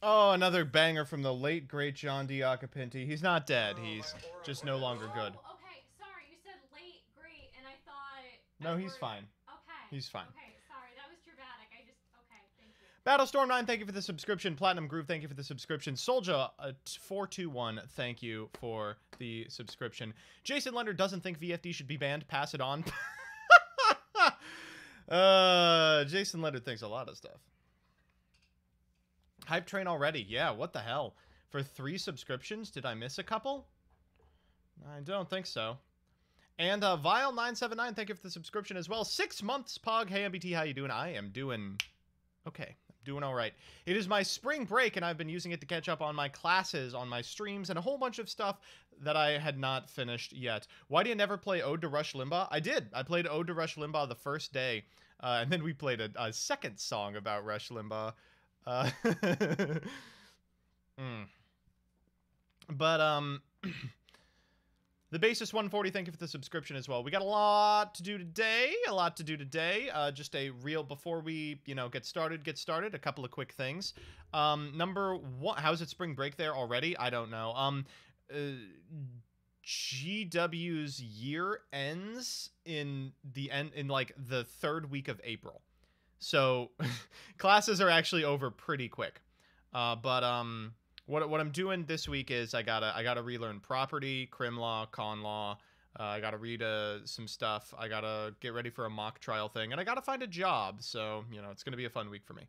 Oh, another banger from the late, great John D. Acapinti. He's not dead. He's just no longer good. Oh, okay. Sorry, you said late, great, and I thought No, he's Edward. fine. Okay. He's fine. Okay. Sorry, that was dramatic. I just. Okay. Thank you. Battlestorm9, thank you for the subscription. Platinum Groove, thank you for the subscription. Soldier421, thank you for the subscription. Jason Leonard doesn't think VFD should be banned. Pass it on. Jason Leonard thinks a lot of stuff. Hype train already. Yeah, what the hell? For 3 subscriptions, did I miss a couple? I don't think so. And Vile979, thank you for the subscription as well. 6 months, Pog. Hey, MBT, how you doing? I am doing okay. Doing all right. It is my spring break, and I've been using it to catch up on my classes, on my streams, and a whole bunch of stuff that I had not finished yet. Why do you never play Ode to Rush Limbaugh? I did. I played Ode to Rush Limbaugh the first day, and then we played a second song about Rush Limbaugh. But, the Basis 140, thank you for the subscription as well. We got a lot to do today. Just a real, before we, get started, a couple of quick things. Number one, how's it spring break there already? I don't know. GW's year ends in like the 3rd week of April. So classes are actually over pretty quick. What I'm doing this week is I gotta relearn property, crim law, con law. I gotta read some stuff. I gotta get ready for a mock trial thing, and I gotta find a job. So it's gonna be a fun week for me.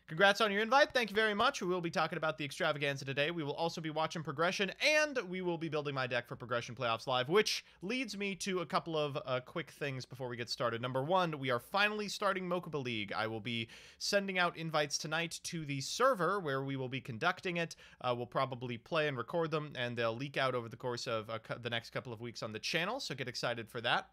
Congrats on your invite. Thank you very much. We will be talking about the extravaganza today. We will also be watching progression, and we will be building my deck for Progression Playoffs Live, which leads me to a couple of quick things before we get started. Number one, we are finally starting Mokuba League. I will be sending out invites tonight to the server where we will be conducting it. We'll probably play and record them, and they'll leak out over the course of the next couple of weeks on the channel, so get excited for that.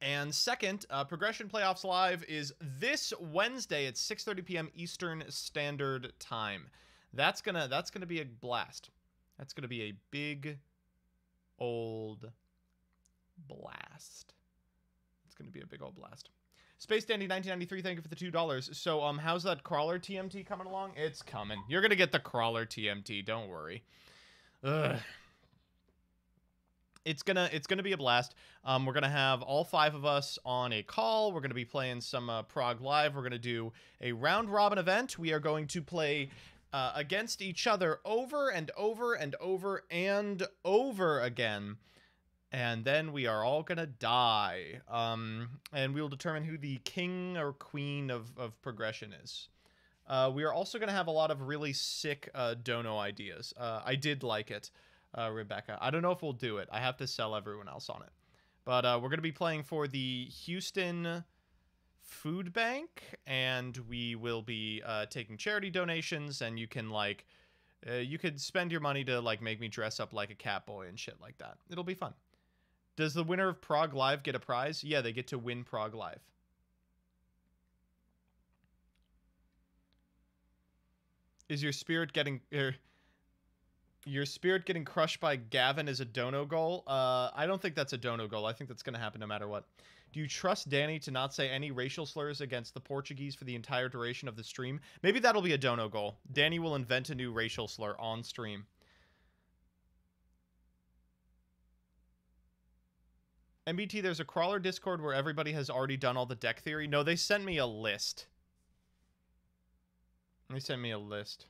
And second, Progression Playoffs Live is this Wednesday at 6:30 p.m. Eastern Standard Time. That's gonna be a blast. That's gonna be a big old blast. It's gonna be a big old blast. Space Dandy 1993, thank you for the $2. So how's that crawler TMT coming along? It's coming. You're gonna get the crawler TMT. Don't worry. Ugh. It's gonna be a blast. We're gonna have all 5 of us on a call. We're gonna be playing some Prog Live. We're gonna do a round robin event. We are going to play against each other over and over and over and over again, and then we are all gonna die. And we will determine who the king or queen of progression is. We are also gonna have a lot of really sick dono ideas. I did like it. Rebecca. I don't know if we'll do it. I have to sell everyone else on it. But we're going to be playing for the Houston Food Bank, and we will be taking charity donations, and you can, you could spend your money to, make me dress up like a cat boy and shit like that. It'll be fun. Does the winner of Prog Live get a prize? Yeah, they get to win Prog Live. Is your spirit getting... Your spirit getting crushed by Gavin is a dono goal? I don't think that's a dono goal. I think that's going to happen no matter what. Do you trust Danny to not say any racial slurs against the Portuguese for the entire duration of the stream? Maybe that'll be a dono goal. Danny will invent a new racial slur on stream. MBT, there's a crawler Discord where everybody has already done all the deck theory. No, they sent me a list. They sent me a list.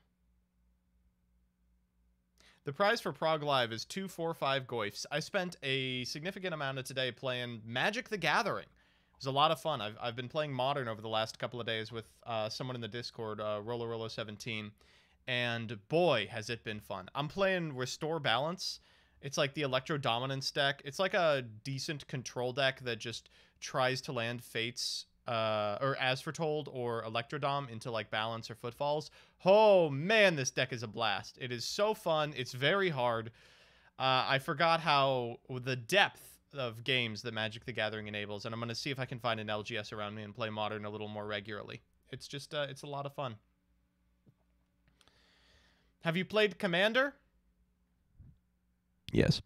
The prize for Prog Live is 245 goifs. I spent a significant amount of today playing Magic the Gathering. It was a lot of fun. I've been playing Modern over the last couple of days with someone in the Discord, Rolo17, and boy, has it been fun. I'm playing Restore Balance. It's like the Electro Dominance deck. It's like a decent control deck that just tries to land Fates or As Foretold or Electrodom into Balance or Footfalls. Oh man, this deck is a blast. It is so fun. It's very hard. I forgot how the depth of games that Magic the Gathering enables, and I'm going to see if I can find an LGS around me and play Modern a little more regularly. It's just, it's a lot of fun. Have you played Commander? Yes.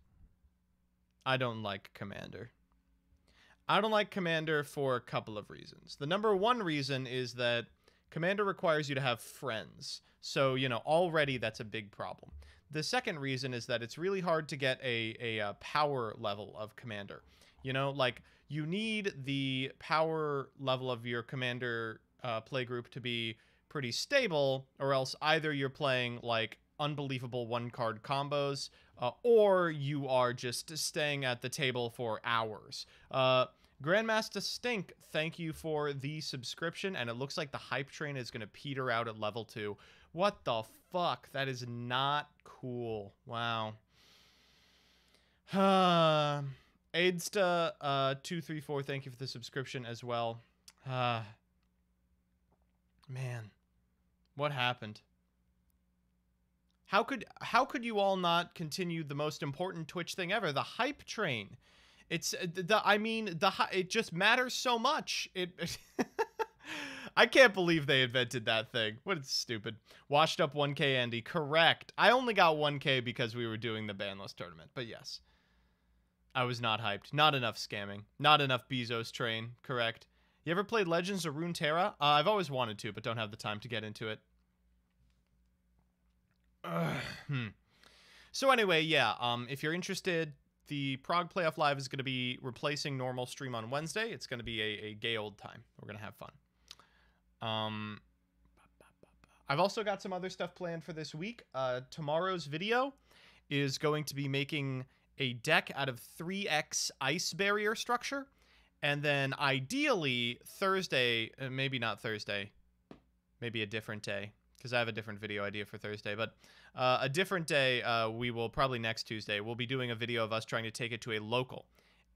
I don't like Commander. I don't like Commander for a couple of reasons. The number one reason is that Commander requires you to have friends. So, you know, already that's a big problem. The second reason is that it's really hard to get a power level of Commander. You know, like, you need the power level of your Commander playgroup to be pretty stable, or else either you're playing, like, unbelievable one-card combos, or you are just staying at the table for hours. Grandmaster Stink, thank you for the subscription, and it looks like the hype train is going to peter out at level 2. What the fuck? That is not cool. Wow. Aidsta234, thank you for the subscription as well. Man, what happened? How could you all not continue the most important Twitch thing ever, the hype train? It's it just matters so much. It I can't believe they invented that thing. What is stupid. Washed up 1K Andy, correct. I only got 1K because we were doing the banless tournament, but yes. I was not hyped. Not enough scamming. Not enough Bezos train, correct. You ever played Legends of Runeterra? I've always wanted to, but don't have the time to get into it. So anyway, yeah, if you're interested, the Prague Playoff Live is going to be replacing normal stream on Wednesday. It's going to be a gay old time. We're going to have fun. I've also got some other stuff planned for this week. Tomorrow's video is going to be making a deck out of 3x ice barrier structure. And then ideally Thursday, maybe not Thursday, maybe a different day, because I have a different video idea for Thursday. But a different day, we will probably next Tuesday, we'll be doing a video of us trying to take it to a local.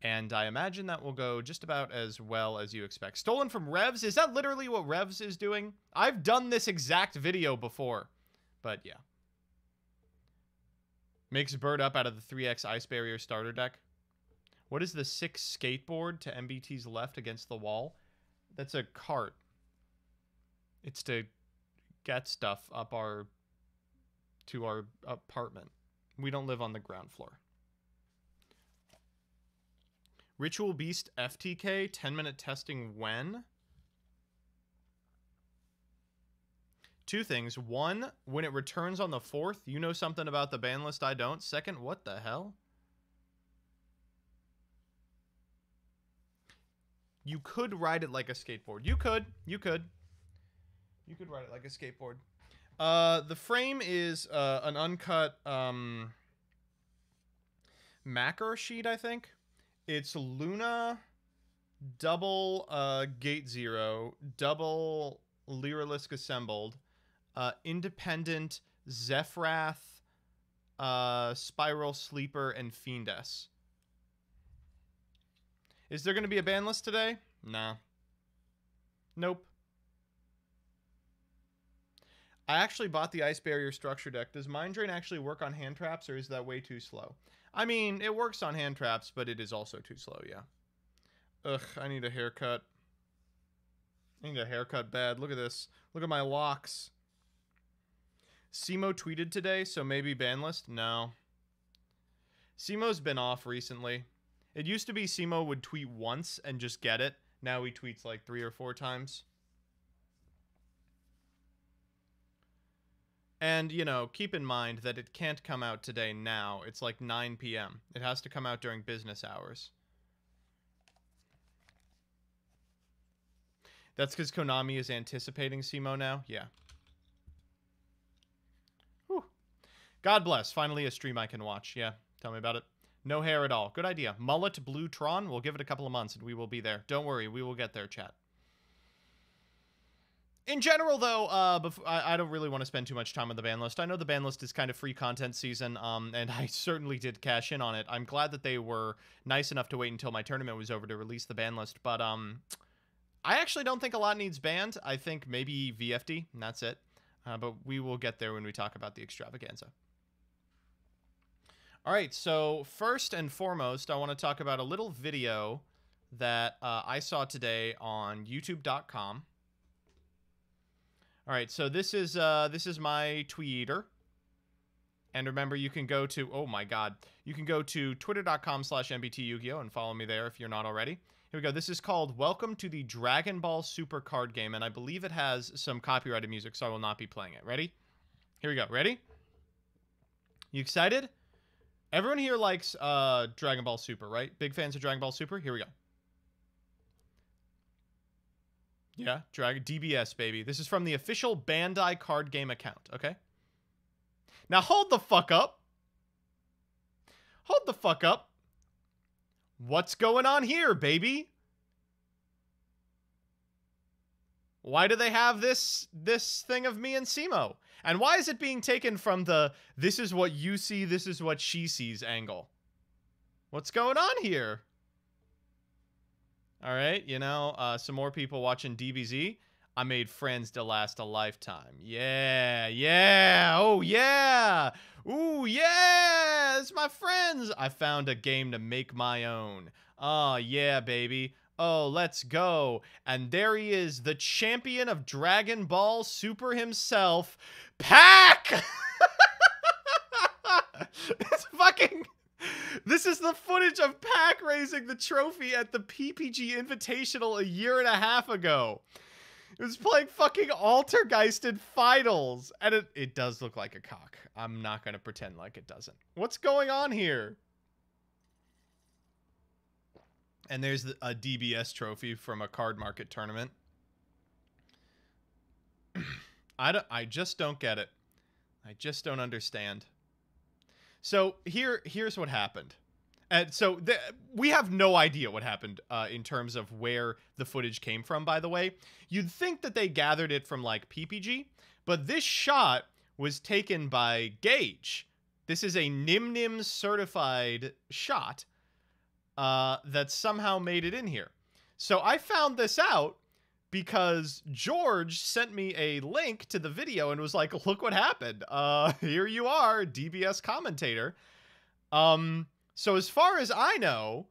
And I imagine that will go just about as well as you expect. Stolen from Revs? Is that literally what Revs is doing? I've done this exact video before. But yeah. Makes Bird up out of the 3x Ice Barrier starter deck. What is the 6 skateboard to MBT's left against the wall? That's a cart. It's to get stuff up to our apartment. We don't live on the ground floor. Ritual Beast FTK, 10-minute testing when? Two things. One, when it returns on the 4th, you know something about the ban list I don't. Second, what the hell? You could ride it like a skateboard. You could ride it like a skateboard. The frame is an uncut macro sheet, I think. It's Luna, double Gate Zero, double Lyralisk Assembled, Independent, Zephyrath, Spiral Sleeper, and Fiendess. Is there going to be a ban list today? Nah. Nope. I actually bought the Ice Barrier Structure deck. Does Mind Drain actually work on hand traps, or is that way too slow? I mean, it works on hand traps, but it is also too slow, yeah. Ugh, I need a haircut. I need a haircut bad. Look at this. Look at my locks. Simo tweeted today, so maybe ban list? No. Simo's been off recently. It used to be Simo would tweet once and just get it. Now he tweets like 3 or 4 times. And, you know, keep in mind that it can't come out today now. It's like 9 p.m. It has to come out during business hours. That's because Konami is anticipating Simo now? Yeah. Whew. God bless. Finally a stream I can watch. Yeah, tell me about it. No hair at all. Good idea. Mullet Blue Tron. We'll give it a couple of months and we will be there. Don't worry, we will get there, chat. In general, though, I don't really want to spend too much time on the ban list. I know the ban list is kind of free content season, and I certainly did cash in on it. I'm glad that they were nice enough to wait until my tournament was over to release the ban list, but I actually don't think a lot needs banned. I think maybe VFD, and that's it. But we will get there when we talk about the extravaganza. All right, so first and foremost, I want to talk about a little video that I saw today on YouTube.com. All right, so this is my Tweeter. And remember, you can go to, oh my god, you can go to twitter.com/MBT Yu-Gi-Oh and follow me there if you're not already. Here we go. This is called Welcome to the Dragon Ball Super card game, and I believe it has some copyrighted music, so I will not be playing it. Ready? Here we go. Ready? You excited? Everyone here likes Dragon Ball Super, right? Big fans of Dragon Ball Super? Here we go. Yeah, DBS, baby. This is from the official Bandai card game account, okay? Now hold the fuck up. Hold the fuck up. What's going on here, baby? Why do they have this thing of me and Simo? And why is it being taken from the this is what you see, this is what she sees angle? What's going on here? All right, you know, some more people watching DBZ. I made friends to last a lifetime. Yeah, yeah, oh yeah. Ooh, yeah, it's my friends. I found a game to make my own. Oh, yeah, baby. Oh, let's go. And there he is, the champion of Dragon Ball Super himself, Pac! It's fucking... This is the footage of Pac raising the trophy at the PPG Invitational a year and a half ago. It was playing fucking Altergeisted Finals. And it does look like a cock. I'm not going to pretend like it doesn't. What's going on here? And there's a DBS trophy from a card market tournament. I just don't get it. I just don't understand. So here's what happened. And so we have no idea what happened in terms of where the footage came from, by the way. You'd think that they gathered it from, like, PPG, but this shot was taken by Gage. This is a Nim Nim certified shot that somehow made it in here. So I found this out because George sent me a link to the video and was like, look what happened. Here you are, DBS commentator. So as far as I know,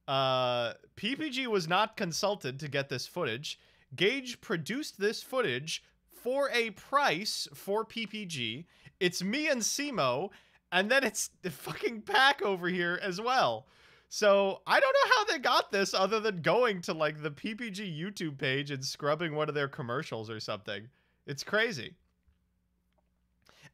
PPG was not consulted to get this footage. Gage produced this footage for a price for PPG. It's me and Simo, and then it's fucking Pac over here as well. So I don't know how they got this other than going to, like, the PPG YouTube page and scrubbing one of their commercials or something. It's crazy.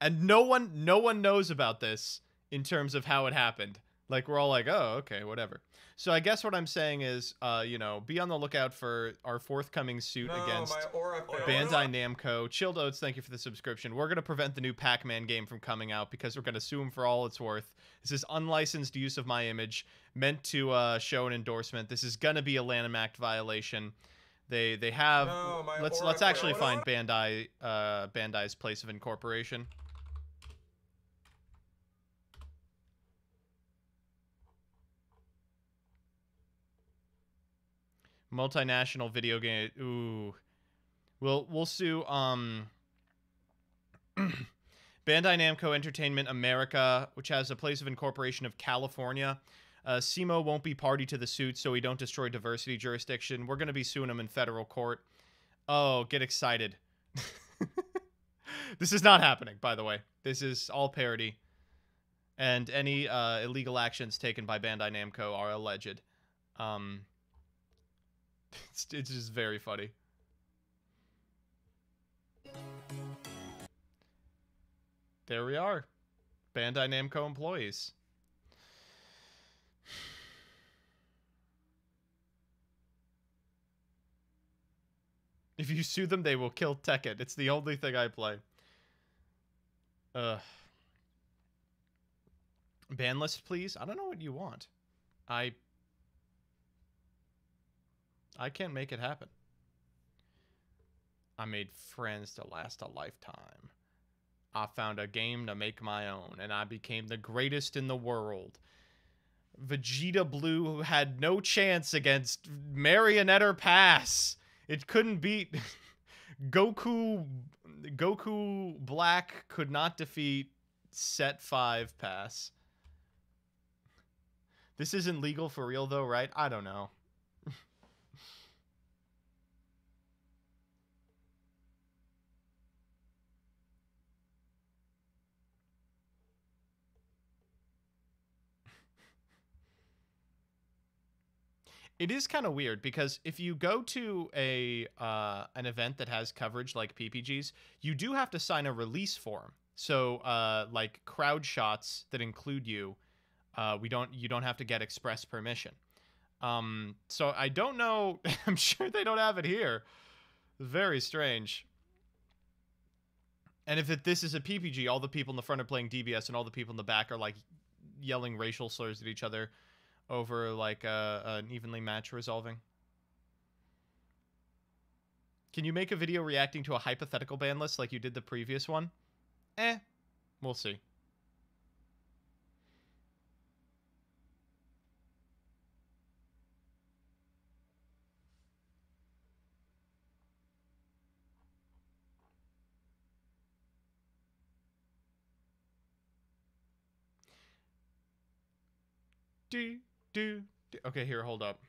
And no one knows about this in terms of how it happened. Like, we're all like, oh, okay, whatever. So I guess what I'm saying is, you know, be on the lookout for our forthcoming suit against Bandai Namco. Chilled Oats, thank you for the subscription. We're going to prevent the new Pac-Man game from coming out because we're going to sue them for all it's worth. This is unlicensed use of my image, meant to show an endorsement. This is going to be a Lanham Act violation. They have... let's actually find Bandai's place of incorporation. Multinational video game. Ooh. We'll sue Bandai Namco Entertainment America, which has a place of incorporation of California. Simo won't be party to the suit, so we don't destroy diversity jurisdiction. We're going to be suing them in federal court. Oh, get excited. This is not happening, by the way. This is all parody. And any illegal actions taken by Bandai Namco are alleged. It's just very funny. There we are. Bandai Namco employees. If you sue them, they will kill Tekken. It's the only thing I play. Ban list, please? I don't know what you want. I can't make it happen. I made friends to last a lifetime. I found a game to make my own, and I became the greatest in the world. Vegeta Blue had no chance against Marionette Pass. It couldn't beat... Goku Black could not defeat Set 5 Pass. This isn't legal for real, though, right? I don't know. It is kind of weird because if you go to an event that has coverage like PPG's, you do have to sign a release form. So like crowd shots that include you, you don't have to get express permission. So I don't know. I'm sure they don't have it here. Very strange. And if this is a PPG, all the people in the front are playing DBS and all the people in the back are like yelling racial slurs at each other over like an evenly match resolving. Can you make a video reacting to a hypothetical ban list like you did the previous one? We'll see. Okay, here, hold up.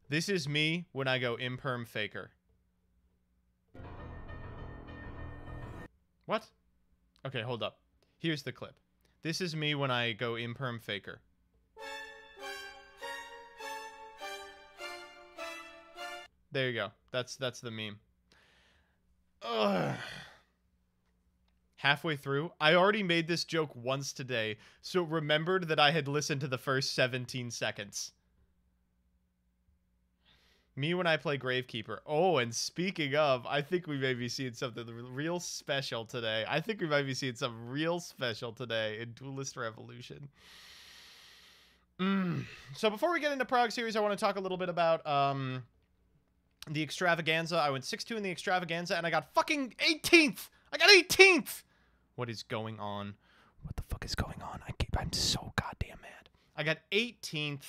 This is me when I go imperm faker. What? Okay, hold up. Here's the clip. This is me when I go imperm faker. There you go. That's the meme. Ugh. Halfway through, I already made this joke once today, so remembered that I had listened to the first 17 seconds. Me when I play Gravekeeper. Oh, and speaking of, I think we may be seeing something real special today. I think we might be seeing something real special today in Duelist Revolution. So before we get into Prague Series, I want to talk a little bit about the Extravaganza. I went 6-2 in the Extravaganza, and I got fucking 18th! I got 18th! What is going on? What the fuck is going on? I'm so goddamn mad. I got 18th.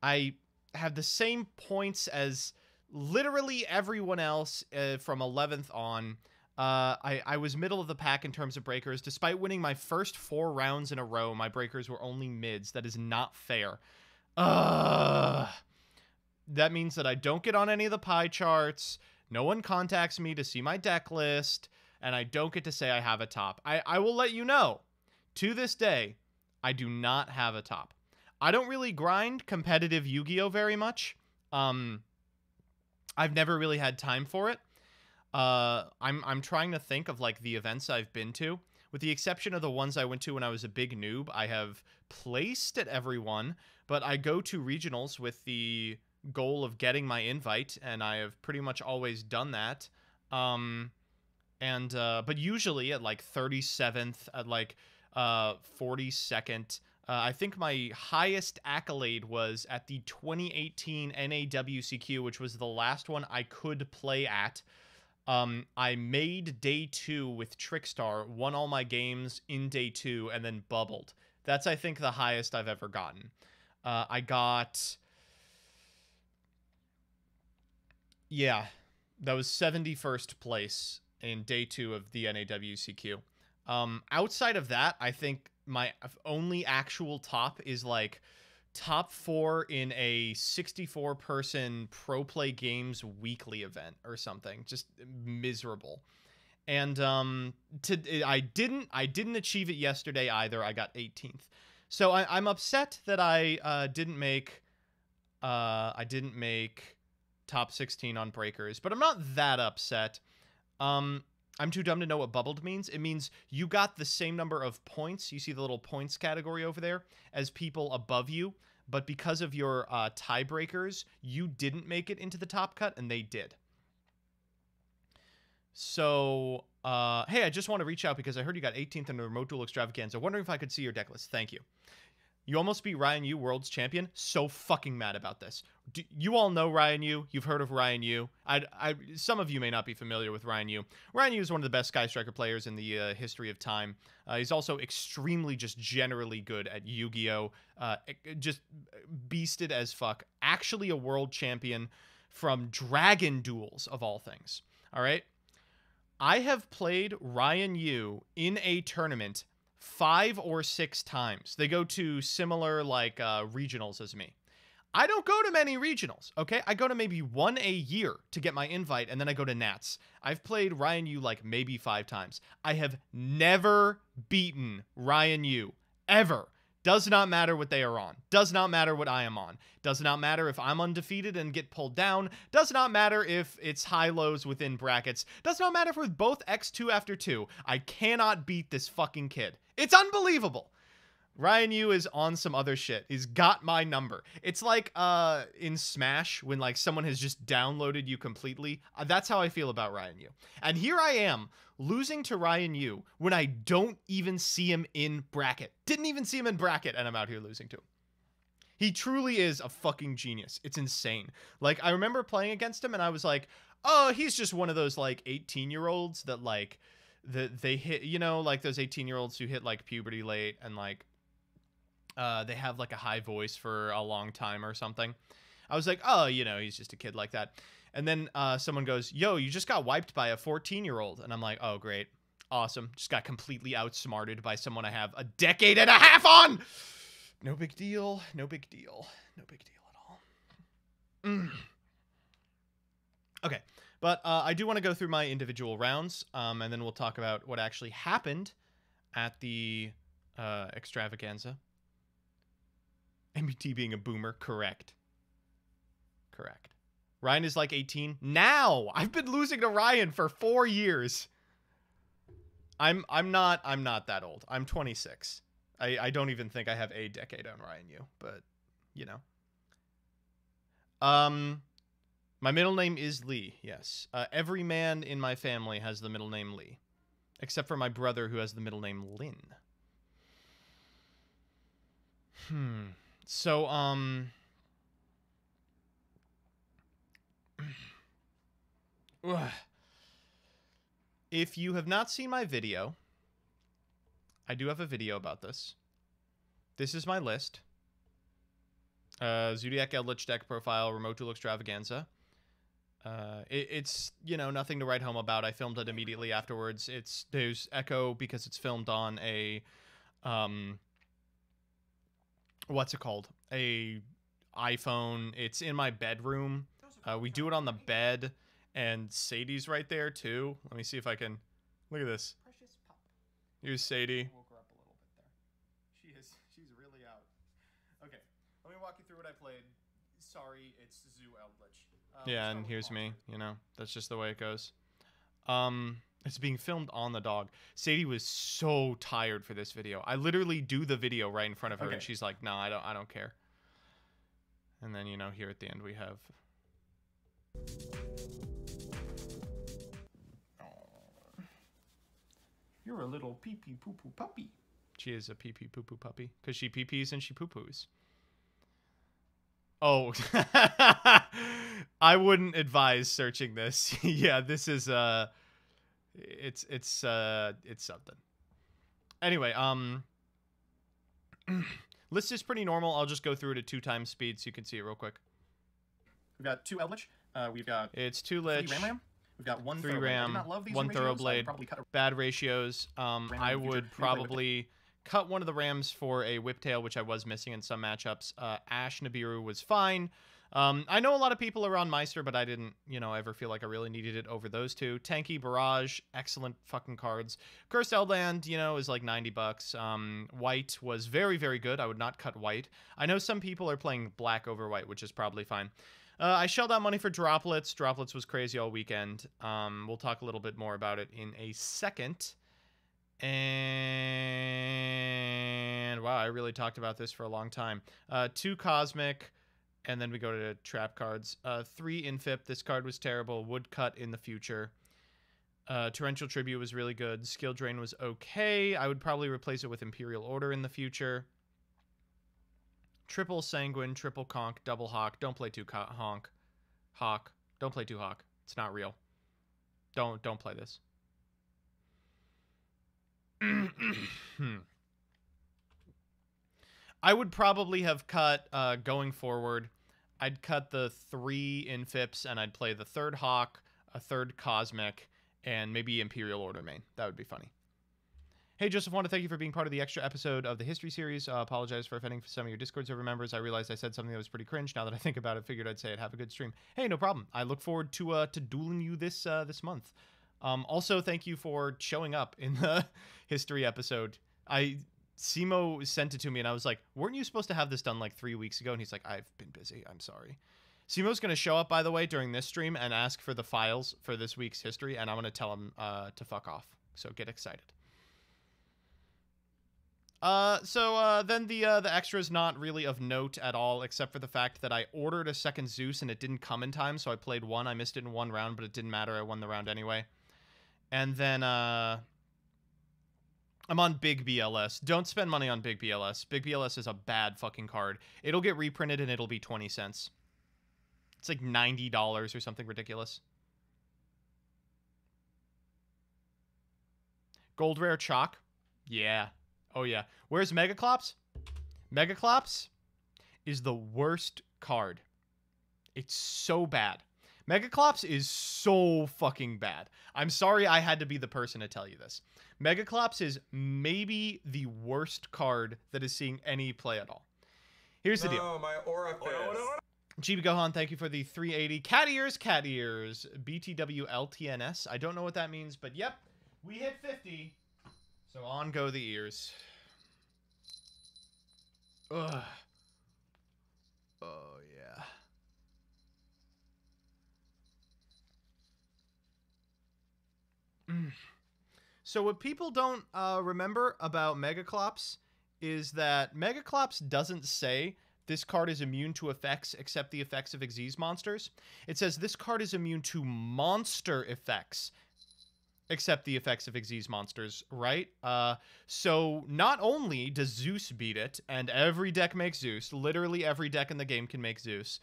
I have the same points as literally everyone else from 11th on. I was middle of the pack in terms of breakers. Despite winning my first 4 rounds in a row, my breakers were only mids. That is not fair. That means that I don't get on any of the pie charts. No one contacts me to see my deck list. And I don't get to say I have a top. I will let you know, to this day, I do not have a top. I don't really grind competitive Yu-Gi-Oh very much. I've never really had time for it. I'm trying to think of like the events I've been to. With the exception of the ones I went to when I was a big noob, I have placed at every one, but I go to regionals with the goal of getting my invite, and I have pretty much always done that. But usually at like 37th, at like 42nd, I think my highest accolade was at the 2018 NAWCQ, which was the last one I could play at. I made day 2 with Trickstar, won all my games in day 2, and then bubbled. That's, I think, the highest I've ever gotten. I got... Yeah, that was 71st place in day 2 of the NAWCQ. Outside of that, I think my only actual top is like top 4 in a 64-person Pro Play Games weekly event or something. Just miserable. And I didn't achieve it yesterday either. I got 18th. So I'm upset that I didn't make top 16 on breakers, but I'm not that upset. I'm too dumb to know what bubbled means. It means you got the same number of points. You see the little points category over there as people above you, but because of your tiebreakers, you didn't make it into the top cut, and they did. So, hey, I just want to reach out because I heard you got 18th in the Remote Duel Extravaganza. Wondering if I could see your deck list. Thank you. You almost beat Ryan Yu, World's Champion. So fucking mad about this. You all know Ryan Yu. You've heard of Ryan Yu. Some of you may not be familiar with Ryan Yu. Ryan Yu is one of the best Sky Striker players in the history of time. He's also extremely just generally good at Yu-Gi-Oh. Just beasted as fuck. Actually a world champion from Dragon Duels, of all things. All right? I have played Ryan Yu in a tournament 5 or 6 times. They go to similar like regionals as me. I don't go to many regionals, okay? I go to maybe 1 a year to get my invite, and then I go to Nats. I've played Ryan Yu like maybe 5 times. I have never beaten Ryan Yu, ever. Does not matter what they are on. Does not matter what I am on. Does not matter if I'm undefeated and get pulled down. Does not matter if it's high-lows within brackets. Does not matter if we're both X2 after 2. I cannot beat this fucking kid. It's unbelievable. Ryan Yu is on some other shit. He's got my number. It's like in Smash when like someone has just downloaded you completely. That's how I feel about Ryan Yu. And here I am losing to Ryan Yu when I don't even see him in bracket. Didn't even see him in bracket and I'm out here losing to him. He truly is a fucking genius. It's insane. Like I remember playing against him and I was like, oh, he's just one of those like 18-year-olds that like they hit, you know, like those 18-year-olds who hit like puberty late and like they have like a high voice for a long time or something. I was like, oh, you know, he's just a kid like that. And then someone goes, yo, you just got wiped by a 14-year-old. And I'm like, oh, great. Awesome. Just got completely outsmarted by someone I have a decade and a half on. No big deal. No big deal. No big deal at all. Okay. But I do want to go through my individual rounds. And then we'll talk about what actually happened at the extravaganza. MBT being a boomer, correct. Correct. Ryan is like 18 now. I've been losing to Ryan for 4 years. I'm not that old. I'm 26. I don't even think I have a decade on Ryan Yu, but you know. My middle name is Lee. Yes. Every man in my family has the middle name Lee, except for my brother who has the middle name Lin. So, if you have not seen my video, I do have a video about this. This is my list. Zodiac Eldritch deck profile, remote duel extravaganza. It's, you know, nothing to write home about. I filmed it immediately afterwards. There's echo because it's filmed on a, what's it called? A iPhone. It's in my bedroom. We do it on the bed, and Sadie's right there too. Let me see if I can. Look at this. Precious pup. Here's Sadie. Woke her up a little bit there. She's really out. Okay, let me walk you through what I played. Sorry, it's Zoo Eldritch. Yeah, and here's me. You know, that's just the way it goes. It's being filmed on the dog. Sadie was so tired for this video. I literally do the video right in front of her, and she's like, "No, I don't care." And then, you know, here at the end we have. You're a little pee-pee poo-poo puppy. She is a pee-pee poo-poo puppy because she pee-pees and she poo-poos. Oh, I wouldn't advise searching this. Yeah, this is it's something. Anyway, list is pretty normal. I'll just go through it at 2x speed so you can see it real quick. We've got 2 Eldritch. We've got It's 2 Lich, 3 Ram. We've got 1 3 Thoroughblade. I do Ram, not love these 1 ratios, so I would Thoroughblade. probably cut a Bad ratios. I would probably cut one of the Rams for a Whiptail, which I was missing in some matchups. Ash Nibiru was fine. I know a lot of people are on Meister, but I didn't, you know, ever feel like I really needed it over those two. Tanky Barrage, excellent fucking cards. Cursed Eldland, you know, is like $90. White was very, very good. I would not cut White. I know some people are playing Black over White, which is probably fine. I shelled out money for Droplets. Droplets was crazy all weekend. We'll talk a little bit more about it in a second. And wow, I really talked about this for a long time. 2 Cosmic, and then we go to trap cards. 3 Infip. This card was terrible. Woodcut in the future. Torrential Tribute was really good. Skill Drain was okay. I would probably replace it with Imperial Order in the future. Triple Sanguine, triple Conk, double Hawk. Don't play 2 Honk. Hawk. Don't play 2 Hawk. It's not real. Don't play this. I would probably have cut, going forward, I'd cut the 3 Infips, and I'd play the 3rd Hawk, a 3rd Cosmic, and maybe Imperial Order main. That would be funny. Hey, Joseph, I want to thank you for being part of the extra episode of the History Series. Apologize for offending some of your Discord server members. I realized I said something that was pretty cringe. Now that I think about it, figured I'd say it. Have a good stream. Hey, no problem. I look forward to dueling you this month. Also, thank you for showing up in the History episode. Simo sent it to me, and I was like, weren't you supposed to have this done like 3 weeks ago? And he's like, I've been busy. I'm sorry. Simo's going to show up, by the way, during this stream and ask for the files for this week's history, and I'm going to tell him to fuck off. So get excited. Then the extra is not really of note at all, except for the fact that I ordered a second Zeus and it didn't come in time, so I played one. I missed it in one round, but it didn't matter. I won the round anyway. And then, I'm on Big BLS. Don't spend money on Big BLS. Big BLS is a bad fucking card. It'll get reprinted and it'll be 20 cents. It's like $90 or something ridiculous. Gold Rare Chalk? Yeah. Oh, yeah. Where's Megaclops? Megaclops is the worst card. It's so bad. Megaclops is so fucking bad. I'm sorry I had to be the person to tell you this. Megaclops is maybe the worst card that is seeing any play at all. Here's the deal. Oh, my orifice. GB Gohan, thank you for the 380. Cat ears, cat ears. BTW LTNS. I don't know what that means, but yep. We hit 50. So on go the ears. Ugh. Oh, yeah. So what people don't remember about Megaclops is that Megaclops doesn't say this card is immune to effects except the effects of Xyz monsters. It says this card is immune to monster effects except the effects of Xyz monsters, right? So not only does Zeus beat it, and every deck makes Zeus, literally every deck in the game can make Zeus,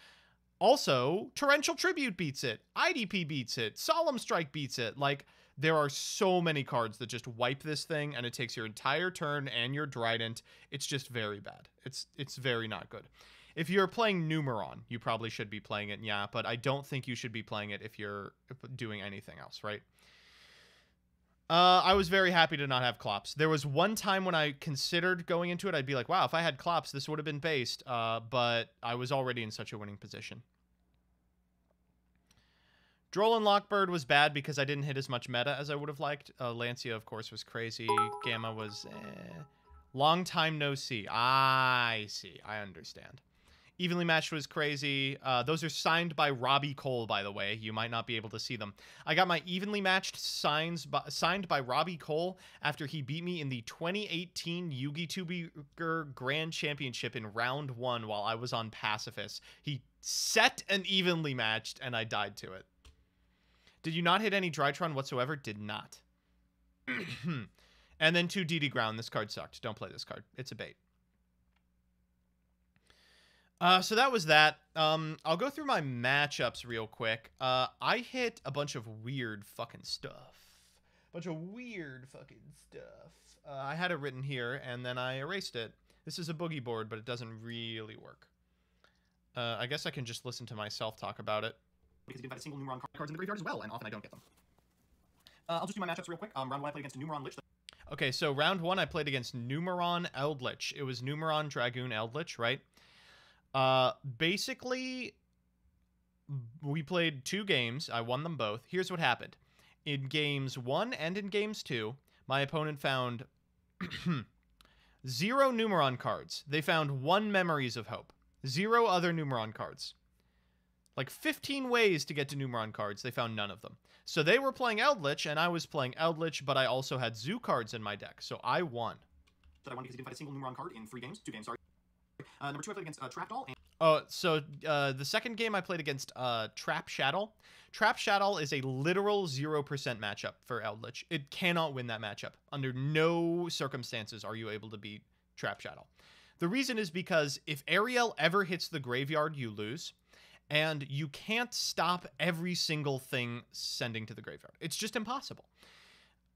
also Torrential Tribute beats it, IDP beats it, Solemn Strike beats it. Like, there are so many cards that just wipe this thing, and it takes your entire turn and your Trident. It's just very bad. It's very not good. If you're playing Numeron, you probably should be playing it, yeah, but I don't think you should be playing it if you're doing anything else, right? I was very happy to not have Clops. There was one time when I considered going into it, I'd be like, wow, if I had Clops, this would have been based, but I was already in such a winning position. Droll Lockbird was bad because I didn't hit as much meta as I would have liked. Lancia, of course, was crazy. Gamma was long time no see. I see. I understand. Evenly Matched was crazy. Those are signed by Robbie Cole, by the way. You might not be able to see them. I got my Evenly Matched signed by Robbie Cole after he beat me in the 2018 Yu-Gi-Oh! Grand Championship in round 1 while I was on Pacifist. He set an Evenly Matched, and I died to it. Did you not hit any Drytron whatsoever? Did not. And then 2 DD Ground. This card sucked. Don't play this card. It's a bait. So that was that. I'll go through my matchups real quick. I hit a bunch of weird fucking stuff. I had it written here, and then I erased it. This is a boogie board, but it doesn't really work. I guess I can just listen to myself talk about it. Because he didn't find a single Numeron cards in the graveyard as well, and often I don't get them. I'll just do my matchups real quick. Round 1 I played against Numeron Lich. Okay, so round 1 I played against Numeron Eldritch. It was Numeron Dragoon Eldritch, right? Basically, we played 2 games. I won them both. Here's what happened. In games 1 and in games 2, my opponent found 0 Numeron cards. They found 1 Memories of Hope. 0 other Numeron cards. Like 15 ways to get to Numeron cards. They found none of them. So they were playing Eldritch, and I was playing Eldritch, but I also had Zoo cards in my deck. So I won. That I won because he didn't find a single Numeron card in 3 games. 2 games, sorry. Number 2 I played against Trapdoll. The second game I played against Trap Shadow. Trap Shadow is a literal 0% matchup for Eldritch. It cannot win that matchup. Under no circumstances are you able to beat Trap Shadow. The reason is because if Ariel ever hits the graveyard, you lose. And you can't stop every single thing sending to the graveyard. It's just impossible.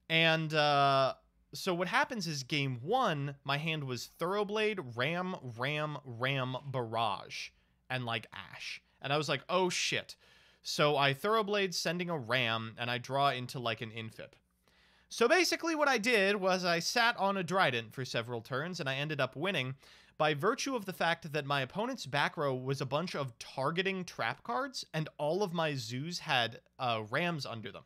And so what happens is game 1, my hand was Thoroughblade, Ram, Barrage, and like Ash. And I was like, oh shit. So I Thoroughblade sending a Ram, and I draw into like an Infib. So basically what I did was I sat on a Trident for several turns, and I ended up winning by virtue of the fact that my opponent's back row was a bunch of targeting trap cards, and all of my Zoos had Rams under them.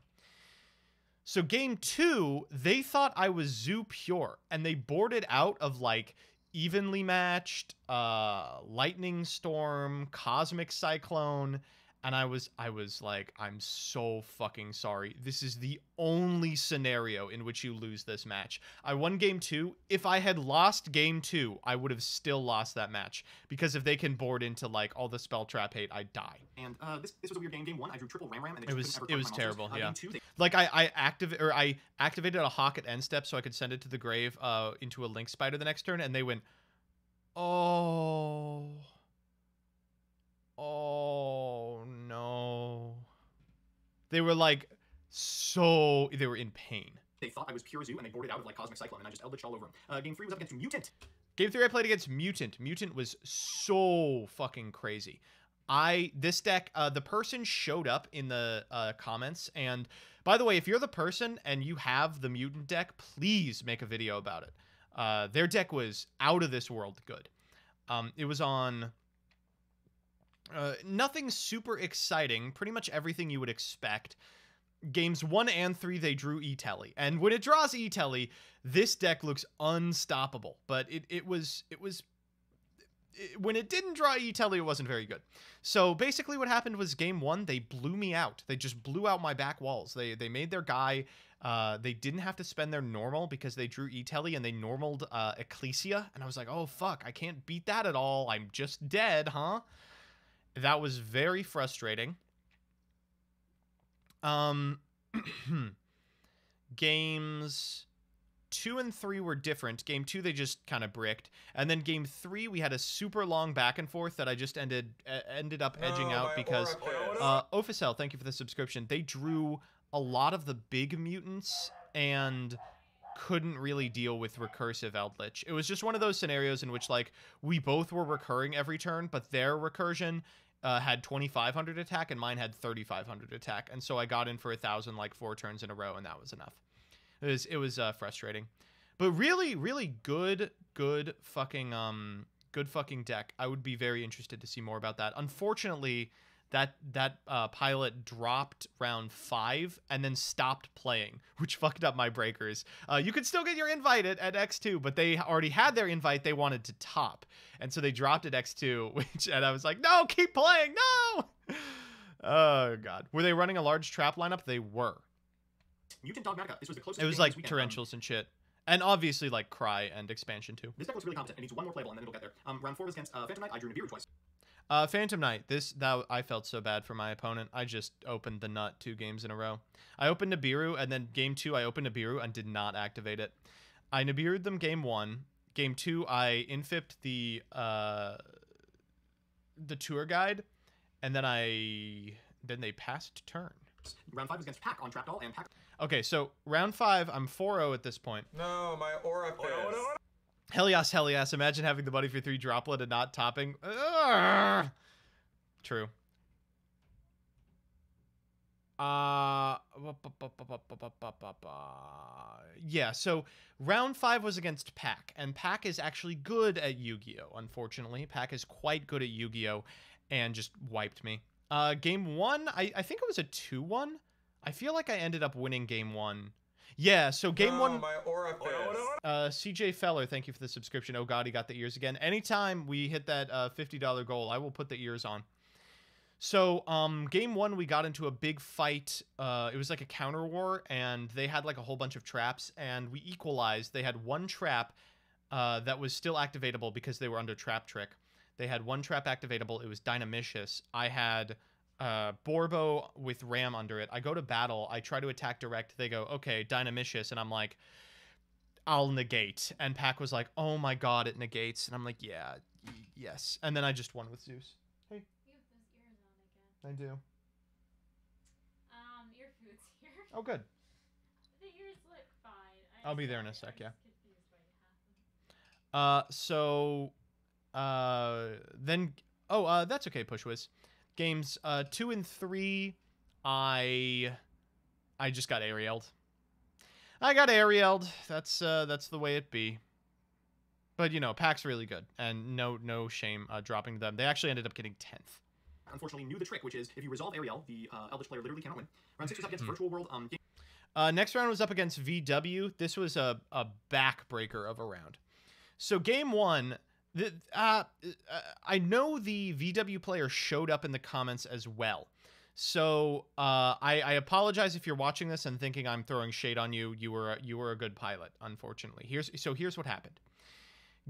So game 2, they thought I was Zoo Pure, and they boarded out of like evenly matched, lightning storm, cosmic cyclone, and I was like, I'm so fucking sorry. This is the only scenario in which you lose this match. I won game 2. If I had lost game 2, I would have still lost that match, because if they can board into like all the spell trap hate, I'd die. And this was a weird game. Game 1, I drew triple Ram, and It was terrible. Yeah. Game 2, they Like I activated a hawk at end step so I could send it to the grave into a link spider the next turn, and they went, oh no. They were like they were in pain. They thought I was pure Zoo, and they boarded out of like Cosmic Cyclone, and I just Eldritch all over them. Game 3 was up against Mutant. Game 3 I played against Mutant. Mutant was so fucking crazy. This deck, the person showed up in the comments, and by the way, if you're the person and you have the Mutant deck, please make a video about it. Their deck was out of this world good. It was on nothing super exciting, pretty much everything you would expect. Games 1 and 3, they drew E-Telly, and when it draws E-Telly, this deck looks unstoppable. But it was when it didn't draw E-Telly, it wasn't very good. So basically what happened was game 1, they blew me out. They just blew out my back walls. They made their guy, they didn't have to spend their normal because they drew E-Telly, and they normaled Ecclesia, and I was like, oh fuck, I can't beat that at all. I'm just dead, huh? That was very frustrating. Games 2 and 3 were different. Game 2, they just kind of bricked. And then game 3, we had a super long back and forth that I just ended up edging out because Officel, thank you for the subscription. They drew a lot of the big mutants and couldn't really deal with recursive Eldritch. It was just one of those scenarios in which like we both were recurring every turn, but their recursion had 2,500 attack and mine had 3,500 attack, and so I got in for 1,000 like 4 turns in a row, and that was enough. It was frustrating, but really good fucking deck. I would be very interested to see more about that. Unfortunately, that pilot dropped round 5 and then stopped playing, which fucked up my breakers. You could still get your invite at X2, but they already had their invite. They wanted to top, and so they dropped at X2, and I was like, no, keep playing, no. Oh god, were they running a large trap lineup? They were. Mutant Dogmatica. This was the closest. It was like torrentials and shit, and obviously like Cry and expansion too. This deck looks really competent. It needs one more playable, and then it'll get there. Round 4 was against Phantom Knight. I drew Nibiru twice. Phantom Knight. I felt so bad for my opponent. I just opened the nut 2 games in a row. I opened Nibiru, and then game 2 I opened Nibiru and did not activate it. I Nibiru'd them game 1. Game 2 I infipped the tour guide, and then they passed turn. Round 5 was against Pack on Trapdoll, and Pack. Okay, so round 5, I'm 4-0 at this point. No, my aura fails. Helios. Imagine having the buddy for 3 droplet and not topping. Ugh. True. Yeah, so round 5 was against Pack, and Pack is actually good at Yu-Gi-Oh! Unfortunately, Pack is quite good at Yu-Gi-Oh! And just wiped me. Game 1, I think it was a 2-1. I feel like I ended up winning game 1. Yeah, so game 1... my aura fails. CJ Feller, thank you for the subscription. Oh god, he got the ears again. Anytime we hit that $50 goal, I will put the ears on. So, game 1, we got into a big fight. It was like a counter war, and they had like a whole bunch of traps, and we equalized. They had 1 trap that was still activatable because they were under Trap Trick. They had 1 trap activatable. It was Dynamicious. I had Borbo with Ram under it. I go to battle. I try to attack direct. They go, okay, Dynamicious. And I'm like, I'll negate. And Pack was like, oh my god, it negates. And I'm like, yeah, yes. And then I just won with Zeus. Hey. You have those ears on again. I do. Your food's here. Oh, good. The ears look fine. I'll be there in a sec, yeah. Confused why you have them. That's okay, Pushwiz. Games 2 and 3, I just got Ariel'd. I got Ariel'd. That's the way it be. But you know, Pack's really good, and no shame dropping them. They actually ended up getting 10th. Unfortunately, knew the trick, which is if you resolve Ariel, the Eldritch player literally cannot win. Round 6 was up against Virtual World. Next round was up against VW. This was a backbreaker of a round. So game one, I know the VW player showed up in the comments as well. So I apologize if you're watching this and thinking I'm throwing shade on you. You were a good pilot, unfortunately. Here's what happened.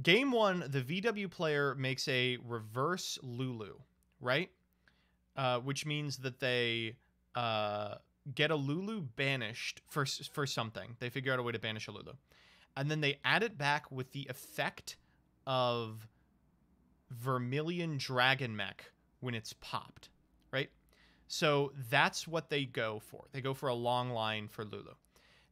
Game one, the VW player makes a reverse Lulu, right? Which means that they get a Lulu banished for something. They figure out a way to banish a Lulu. And then they add it back with the effect of Vermilion Dragon Mech when it's popped, right? So that's what they go for. They go for a long line for Lulu.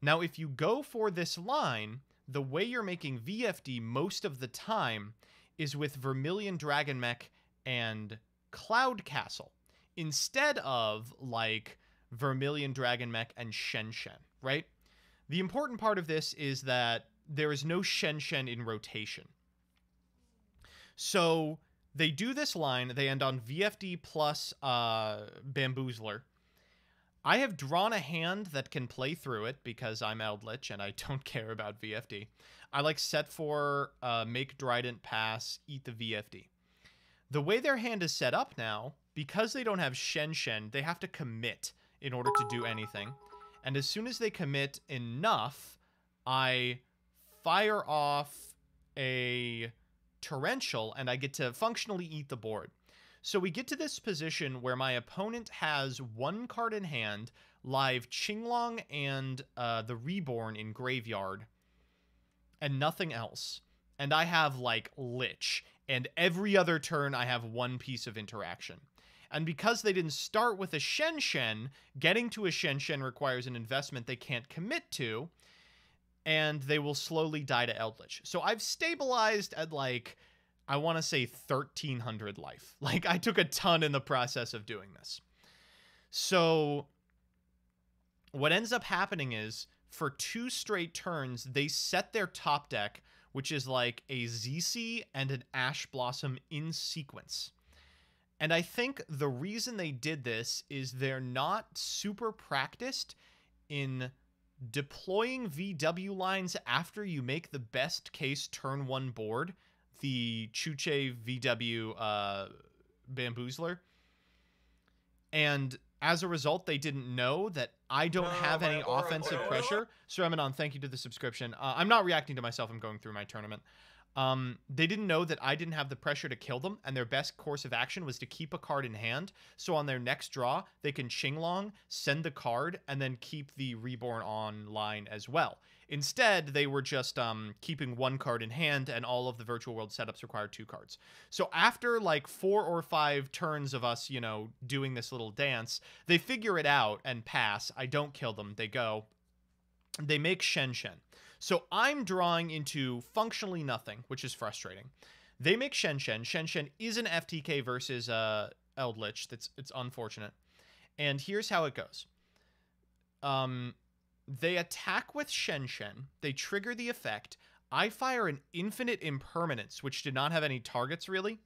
Now, if you go for this line, the way you're making VFD most of the time is with Vermilion Dragon Mech and Cloud Castle, instead of, like, Vermilion Dragon Mech and Shen Shen, right? The important part of this is that there is no Shen Shen in rotation. So they do this line. They end on VFD plus Bamboozler. I have drawn a hand that can play through it because I'm Eldritch and I don't care about VFD. I like set for make Drident pass, eat the VFD. The way their hand is set up now, because they don't have Shen Shen, they have to commit in order to do anything. And as soon as they commit enough, I fire off a Torrential and I get to functionally eat the board. So we get to this position where my opponent has one card in hand, live Qinglong and the Reborn in graveyard, and nothing else. And I have, like, Lich, and every other turn I have one piece of interaction. And because they didn't start with a Shen Shen, getting to a Shen Shen requires an investment they can't commit to, and they will slowly die to Eldritch. So I've stabilized at, like, I want to say 1,300 life. Like, I took a ton in the process of doing this. So what ends up happening is, for 2 straight turns, they set their top deck, which is like a ZC and an Ash Blossom in sequence. And I think the reason they did this is they're not super practiced in deploying VW lines after you make the best case turn 1 board, the Chuche VW Bamboozler. And as a result, they didn't know that I don't have any offensive pressure. Sir Eminon, thank you to the subscription. I'm not reacting to myself. I'm going through my tournament. They didn't know that I didn't have the pressure to kill them, and their best course of action was to keep a card in hand. So on their next draw, they can Qinglong, send the card, and then keep the Reborn online as well. Instead, they were just keeping 1 card in hand, and all of the virtual world setups require 2 cards. So after like 4 or 5 turns of us, you know, doing this little dance, they figure it out and pass. I don't kill them. They go. They make Shen Shen. So I'm drawing into functionally nothing, which is frustrating. They make Shen Shen. Shen Shen is an FTK versus Eldritch. It's unfortunate. And here's how it goes. They attack with Shen Shen. They trigger the effect. I fire an Infinite Impermanence, which did not have any targets, really.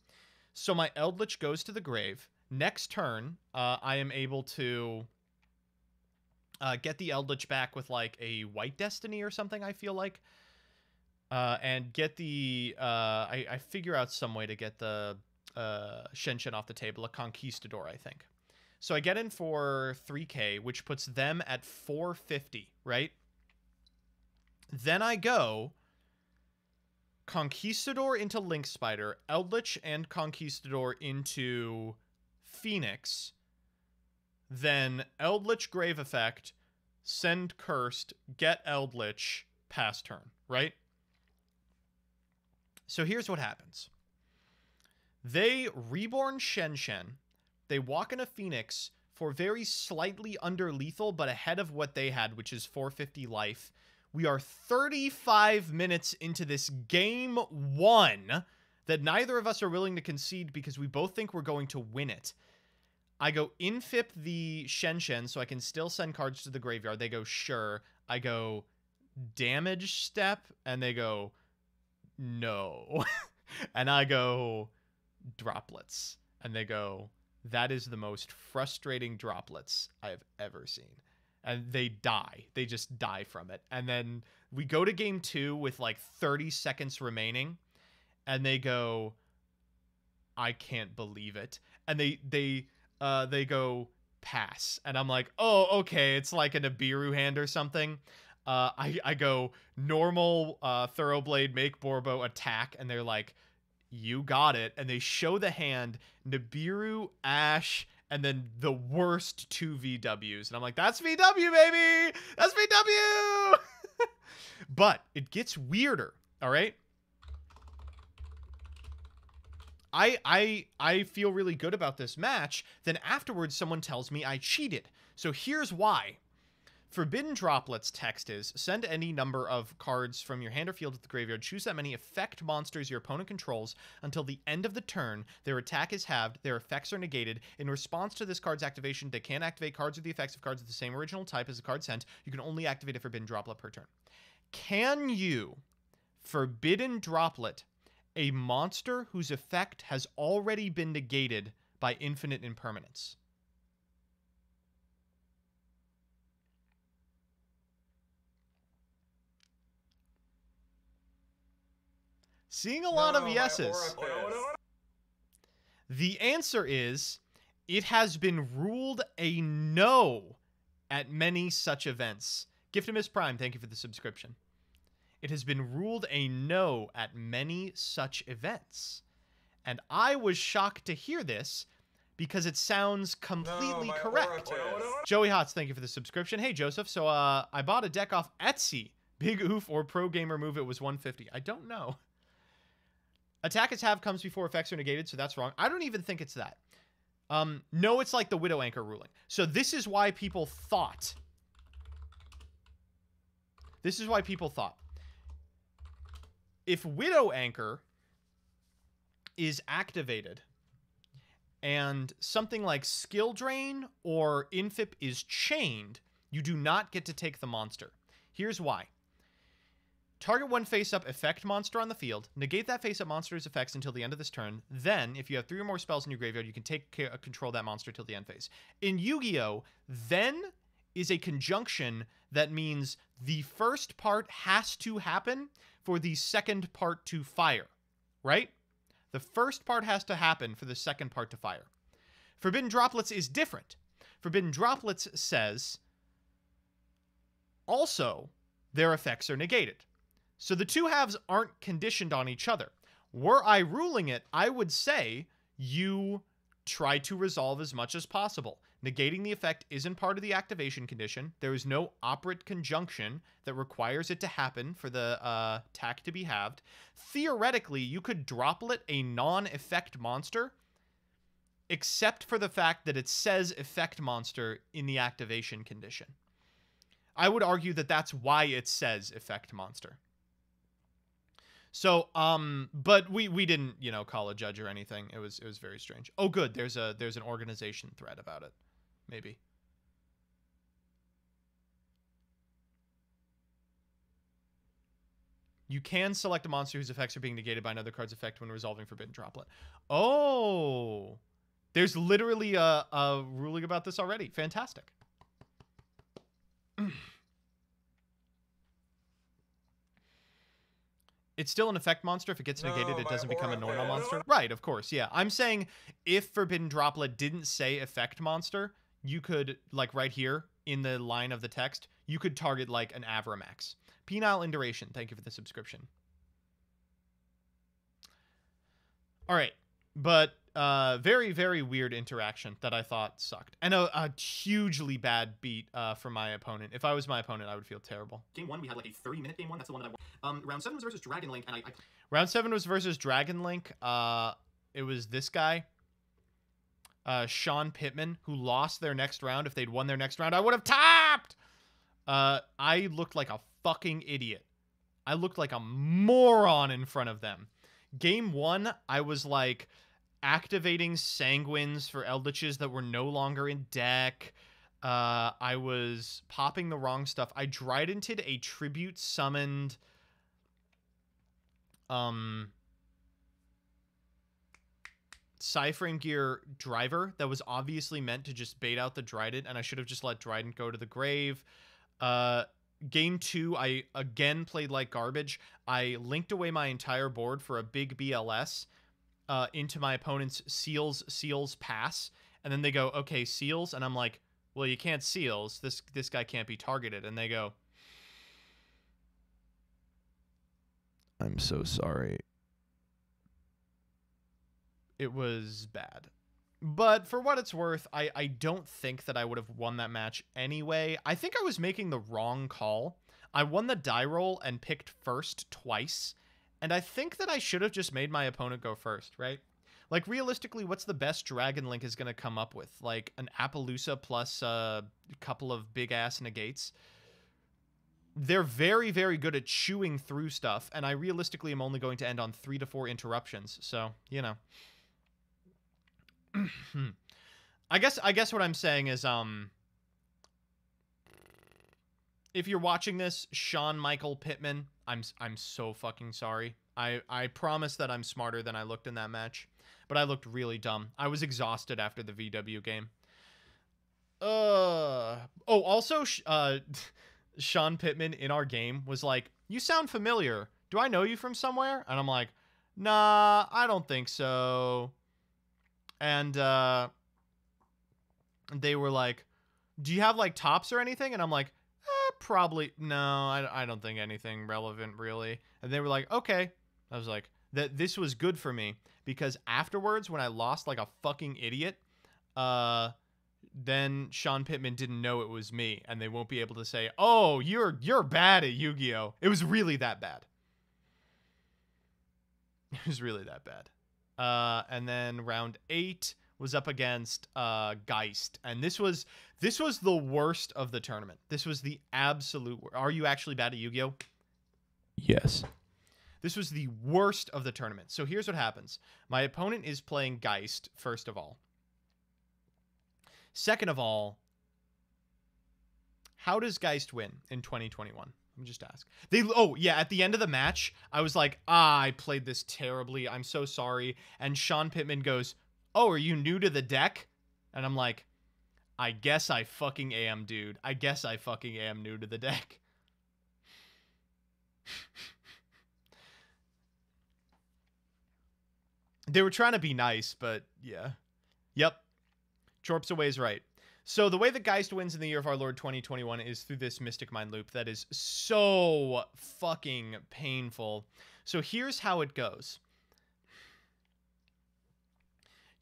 So my Eldritch goes to the grave. Next turn, I am able to get the Eldritch back with, like, a White Destiny or something, I feel like. And get the... I figure out some way to get the Shen Shen off the table. A Conquistador, I think. So I get in for 3k, which puts them at 450, right? Then I go Conquistador into Link Spider, Eldritch and Conquistador into Phoenix, then Eldritch Grave Effect, send Cursed, get Eldritch, pass turn, right? So here's what happens. They Reborn Shen Shen. They walk in a Phoenix for very slightly under lethal, but ahead of what they had, which is 450 life. We are 35 minutes into this game 1 that neither of us are willing to concede because we both think we're going to win it. I go infip the Shen Shen so I can still send cards to the graveyard. They go, sure. I go damage step, and they go, no. And I go droplets, and they go, that is the most frustrating droplets I have ever seen. and they die. They just die from it. And then we go to game 2 with like 30 seconds remaining, and they go, I can't believe it. And they go pass. And I'm like, oh, okay, it's like a Nibiru hand or something. I go normal Thoroughblade, make Borbo, attack, and they're like, you got it. And they show the hand, Nibiru, Ash, and then the worst 2 VWs. And I'm like, that's VW, baby! That's VW! But it gets weirder, all right? I feel really good about this match. Then afterwards, someone tells me I cheated. So here's why. Forbidden Droplets text is, send any number of cards from your hand or field to the graveyard. Choose that many effect monsters your opponent controls until the end of the turn. Their attack is halved. Their effects are negated. In response to this card's activation, they can't activate cards or the effects of cards of the same original type as the card sent. You can only activate a Forbidden Droplet per turn. Can you Forbidden Droplet a monster whose effect has already been negated by infinite impermanence? Seeing a lot of yeses. The answer is, it has been ruled a no at many such events. Giftimus Prime, thank you for the subscription. It has been ruled a no at many such events. And I was shocked to hear this because it sounds completely correct. Joey Hotz, thank you for the subscription. Hey, Joseph. So I bought a deck off Etsy. Big oof or pro gamer move, it was $150. I don't know. Attack is half comes before effects are negated, so that's wrong. I don't even think it's that. No, it's like the Widow Anchor ruling. So this is why people thought. This is why people thought. If Widow Anchor is activated and something like Skill Drain or Infip is chained, you do not get to take the monster. Here's why. Target one face-up effect monster on the field. Negate that face-up monster's effects until the end of this turn. Then, if you have 3 or more spells in your graveyard, you can take control of that monster till the end phase. In Yu-Gi-Oh, then is a conjunction that means the first part has to happen for the second part to fire, right? The first part has to happen for the second part to fire. Forbidden Droplets is different. Forbidden Droplets says, also, their effects are negated. So the two halves aren't conditioned on each other. Were I ruling it, I would say you try to resolve as much as possible. Negating the effect isn't part of the activation condition. There is no operate conjunction that requires it to happen for the attack to be halved. Theoretically, you could droplet a non-effect monster, except for the fact that it says effect monster in the activation condition. I would argue that that's why it says effect monster. So, but we didn't, you know, call a judge or anything. It was very strange. Oh, good. There's an organization thread about it. Maybe. You can select a monster whose effects are being negated by another card's effect when resolving Forbidden Droplet. Oh, there's literally a ruling about this already. Fantastic. It's still an effect monster. If it gets negated, it doesn't become a normal monster. Right, of course, yeah. I'm saying if Forbidden Droplet didn't say effect monster, you could, like right here in the line of the text, you could target like an Avramax. Penile Induration, thank you for the subscription. All right, but very, very weird interaction that I thought sucked. And a hugely bad beat from my opponent. If I was my opponent, I would feel terrible. Game 1, we had like a 30-minute game 1. That's the one that I won. Round 7 was versus Dragon Link, and Round 7 was versus Dragon Link. It was this guy, Sean Pittman, who lost their next round. If they'd won their next round, I would have topped! I looked like a fucking idiot. I looked like a moron in front of them. Game 1, I was like activating Sanguines for Eldritches that were no longer in deck. I was popping the wrong stuff. I Tridented a tribute summoned Cypher Gear Driver that was obviously meant to just bait out the Drident, and I should have just let Drident go to the grave. Game 2, I again played like garbage. I linked away my entire board for a big BLS into my opponent's Seals pass, and then they go, okay, Seals, and I'm like, well, you can't Seals. This guy can't be targeted, and they go, I'm so sorry. It was bad. But for what it's worth, I don't think that I would have won that match anyway. I think I was making the wrong call. I won the die roll and picked first twice. And I think that I should have just made my opponent go first, right? Like, realistically, what's the best Dragon Link is going to come up with? Like, an Appaloosa plus a couple of big-ass negates? They're very, very good at chewing through stuff, and I realistically am only going to end on 3 to 4 interruptions. So, you know. I guess what I'm saying is, if you're watching this, Sean Michael Pittman, I'm so fucking sorry. I promise that I'm smarter than I looked in that match, but I looked really dumb. I was exhausted after the VW game. Oh, also, Sean Pittman in our game was like, "You sound familiar. Do I know you from somewhere?" And I'm like, "Nah, I don't think so." And they were like, "Do you have like tops or anything?" And I'm like, "Probably no. I don't think anything relevant really." And they were like, "Okay." I was like, "That this was good for me because afterwards, when I lost like a fucking idiot, then Sean Pittman didn't know it was me, and they won't be able to say, 'Oh, you're bad at Yu-Gi-Oh.' It was really that bad. It was really that bad." And then round 8 was up against Geist, and this was the worst of the tournament. This was the absolute. Are you actually bad at Yu-Gi-Oh? Yes. This was the worst of the tournament. So here's what happens. My opponent is playing Geist, first of all. Second of all, how does Geist win in 2021? Let me just ask. At the end of the match, I was like, I played this terribly. I'm so sorry. And Sean Pittman goes, "Oh, are you new to the deck?" And I'm like, I guess I fucking am, dude. I guess I fucking am new to the deck. They were trying to be nice, but yeah. Yep. Chorps Away is right. So the way that Geist wins in the year of our Lord 2021 is through this Mystic Mine loop that is so fucking painful. So here's how it goes.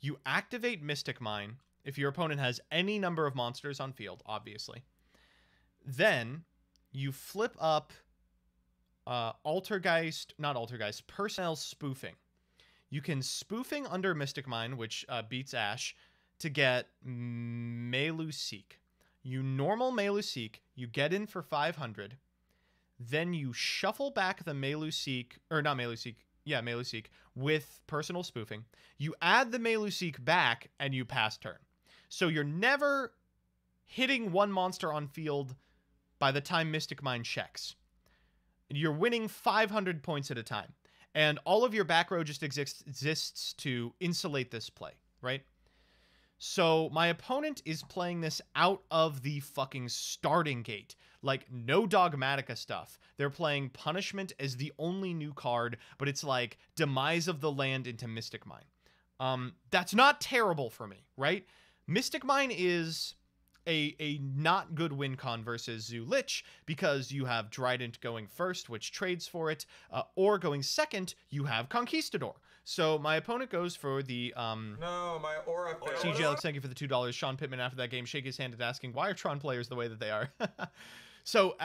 You activate Mystic Mine if your opponent has any number of monsters on field, obviously. Then you flip up Personnel Spoofing. You can Spoofing under Mystic Mine, which beats Ash, to get Meluseek. You normal Meluseek, you get in for 500, then you shuffle back the Meluseek with Personal Spoofing. You add the Meluseek back, and you pass turn. So you're never hitting one monster on field by the time Mystic Mine checks. You're winning 500 points at a time. And all of your back row just exists to insulate this play, right? So my opponent is playing this out of the fucking starting gate. Like, no Dogmatica stuff. They're playing Punishment as the only new card, but it's like Demise of the Land into Mystic Mine. That's not terrible for me, right? Mystic Mine is a not good win con versus Zoo Lich because you have Drident going first, which trades for it, or going second, you have Conquistador. So my opponent goes for the No, my aura failed. CJ Alex, thank you for the $2. Sean Pittman after that game shake his hand at asking, why are Tron players the way that they are? So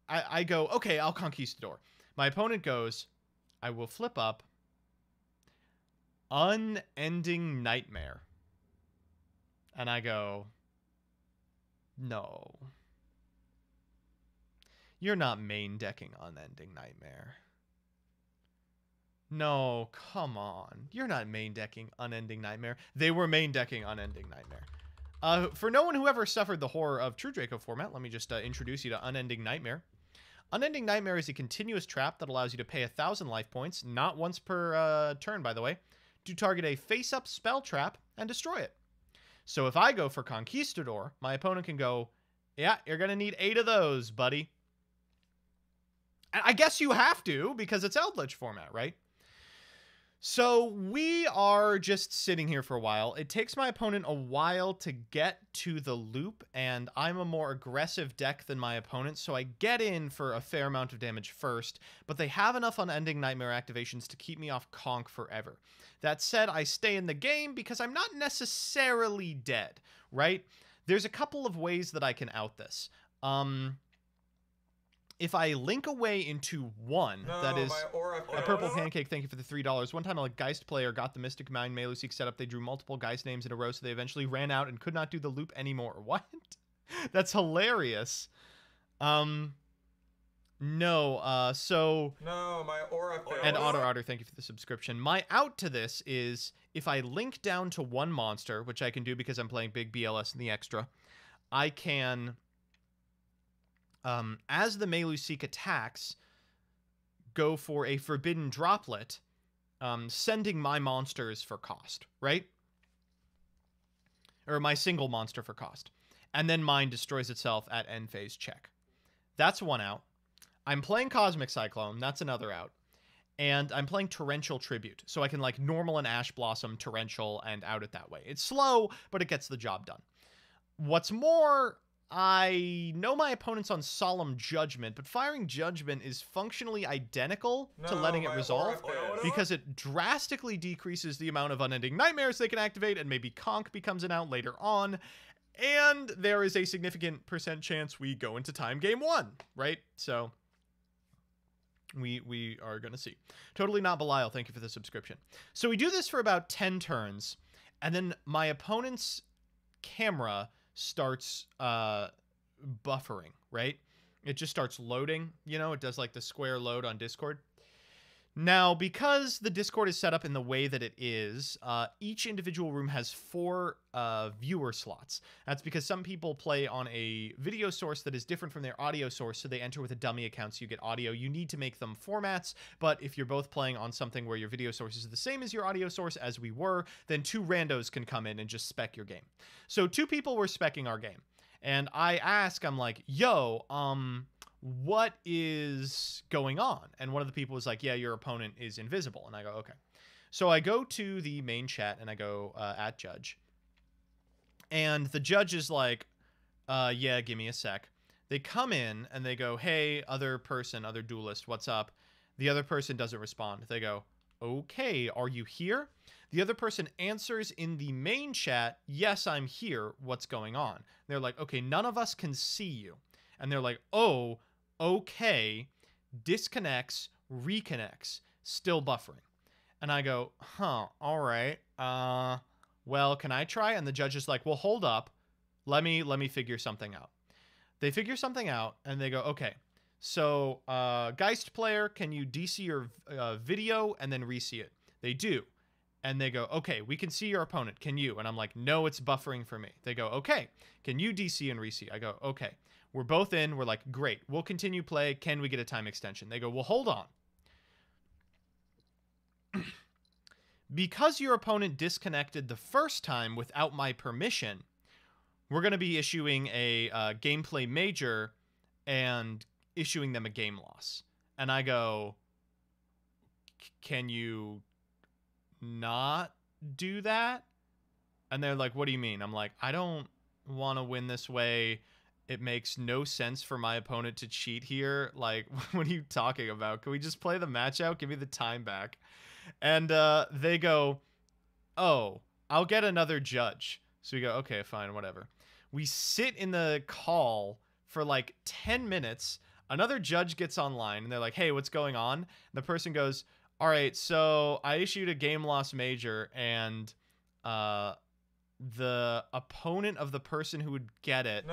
I go, okay, I'll Conquistador. My opponent goes, I will flip up Unending Nightmare. And I go, no. You're not main decking Unending Nightmare. No, come on. You're not main decking Unending Nightmare. They were main decking Unending Nightmare. For no one who ever suffered the horror of True Draco format, let me just introduce you to Unending Nightmare. Unending Nightmare is a continuous trap that allows you to pay 1,000 life points, not once per turn, by the way, to target a face-up spell trap and destroy it. So if I go for Conquistador, my opponent can go, yeah, you're going to need 8 of those, buddy. And I guess you have to, because it's Eldritch format, right? So we are just sitting here for a while. It takes my opponent a while to get to the loop, and I'm a more aggressive deck than my opponent, so I get in for a fair amount of damage first, but they have enough Unending Nightmare activations to keep me off Conk forever. That said, I stay in the game because I'm not necessarily dead, right? There's a couple of ways that I can out this. If I link away into 1, that is a purple pancake, thank you for the $3. One time a Geist player got the Mystic Mind Meluseek set up. They drew multiple Geist names in a row, so they eventually ran out and could not do the loop anymore. What? That's hilarious. No, so... No, my aura failed. And Otter, thank you for the subscription. My out to this is, if I link down to 1 monster, which I can do because I'm playing big BLS in the extra, I can... as the Meluseek attacks, go for a Forbidden Droplet, sending my monsters for cost, right? Or my single monster for cost. And then mine destroys itself at end phase check. That's one out. I'm playing Cosmic Cyclone. That's another out. And I'm playing Torrential Tribute. So I can, like, normal and Ash Blossom, Torrential, and out it that way. It's slow, but it gets the job done. What's more... I know my opponent's on Solemn Judgment, but firing Judgment is functionally identical to letting it resolve because it drastically decreases the amount of Unending Nightmares they can activate, and maybe Conk becomes an out later on, and there is a significant % chance we go into time game 1, right? So we are going to see. Totally Not Belial, thank you for the subscription. So we do this for about 10 turns, and then my opponent's camera starts buffering, right? It just starts loading, you know, it does like the square load on Discord. Now, because the Discord is set up in the way that it is, each individual room has 4 viewer slots. That's because some people play on a video source that is different from their audio source, so they enter with a dummy account so you get audio. You need to make them formats, but if you're both playing on something where your video source is the same as your audio source, as we were, then 2 randos can come in and just spec your game. So 2 people were specking our game, and I'm like, yo, what is going on? And one of the people was like, yeah, your opponent is invisible. And I go, okay. So I go to the main chat and I go at judge. And the judge is like, yeah, give me a sec. They come in and they go, hey, other person, other duelist, what's up? The other person doesn't respond. They go, okay, are you here? The other person answers in the main chat, yes, I'm here. What's going on? They're like, okay, none of us can see you. And they're like, oh, okay, disconnects, reconnects, still buffering. And I go, huh, all right. Well, can I try? And the judge is like, well, hold up. Let me figure something out. They figure something out and they go, okay, so Geist player, can you DC your video and then re-see it? They do. And they go, okay, we can see your opponent. Can you? And I'm like, no, it's buffering for me. They go, okay, can you DC and re-see? I go, okay. We're both in. We're like, great. We'll continue play. Can we get a time extension? They go, well, hold on. Because your opponent disconnected the first time without my permission, we're going to be issuing a gameplay major and issuing them a game loss. And I go, can you not do that? And they're like, what do you mean? I'm like, I don't want to win this way. It makes no sense for my opponent to cheat here. Like, what are you talking about? Can we just play the match out? Give me the time back. And they go, oh, I'll get another judge. So we go, okay, fine, whatever. We sit in the call for like 10 minutes. Another judge gets online and they're like, hey, what's going on? And the person goes, all right, so I issued a game loss major and the opponent of the person who would get it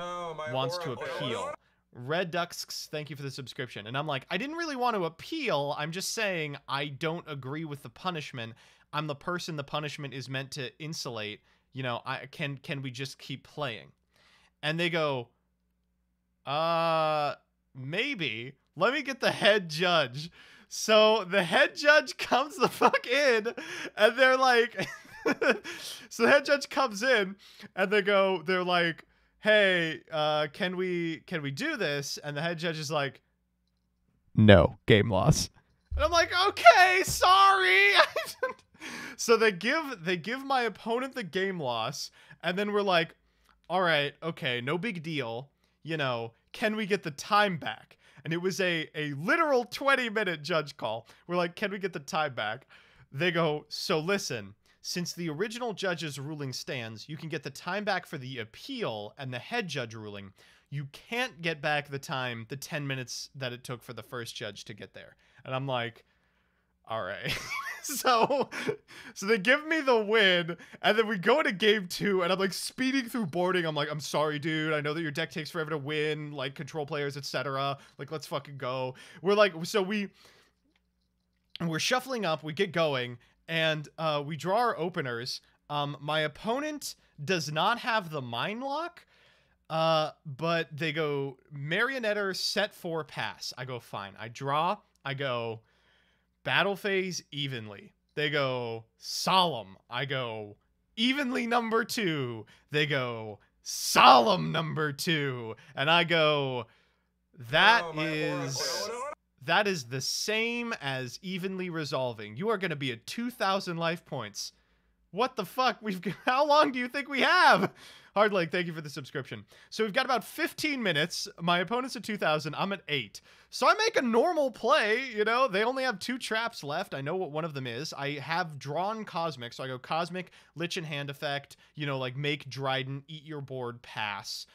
wants to appeal. Red Ducks, thank you for the subscription. And I'm like, I didn't really want to appeal. I'm just saying I don't agree with the punishment. I'm the person the punishment is meant to insulate. You know, can we just keep playing? And they go, maybe. Let me get the head judge. So the head judge comes the fuck in, and they're like, so the head judge comes in, and they're like, hey, can we do this? And the head judge is like, no, game loss. And I'm like, okay, sorry. So they give my opponent the game loss, and then we're like, all right, okay, no big deal. You know, can we get the time back? And it was a literal 20-minute judge call. We're like, can we get the time back? They go, so listen, since the original judge's ruling stands, you can get the time back for the appeal and the head judge ruling. You can't get back the time, the 10 minutes that it took for the first judge to get there. And I'm like, all right. so they give me the win, and then we go into game 2, and I'm like speeding through boarding. I'm like, I'm sorry, dude. I know that your deck takes forever to win, like control players, etc. Like, let's fucking go. We're like, so we're shuffling up, we get going, and we draw our openers. My opponent does not have the mind lock. But they go Marionetter, set 4, pass. I go, fine. I draw. I go battle phase evenly. They go solemn. I go evenly number 2. They go solemn number 2. And I go, that is the same as evenly resolving. You are going to be at 2,000 life points. What the fuck? How long do you think we have? Hardleg, thank you for the subscription. So we've got about 15 minutes. My opponent's at 2,000. I'm at 8. So I make a normal play, you know? They only have 2 traps left. I know what one of them is. I have drawn Cosmic, so I go Cosmic, Lich in hand effect, you know, like make Dryden, eat your board, pass.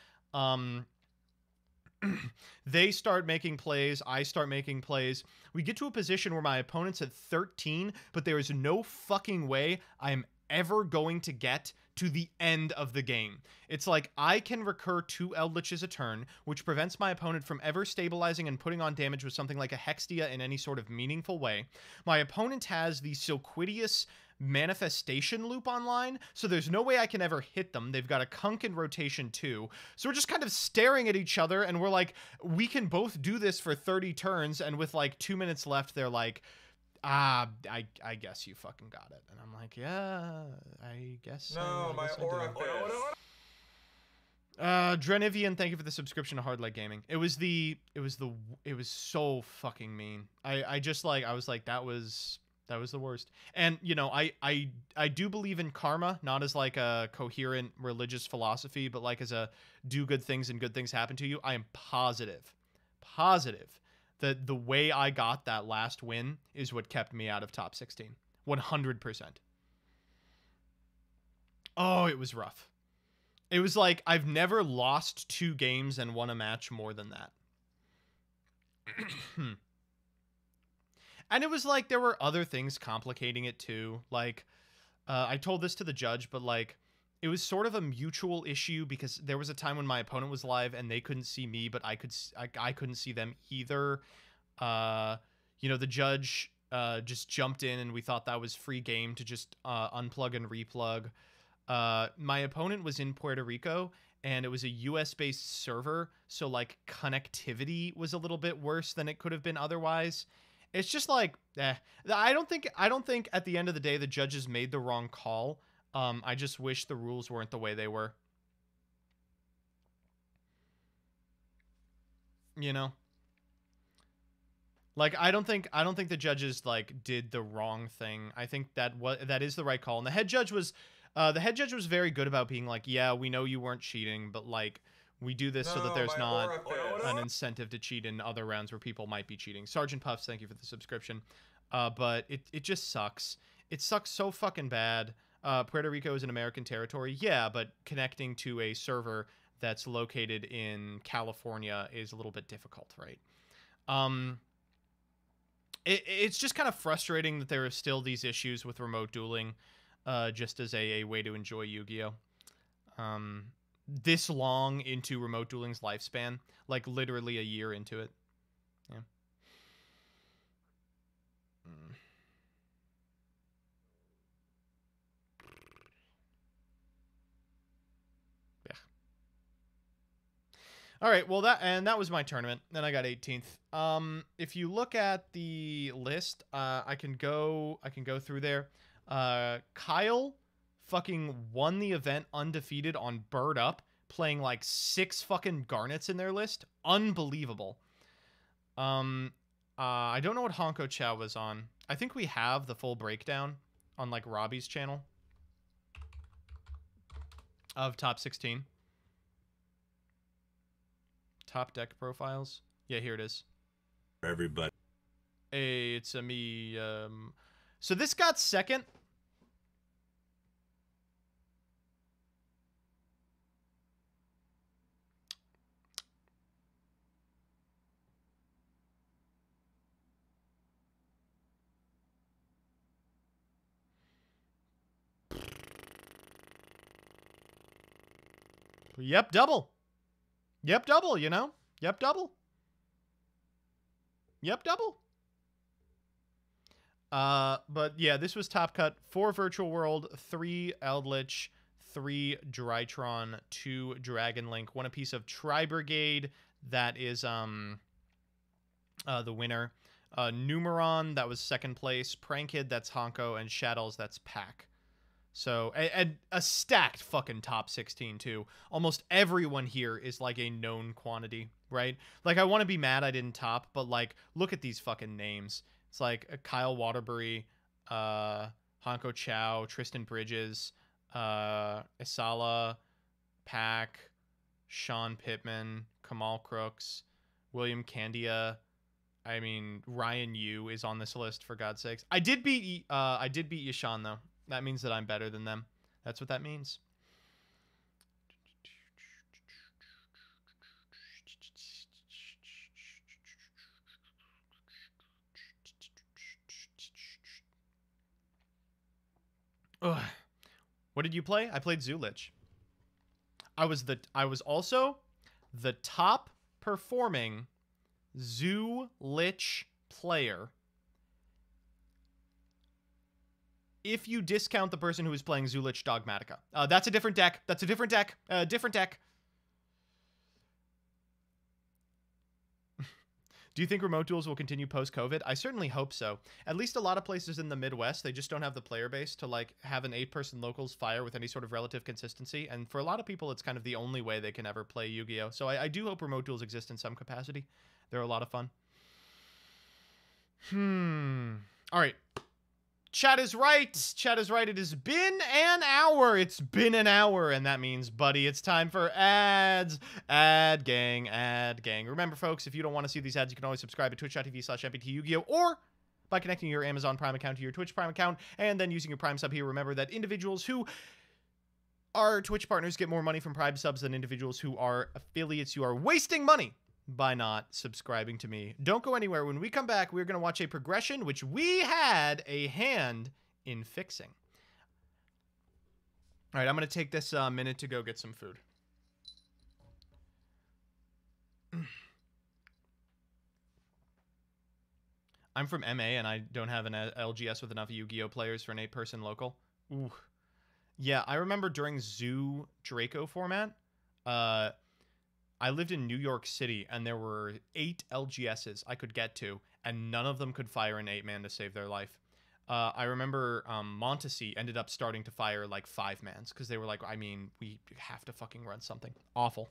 They start making plays. I start making plays. We get to a position where my opponent's at 13, but there is no fucking way I am ever going to get to the end of the game. It's like I can recur 2 Eldritches a turn, which prevents my opponent from ever stabilizing and putting on damage with something like a Hextia in any sort of meaningful way. My opponent has the Silquidius manifestation loop online, so there's no way I can ever hit them. They've got a Kunk in rotation too. So we're just kind of staring at each other, and we're like, we can both do this for 30 turns, and with like 2 minutes left, they're like, I guess you fucking got it. And I'm like, yeah, I guess. No, my aura. Drenivian, thank you for the subscription to Hardlight Gaming. It was so fucking mean. I was like, that was the worst. And you know, I do believe in karma, not as like a coherent religious philosophy, but like as a do good things and good things happen to you. I am positive that the way I got that last win is what kept me out of top 16. 100%. Oh, it was rough. It was like I've never lost 2 games and won a match more than that. And it was like there were other things complicating it too. Like I told this to the judge, but like it was sort of a mutual issue because there was a time when my opponent was live and they couldn't see me, but I couldn't see them either. You know, the judge just jumped in and we thought that was free game to just unplug and replug. My opponent was in Puerto Rico and it was a US based server, so like connectivity was a little bit worse than it could have been otherwise. It's just like, I don't think at the end of the day the judges made the wrong call. I just wish the rules weren't the way they were. You know? Like I don't think the judges like did the wrong thing. I think that is the right call. And the head judge was very good about being like, yeah, we know you weren't cheating, but like we do this so that there's not an incentive to cheat in other rounds where people might be cheating. Sergeant Puffs, thank you for the subscription. But it just sucks. It sucks so fucking bad. Puerto Rico is an American territory. Yeah, but connecting to a server that's located in California is a little bit difficult, right? It's just kind of frustrating that there are still these issues with remote dueling, just as a way to enjoy Yu-Gi-Oh. This long into remote dueling's lifespan, like literally a year into it. Yeah. All right, well that was my tournament. Then I got 18th. If you look at the list, I can go through there. Kyle fucking won the event undefeated on Bird Up, playing like 6 fucking Garnets in their list. Unbelievable. I don't know what Honko Chow was on. I think we have the full breakdown on like Robbie's channel of top 16. Top deck profiles. Yeah, here it is. Everybody. Hey, it's a me. So this got second. Yep, double. Yep, double, you know? Yep, double. Yep, double. But yeah, this was top cut. 4 Virtual World, 3 Eldritch, 3 Drytron, 2 Dragon Link, 1 apiece of Tri Brigade. That is the winner. Numeron, that was second place. Prankid, that's Honko, and Shadows, that's Pack. So, and a stacked fucking top 16, too. Almost everyone here is, like, a known quantity, right? Like, I want to be mad I didn't top, but, like, look at these fucking names. It's like Kyle Waterbury, Honko Chow, Tristan Bridges, Isala, Pack, Sean Pittman, Kamal Crooks, William Candia. I mean, Ryan Yu is on this list, for God's sakes. I did beat Yashan, though. That means that I'm better than them. That's what that means. Ugh. What did you play? I played Zulich. I was also the top performing Zulich player. If you discount the person who is playing Zulich Dogmatica. That's a different deck. That's a different deck. Different deck. Do you think remote duels will continue post-COVID? I certainly hope so. At least a lot of places in the Midwest, they just don't have the player base to like have an 8-person locals fire with any sort of relative consistency. And for a lot of people, it's kind of the only way they can ever play Yu-Gi-Oh! So I do hope remote duels exist in some capacity. They're a lot of fun. All right. Chat is right. Chat is right. It has been an hour. It's been an hour. And that means, buddy, it's time for ads. Ad gang. Ad gang. Remember, folks, if you don't want to see these ads, you can always subscribe at twitch.tv/MBT Yu-Gi-Oh! Or by connecting your Amazon Prime account to your Twitch Prime account and then using your Prime sub here. Remember that individuals who are Twitch partners get more money from Prime subs than individuals who are affiliates. You are wasting money by not subscribing to me. Don't go anywhere. When we come back, we're going to watch a progression which we had a hand in fixing. All right, I'm going to take this minute to go get some food. I'm from MA and I don't have an LGS with enough Yu-Gi-Oh players for an 8-person local. Ooh. Yeah, I remember during Zoo Draco format, I lived in New York City, and there were 8 LGSs I could get to, and none of them could fire an 8-man to save their life. I remember Montesey ended up starting to fire, like, 5-mans, because they were like, I mean, we have to fucking run something. Awful.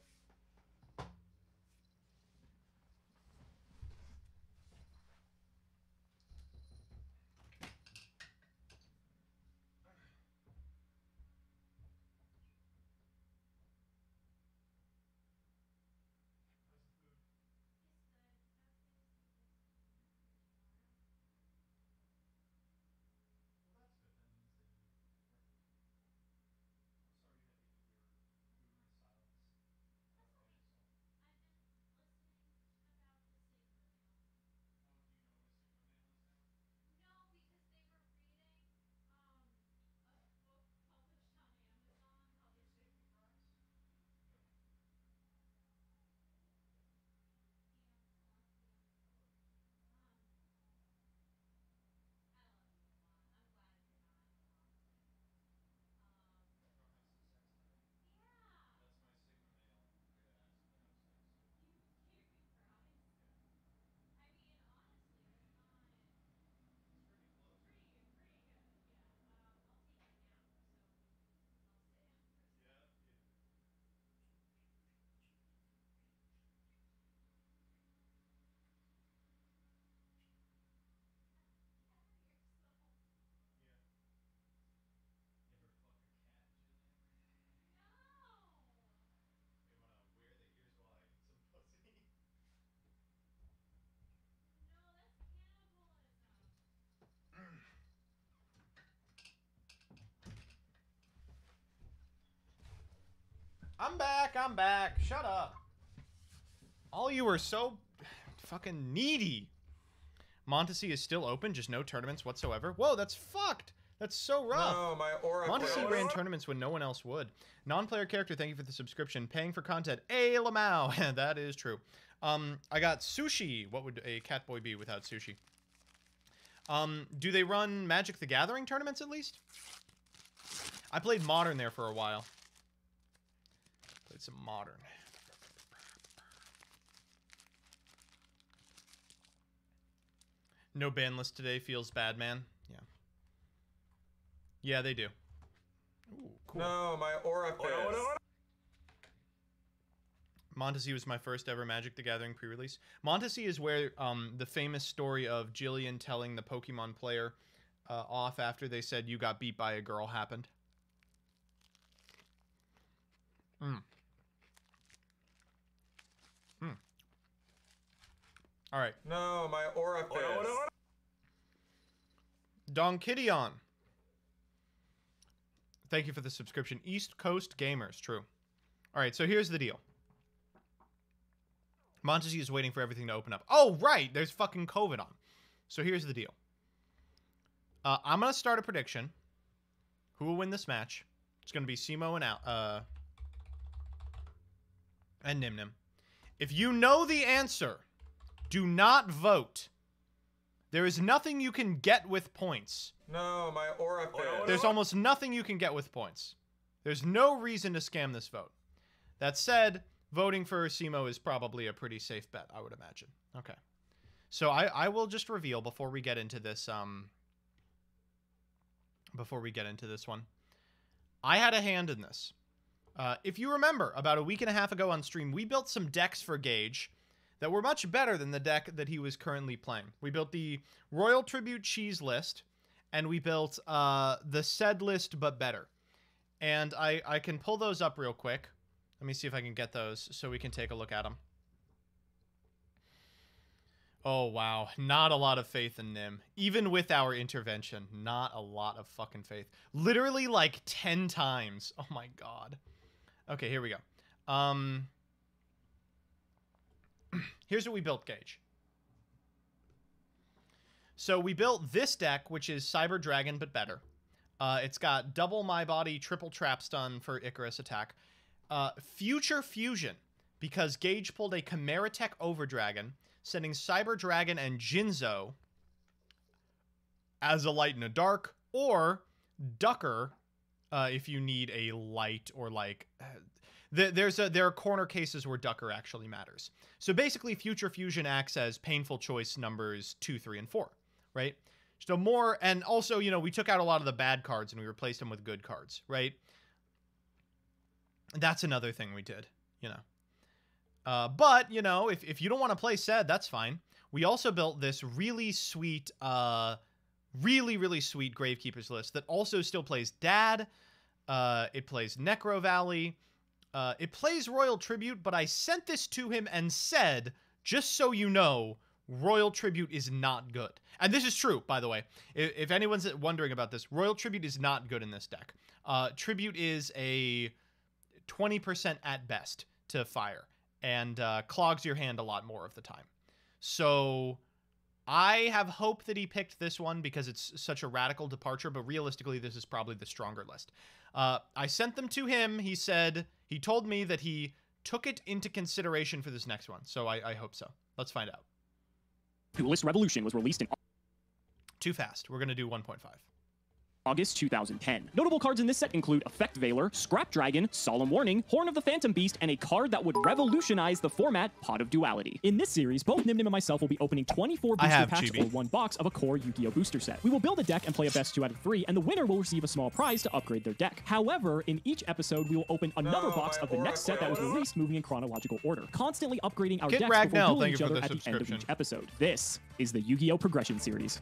I'm back. I'm back. Shut up. All you are so fucking needy. Montasy is still open, just no tournaments whatsoever. Whoa, that's fucked. That's so rough. No, my aura. Montasy ran tournaments when no one else would. Non-player character, thank you for the subscription. Paying for content. Hey, Lamau. That is true. I got sushi. What would a Catboy be without sushi? Do they run Magic the Gathering tournaments at least? I played Modern there for a while. Played some Modern. No ban list today feels bad, man. Yeah. Yeah, they do. Ooh, cool. No, my aura. Montasy was my first ever Magic the Gathering pre-release. Montasy is where the famous story of Jillian telling the Pokemon player off after they said you got beat by a girl happened. All right. No, my aura. Donkidion. Thank you for the subscription. East Coast Gamers. True. All right, so here's the deal. Montasy is waiting for everything to open up. Oh, right. There's fucking COVID on. So here's the deal. I'm going to start a prediction. Who will win this match? It's going to be Simo and Nim Nim. If you know the answer, do not vote. There is nothing you can get with points. No, my aura. There's almost nothing you can get with points. There's no reason to scam this vote. That said, voting for Simo is probably a pretty safe bet, I would imagine. Okay. So I will just reveal before we get into this one. I had a hand in this. If you remember, about a week and a half ago on stream, we built some decks for Gage that were much better than the deck that he was currently playing. We built the Royal Tribute Cheese list, and we built the said list, but better. And I can pull those up real quick. Let me see if I can get those so we can take a look at them. Oh, wow. Not a lot of faith in Nim. Even with our intervention, not a lot of fucking faith. Literally like 10 times. Oh my god. Okay, here we go. Here's what we built, Gage. So we built this deck, which is Cyber Dragon, but better. It's got double My Body, triple Trap Stun for Icarus attack. Future Fusion, because Gage pulled a Chimera Tech Overdragon, sending Cyber Dragon and Jinzo as a light and a dark, or Ducker if you need a light or like... There are corner cases where Ducker actually matters. So basically, Future Fusion acts as painful choice numbers 2, 3, and 4, right? So more, and also, you know, we took out a lot of the bad cards and we replaced them with good cards, right? That's another thing we did, you know. But, you know, if you don't want to play Sed, that's fine. We also built this really sweet, really sweet Gravekeeper's list that also still plays Dad. It plays Necro Valley. It plays Royal Tribute, but I sent this to him and said, just so you know, Royal Tribute is not good. And this is true, by the way. If anyone's wondering about this, Royal Tribute is not good in this deck. Tribute is a 20% at best to fire, and clogs your hand a lot more of the time. So I have hope that he picked this one because it's such a radical departure, but realistically, this is probably the stronger list. I sent them to him. He said, he told me that he took it into consideration for this next one. So I hope so. Let's find out. Duelist Revolution was released in Too fast. We're going to do 1.5. August 2010. Notable cards in this set include Effect Veiler, Scrap Dragon, Solemn Warning, Horn of the Phantom Beast, and a card that would revolutionize the format, Pot of Duality. In this series, both Nim Nim and myself will be opening 24 booster packs for one box of a core Yu-Gi-Oh! Booster set. We will build a deck and play a best 2 out of 3, and the winner will receive a small prize to upgrade their deck. However, in each episode, we will open another box of the next set that was released moving in chronological order, constantly upgrading our decks before dueling each other at the end of each episode. This is the Yu-Gi-Oh! Progression Series.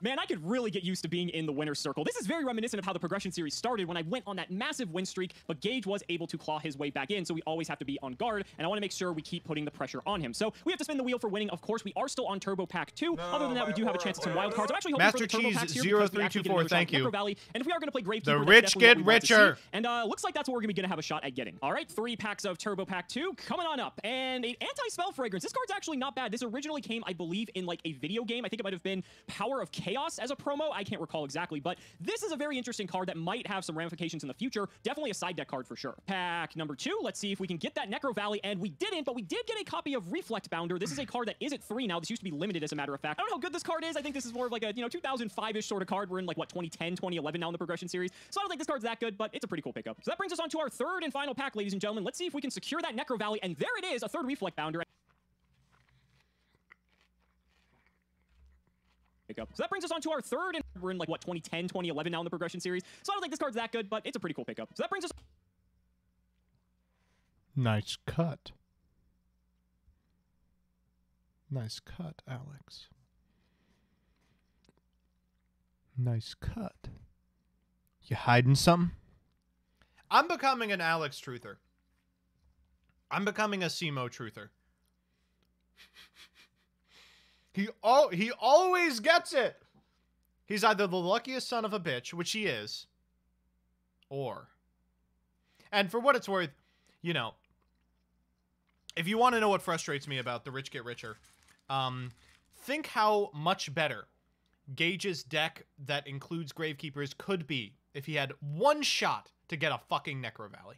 Man, I could really get used to being in the winner's circle. This is very reminiscent of how the progression series started when I went on that massive win streak, but Gage was able to claw his way back in, so we always have to be on guard, and I want to make sure we keep putting the pressure on him. So we have to spin the wheel for winning. Of course, we are still on Turbo Pack 2. No, Other than that, we do have a chance at some wild cards. I'm actually hoping Master for the Turbo Cheese Packs here because we actually get 0324, another shot thank at you. Necro Valley, and if we are going to play Gravekeeper, The that's rich definitely what get we want to see. richer. And looks like that's what we're going to have a shot at getting. All right, 3 packs of Turbo Pack 2 coming on up, and an anti-spell fragrance. This card's actually not bad. This originally came, I believe, in like a video game. I think it might have been Power of Chaos as a promo. I can't recall exactly, but this is a very interesting card that might have some ramifications in the future. Definitely a side deck card for sure. Pack number 2. Let's see if we can get that Necro Valley, and we didn't, but we did get a copy of Reflect Bounder. This is a card that is at 3 now. This used to be limited, as a matter of fact. I don't know how good this card is. I think this is more of like a 2005-ish sort of card. We're in like what 2010, 2011 now in the progression series, so I don't think this card's that good, but it's a pretty cool pickup. So that brings us on to our third and final pack, ladies and gentlemen. Let's see if we can secure that Necro Valley, and there it is, a third Reflect Bounder. So that brings us on to our third, and we're in like what 2010, 2011 now in the progression series, so I don't think this card's that good, but it's a pretty cool pickup. So that brings us. Nice cut. Nice cut, Alex. Nice cut. You hiding something? I'm becoming an Alex truther. I'm becoming a Simo truther. He always gets it. He's either the luckiest son of a bitch, which he is, or, and for what it's worth, you know, if you want to know what frustrates me about the rich get richer, think how much better Gage's deck that includes Gravekeepers could be if he had one shot to get a fucking Necro Valley.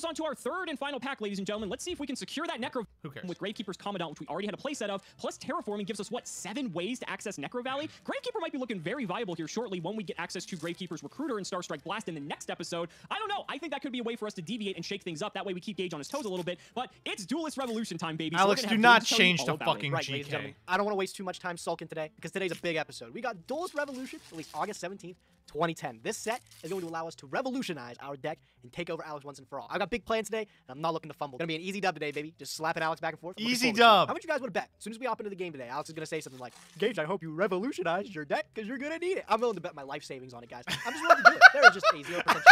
On to our third and final pack, ladies and gentlemen. Let's see if we can secure that Necro Who cares? with Gravekeeper's Commandant, which we already had a playset of, plus Terraforming gives us, what, 7 ways to access Necro Valley? Gravekeeper might be looking very viable here shortly when we get access to Gravekeeper's Recruiter and Starstrike Blast in the next episode. I don't know. I think that could be a way for us to deviate and shake things up. That way we keep Gage on his toes a little bit, but it's Duelist Revolution time, baby. Alex, so do we're not gonna have Gage tell you change all to about it. fucking Right, ladies and GK. gentlemen, I don't want to waste too much time sulking today because today's a big episode. We got Duelist Revolution, released August 17th, 2010. This set is going to allow us to revolutionize our deck and take over Alex once and for all. I've got big plans today, and I'm not looking to fumble. It's going to be an easy dub today, baby. Just slapping Alex back and forth. I'm looking Easy forward to it. dub. How much you guys want to bet? As soon as we hop into the game today, Alex is going to say something like, Gage, I hope you revolutionize your deck because you're going to need it. I'm willing to bet my life savings on it, guys. I'm just willing to do it. There is just a 0%.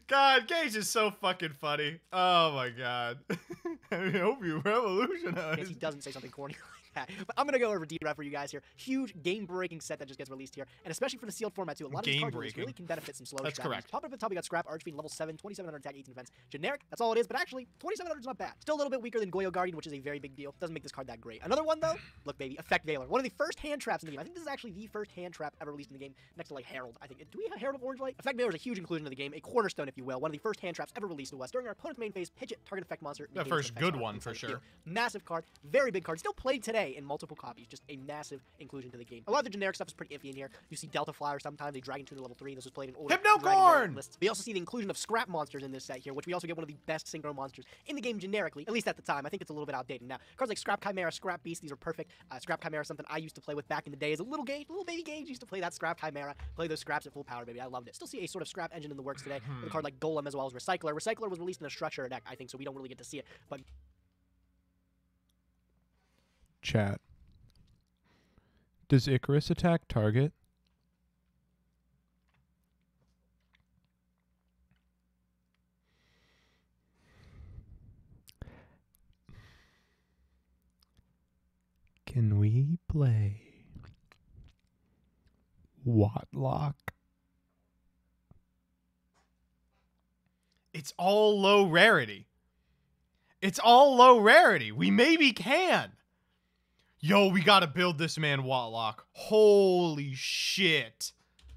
God, Gage is so fucking funny. Oh my god. I hope you revolutionize. Yes, he doesn't say something corny like that. But I'm going to go over D-Ref for you guys here. Huge game-breaking set that just gets released here. And especially for the sealed format, too. A lot of these card releases really can benefit some slow That's strategies. correct. Top of the top, we got Scrap, Archfiend, level 7, 2700 attack, 18 defense. Generic, that's all it is. But actually, 2700 is not bad. Still a little bit weaker than Goyo Guardian, which is a very big deal. Doesn't make this card that great. Another one, though, look, baby, Effect Veiler. One of the first hand traps in the game. I think this is actually the first hand trap ever released in the game, next to, like, Herald. I think. Do we have Herald of Orange Light? Effect Veiler is a huge inclusion of the game, a cornerstone, if you will. One of the first hand traps ever released to us. During our opponent's main phase, pitch it, target effect monster. The first good one, for sure. Massive card, very big card. Still played today in multiple copies. Just a massive inclusion to the game. A lot of the generic stuff is pretty iffy in here. You see Delta Flyer sometimes, a Dragon Tuner level 3. This was played in older Hypnocorn! Dragon lists. We also see the inclusion of Scrap monsters in this set here, which we also get one of the best synchro monsters in the game generically, at least at the time. I think it's a little bit outdated now. Cards like Scrap Chimera, Scrap Beast, these are perfect. Scrap Chimera is something I used to play with back in the day as a little baby Gage used to play that Scrap Chimera, play those scraps at full power, baby. I loved it. Still see a sort of scrap engine in the works today with a card like Golem as well as Recycler. Recycler was released in a structure deck, I think, so we don't really get to see it, but Chat. Does Icarus attack target? Can we play Watlock? It's all low rarity. It's all low rarity. We maybe can. Yo, we gotta build this man Watlock. Holy shit.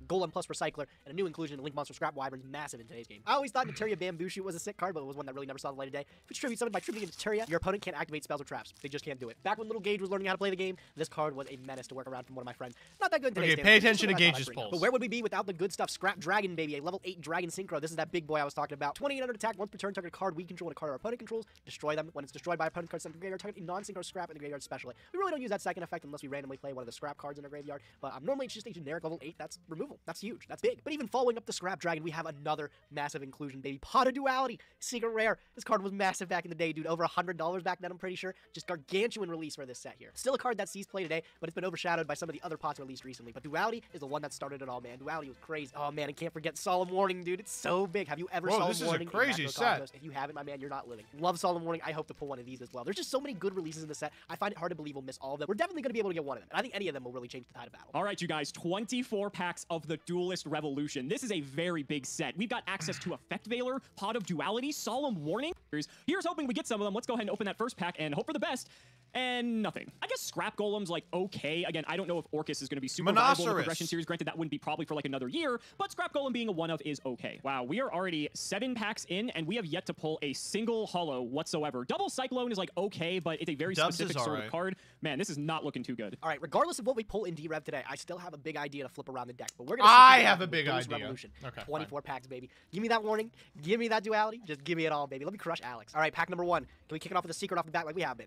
Golem plus Recycler, and a new inclusion in Link Monster Scrap Wyvern's massive in today's game. I always thought Materia Bamboo Shoot was a sick card, but it was one that really never saw the light of day. If it's tribute summoned by tributing Materia, your opponent can't activate spells or traps. They just can't do it. Back when little Gage was learning how to play the game, this card was a menace to work around from one of my friends. Not that good in today's Okay, game. pay It's just attention to something I thought Gage's I'd bring up. pulse. But where would we be without the good stuff? Scrap Dragon, baby, a level 8 Dragon Synchro. This is that big boy I was talking about. 2800 attack, once per turn, target a card we control and a card our opponent controls. Destroy them. When it's destroyed by opponent card sent to the graveyard, target a non-synchro scrap in the graveyard specially. We really don't use that second effect unless we randomly play one of the scrap cards in our graveyard, but normally it's just a generic level 8 that's removal. Hypothetical. That's huge. That's big. But even following up the Scrap Dragon, we have another massive inclusion, baby. Pot of Duality. Secret rare. This card was massive back in the day, dude. Over $100 back then, I'm pretty sure. Just gargantuan release for this set here. Still a card that sees play today, but it's been overshadowed by some of the other pots released recently. But Duality is the one that started it all, man. Duality was crazy. Oh, man, and can't forget Solemn Warning, dude. It's so big. Have you ever Whoa, Solemn this is a Warning? crazy set. If you haven't, my man, you're not living. Love Solemn Warning. I hope to pull one of these as well. There's just so many good releases in the set. I find it hard to believe we'll miss all of them. We're definitely going to be able to get one of them. And I think any of them will really change the tide of battle. All right, you guys, 24 packs of the Duelist Revolution. This is a very big set. We've got access to Effect Veiler, Pot of Duality, Solemn Warning. Here's hoping we get some of them. Let's go ahead and open that first pack and hope for the best. And nothing. I guess Scrap Golem's like okay. Again, I don't know if Orcus is going to be super viable in the progression series. Granted, that wouldn't be probably for like another year, but Scrap Golem being a one of is okay. Wow, we are already 7 packs in, and we have yet to pull a single holo whatsoever. Double Cyclone is like okay, but it's a very specific sort of card. Man, this is not looking too good. All right, regardless of what we pull in D-Rev today, I still have a big idea to flip around the deck. But we're gonna. I have a big idea. Revolution. Okay, 24 packs, baby. Give me that warning. Give me that duality. Just give me it all, baby. Let me crush Alex. All right, pack number 1. Can we kick it off with a secret off the bat like we have been?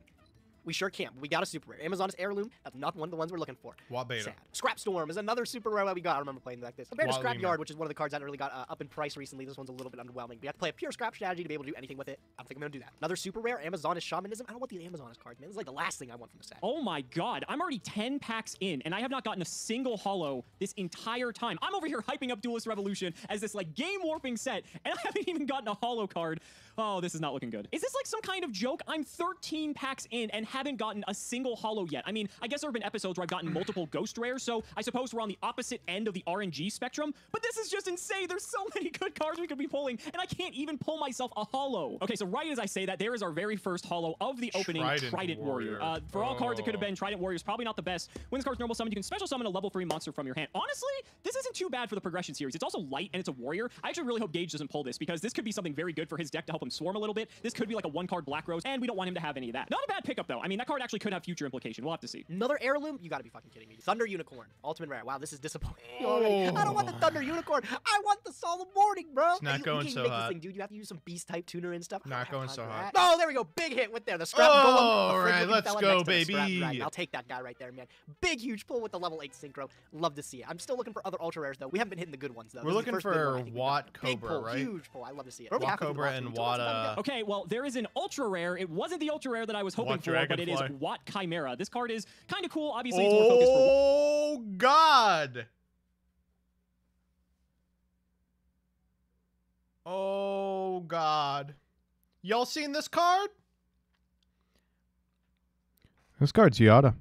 We sure can. We got a super rare. Amazon's Heirloom. That's not one of the ones we're looking for. What beta? Sad. Scrap Storm is another super rare that we got. I remember playing like this. Compared to What Scrap lemur? Yard, which is one of the cards that really got up in price recently, this one's a little bit underwhelming. We have to play a pure scrap strategy to be able to do anything with it. I don't think I'm going to do that. Another super rare, Amazonist Shamanism. I don't want the Amazonist cards, man. This is like the last thing I want from the set. Oh my god, I'm already 10 packs in, and I have not gotten a single holo this entire time. I'm over here hyping up Duelist Revolution as this like game-warping set, and I haven't even gotten a holo card. Oh, this is not looking good. Is this like some kind of joke? I'm 13 packs in and haven't gotten a single holo yet. I mean, I guess there have been episodes where I've gotten multiple ghost rares, so I suppose we're on the opposite end of the RNG spectrum, but this is just insane. There's so many good cards we could be pulling, and I can't even pull myself a holo. Okay, so right as I say that, there is our very first holo of the opening, Trident Warrior. For all cards, it could have been Trident Warrior's probably not the best. When this card's normal summon, you can special summon a level 3 monster from your hand. Honestly, this isn't too bad for the progression series. It's also light, and it's a warrior. I actually really hope Gage doesn't pull this, because this could be something very good for his deck to help him swarm a little bit. This could be like a 1-card Black Rose, and we don't want him to have any of that. Not a bad pickup, though. I mean, that card actually could have future implication. We'll have to see. Another Heirloom? You gotta be fucking kidding me. Thunder Unicorn. Ultimate rare. Wow, this is disappointing already. I don't want the Thunder Unicorn. I want the Solemn Warning, bro. It's not going so make hot. This thing, dude. You have to use some Beast-type tuner and stuff. Not going so hot. Oh, there we go. Big hit with there. The Scrap Golem. All right, let's go, baby. I'll take that guy right there, man. Big, huge pull with the level 8 synchro. Love to see it. I'm still looking for other ultra rares, though. We haven't been hitting the good ones, though. We're looking for Watt Big Cobra, pull, right? huge pull. I love to see it. Watt Cobra and Watt. Okay, well, there is an ultra rare. It wasn't the ultra rare that I was hoping for, but it is Watt Chimera. This card is kind of cool. Obviously, it's more focused for. Oh God! Oh God! Y'all seen this card? This card's Yada.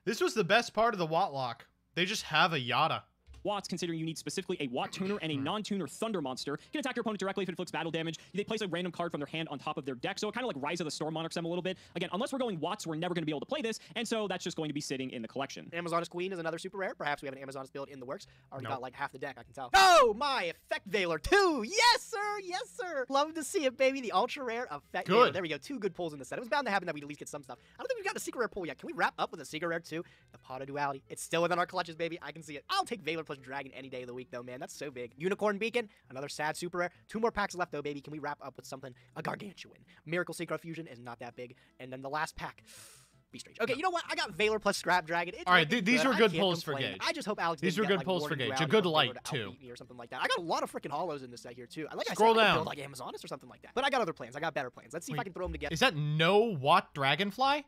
This was the best part of the Watt lock. They just have a Yada. Watts, considering you need specifically a Watt tuner and a non-tuner Thunder monster. You can attack your opponent directly if it inflicts battle damage. They place a random card from their hand on top of their deck, so it kind of like Rise of the Storm monarchs them a little bit. Again, unless we're going Watts, we're never going to be able to play this, and so that's just going to be sitting in the collection. Amazonist Queen is another super rare. Perhaps we have an Amazonist build in the works. Already Nope. got like half the deck, I can tell. Oh, my Effect Veiler 2! Yes, sir! Yes, sir! Love to see it, baby. The ultra rare Effect Veiler. There we go. 2 good pulls in the set. It was bound to happen that we'd at least get some stuff. I don't think we've got a secret rare pull yet. Can we wrap up with a secret rare 2? The Pot of Duality. It's still within our clutches, baby. I can see it. I'll take Veiler plus Dragon any day of the week, though, man. That's so big. Unicorn Beacon, another sad super rare. 2 more packs left, though, baby. Can we wrap up with something? A Gargantuan. Miracle Synchro Fusion is not that big. And then the last pack. Be strange. Okay, you know what? I got Veiler plus Scrap Dragon. It's All right, looking these good. were good I can't pulls for complain. Gage. I just hope Alex These didn't were get, good like, pulls for Warning Gage. A Duality good or Veiler light, to too. outbeat me or something like that. I got a lot of freaking holos in this set here, too. Like Scroll I said, I down. could build like Amazonist or something like that. But I got other plans. I got better plans. Let's see if I can throw them together. Is that no Watt Dragonfly?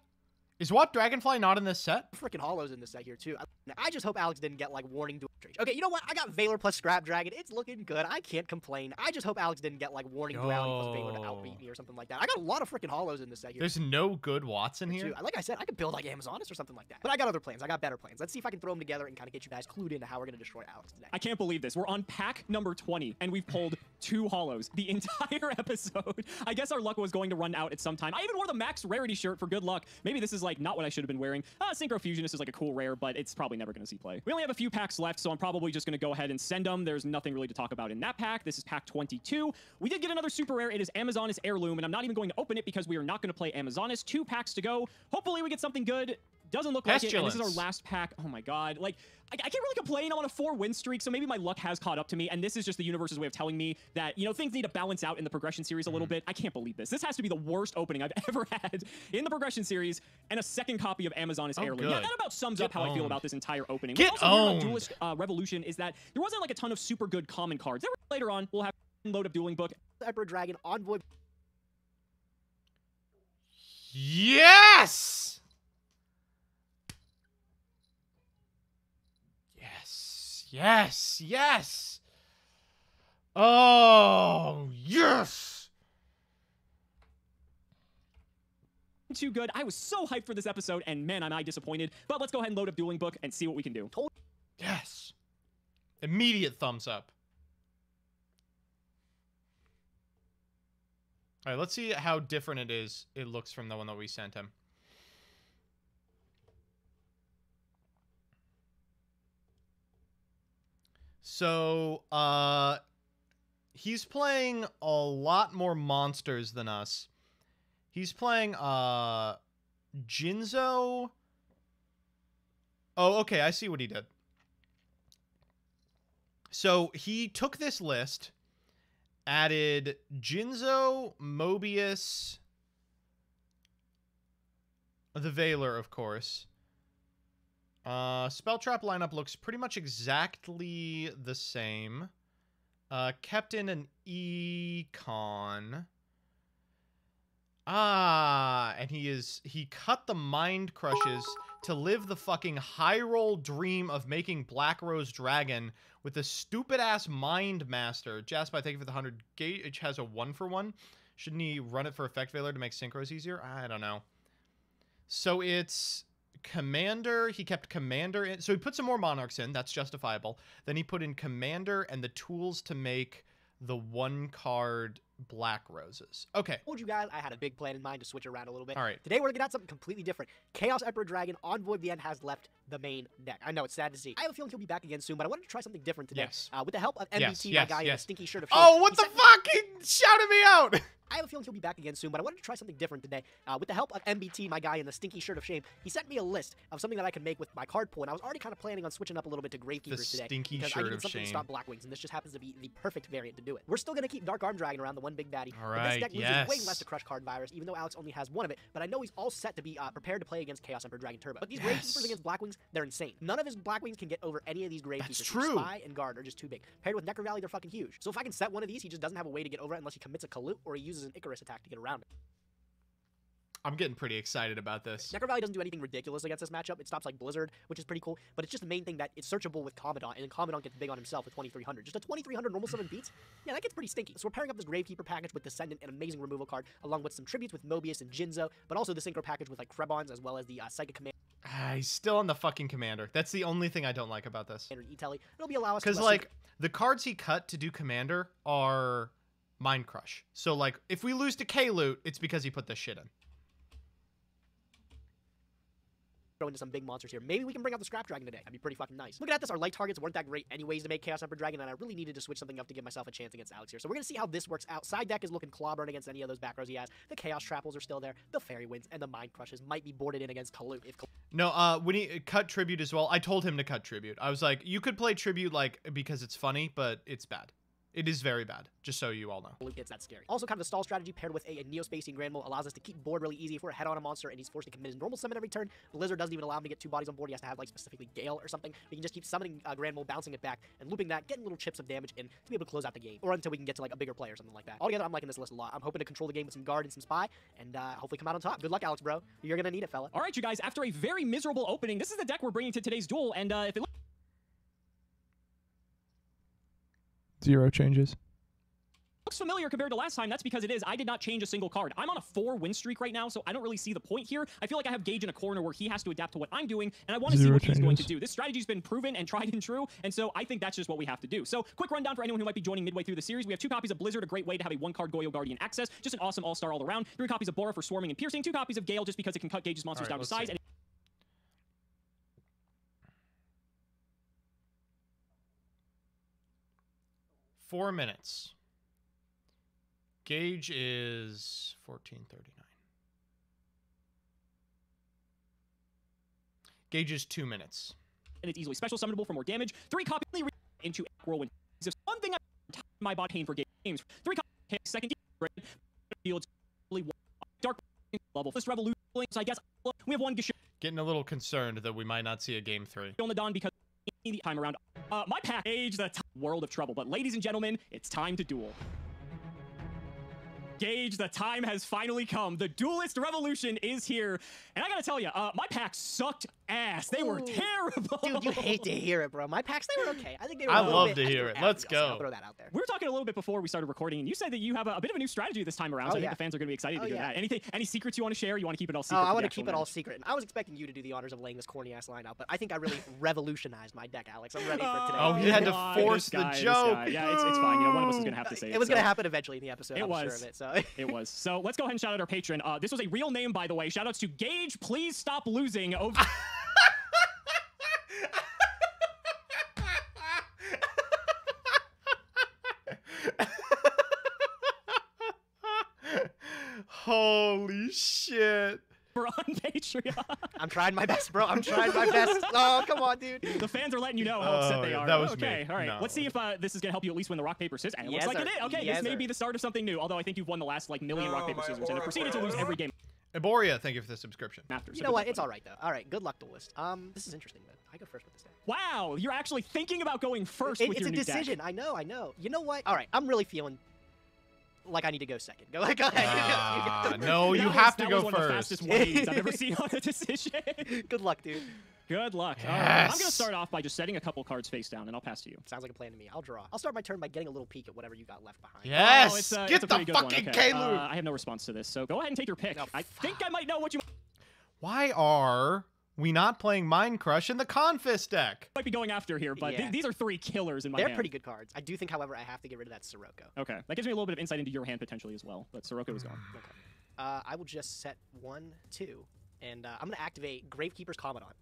Is Watt Dragonfly not in this set? Freaking holos in this set here, too. I just hope Alex didn't get, like, Warning Duality. Okay, you know what? I got Veiler plus Scrap Dragon. It's looking good. I can't complain. I just hope Alex didn't get, like, Warning Duality plus Veiler to outbeat me or something like that. I got a lot of freaking holos in this set here. There's no good Watts in here? Too. Like I said, I could build like Amazonist or something like that. But I got other plans. I got better plans. Let's see if I can throw them together and kind of get you guys clued into how we're going to destroy Alex today. I can't believe this. We're on pack number 20, and we've pulled 2 holos the entire episode. I guess our luck was going to run out at some time. I even wore the max rarity shirt for good luck. Maybe this is like not what I should have been wearing. Synchro Fusionist is like a cool rare, but it's probably never going to see play. We only have a few packs left, so I'm probably just going to go ahead and send them. There's nothing really to talk about in that pack. This is pack 22. We did get another super rare. It is Amazonist Heirloom, and I'm not even going to open it because we are not going to play Amazonist. 2 packs to go. Hopefully we get something good. Doesn't look like it, and this is our Pestilence. last pack. Oh my god. Like, I can't really complain. I'm on a 4-win streak, so maybe my luck has caught up to me, and this is just the universe's way of telling me that, you know, things need to balance out in the progression series a little bit. I can't believe this. This has to be the worst opening I've ever had in the progression series, and a second copy of Amazon is Heirloom. Yeah, good. that about sums up how I feel about this entire opening. Get What's also weird owned. about Duelist Revolution is that there wasn't like a ton of super good common cards. There were, later on, we'll have a load of Dueling Book. Emperor Dragon, Envoy. Yes! Yes. Yes. Yes. Oh, yes. Too good. I was so hyped for this episode, and man, am I disappointed. But let's go ahead and load up Dueling Book and see what we can do. Yes. Immediate thumbs up. All right, let's see how different it looks from the one that we sent him. So, he's playing a lot more monsters than us. He's playing, Jinzo. Oh, okay, I see what he did. So, he took this list, added Jinzo, Mobius, the Veiler, of course. Spell Trap lineup looks pretty much exactly the same. Kept in an Econ. And he cut the Mind Crushes to live the fucking high roll dream of making Black Rose Dragon with a stupid ass Mind Master. Jasper, thank you for the 100 gauge. Has a 1-for-1. Shouldn't he run it for Effect Veiler to make synchros easier? I don't know. So it's Commander. He kept Commander in. So he put some more Monarchs in. That's justifiable. Then he put in Commander and the tools to make the 1-card Black Roses. Okay. Told you guys I had a big plan in mind to switch around a little bit. All right. Today we're gonna get out something completely different. Chaos Emperor Dragon, Envoy of the End has left the main deck. I know it's sad to see. I have a feeling he'll be back again soon, but I wanted to try something different today. Yes. With the help of MBT, Yes, my guy in a yes. stinky shirt of shame. Oh, what he the sent me- fuck? He shouted me out. I have a feeling he'll be back again soon, but I wanted to try something different today. With the help of MBT, my guy in the stinky shirt of shame, he sent me a list of something that I could make with my card pool, and I was already kind of planning on switching up a little bit to Gravekeepers today. stinky because I shirt needed of something to shame. stop Blackwings, and this just happens to be the perfect variant to do it. We're still going to keep Dark Arm Dragon around, the one big baddie. All But right, this deck loses yes. way less to Crush Card Virus, even though Alex only has one of it, but I know he's all set to be prepared to play against Chaos Emperor Dragon Turbo. But these Gravekeepers against Blackwings, they're insane. None of his Blackwings can get over any of these Gravekeepers. true. Spy and Guard are just too big. Paired with Necro Valley, they're fucking huge. So if I can set one of these, he just doesn't have a way to get over it unless he commits a Kalut or he uses an Icarus attack to get around it. I'm getting pretty excited about this. Necro Valley doesn't do anything ridiculous against this matchup. It stops like Blizzard, which is pretty cool, but it's just the main thing that it's searchable with Commandant, and then Commandant gets big on himself with 2300. Just a 2300 normal summon beats? Yeah, that gets pretty stinky. So we're pairing up this Gravekeeper package with Descendant, an amazing removal card, along with some tributes with Mobius and Jinzo, but also the Synchro package with like Krebons, as well as the Psychic Commander He's still on the fucking Commander. That's the only thing I don't like about this. and E-Telly. It'll be allow us to Because, like, the cards he cut to do Commander are Mind Crush. So, like, if we lose to K-Loot, it's because he put this shit in. throw into some big monsters here. Maybe we can bring out the Scrap Dragon today. That'd be pretty fucking nice. Looking at this, our light targets weren't that great anyways to make Chaos Emperor Dragon, and I really needed to switch something up to give myself a chance against Alex here. So we're going to see how this works out. Side deck is looking clawburn against any of those back rows he has. The Chaos Trapples are still there. The Fairy Winds and the Mind Crushes might be boarded in against Kalut if No, when he cut Tribute as well, I told him to cut Tribute. I was like, you could play Tribute, like, because it's funny, but it's bad. It is very bad, just so you all know. Kalut gets that scary. Also, kind of a stall strategy paired with a Neo-Spacing Grand Mole allows us to keep board really easy. If we're ahead on a monster and he's forced to commit his normal summon every turn, Blizzard doesn't even allow him to get 2 bodies on board. He has to have, like, specifically Gale or something. We can just keep summoning Grand Mole, bouncing it back, and looping that, getting little chips of damage in to be able to close out the game. Or until we can get to, like, a bigger player or something like that. Altogether, I'm liking this list a lot. I'm hoping to control the game with some Guard and some Spy, and hopefully come out on top. Good luck, Alex, bro. You're gonna need it, fella. All right, you guys, after a very miserable opening, this is the deck we're bringing to today's duel, and if it 0 changes. looks familiar compared to last time, that's because it is. I did not change a single card. I'm on a 4-win streak right now, so I don't really see the point here. I feel like I have Gage in a corner where he has to adapt to what I'm doing, and I want to see 0 what he's going to changes. do. This strategy's been proven and tried and true, and so I think that's just what we have to do. So, quick rundown for anyone who might be joining midway through the series. We have 2 copies of Blizzard, a great way to have a 1-card Goyo Guardian access. Just an awesome all-star all around. 3 copies of Bora for swarming and piercing. 2 copies of Gale just because it can cut Gage's monsters down to let's size. see. And 4 minutes. Gauge is 1439. Gauge is 2 minutes. And it's easily special summonable for more damage. 3 copies into whirlwind. One thing I my bot pain for games. 3 copies second fields dark level. First revolution. So I guess we have 1 Gishu Getting a little concerned that we might not see a game 3. on the dawn because the time around. My package, the world of trouble. But ladies and gentlemen, it's time to duel. Gage, the time has finally come. The Duelist Revolution is here. And I gotta tell you, my packs sucked ass. They were Ooh. terrible. Dude, you hate to hear it, bro. My packs, they were okay. I think they were. I a little love bit, to I think hear they it. were Let's average. I'll go. throw that out there. We were talking a little bit before we started recording, and you said that you have a bit of a new strategy this time around. So I think the fans are going to be excited to hear that. Any secrets you want to share? You want to keep it all secret? I want to keep it all secret. And I was expecting you to do the honors of laying this corny ass line out, but I think I really revolutionized my deck, Alex. I'm ready for today. Oh, he had to God, force this the guy, this joke. guy. Yeah, it's fine. You know, one of us is going to have to say it. It was so. going to happen eventually in the episode. It I'm was. sure of it. So It was. So let's go ahead and shout out our patron. This was a real name, by the way. Shout outs to Gage. Please stop losing. Over. Holy shit. We're on Patreon. I'm trying my best, bro. I'm trying my best. Oh, come on, dude. The fans are letting you know how upset they yeah, are. that was okay, me. all right. No. Let's see if this is going to help you at least win the rock, paper, scissors. And it Yes, looks like sir. it is. Okay, Yes, this may sir. be the start of something new, although I think you've won the last like million rock, paper, my scissors and have proceeded to oracle. lose every game Eboria, thank you for the subscription. after. You know what? It's all right, though. All right, good luck, duelist. This is interesting, man. I go first with this deck. Wow, you're actually thinking about going first with It's your a new decision. deck. I know. You know what? All right, I'm really feeling like I need to go second. Go ahead. No, you That have was- to that go was one of the first. fastest 180s I've ever seen on a decision. Good luck, dude. Good luck. All right. Yes. I'm going to start off by just setting a couple cards face down, and I'll pass to you. Sounds like a plan to me. I'll draw. I'll start my turn by getting a little peek at whatever you got left behind. Yes, Oh, it's get a the pretty good one. fucking Okay. K-Loop. I have no response to this, so go ahead and take your pick. Oh, I think I might know what you Why are we not playing Mind Crush in the Confist deck? might be going after here, but Yeah. these are 3 killers in my They're hand. pretty good cards. I do think, however, I have to get rid of that Sirocco. Okay, that gives me a little bit of insight into your hand potentially as well, but Sirocco is gone. Okay. I will just set 1, 2, and I'm going to activate Gravekeeper's Commandant.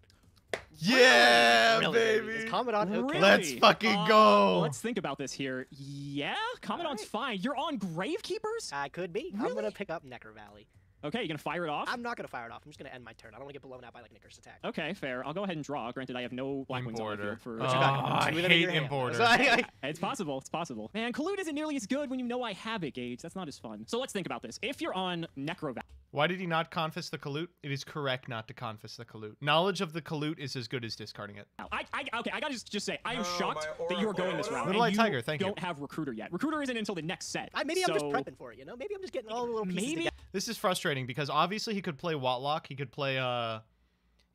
Yeah, Really, baby. Is Commandant okay? Really? Let's fucking go. Let's think about this here. Yeah, Commandant's fine. You're on Gravekeepers? I could be. I'm Really? going to pick up Necker Valley. Okay, you gonna fire it off? I'm not going to fire it off. I'm just going to end my turn. I don't want to get blown out by, like, Nicker's attack. Okay, fair. I'll go ahead and draw. Granted, I have no black wings on my Importer. field for. Oh, you got? I Two of them in hate your hand. Importer. So It's possible. It's possible. Man, Collude isn't nearly as good when you know I have it, Gage. That's not as fun. So let's think about this. If you're on Necrovac, Why did he not confist the Kalute? It is correct not to confist the Kalute. Knowledge of the Kalute is as good as discarding it. okay, I gotta just say, I am Oh, shocked my that you are going oracle. this route. Little and White Tiger, thank you. don't have Recruiter yet. Recruiter isn't until the next set. Maybe I'm just so- prepping for it, you know? Maybe I'm just getting all the little pieces Maybe. together. This is frustrating because obviously he could play Watlock. He could play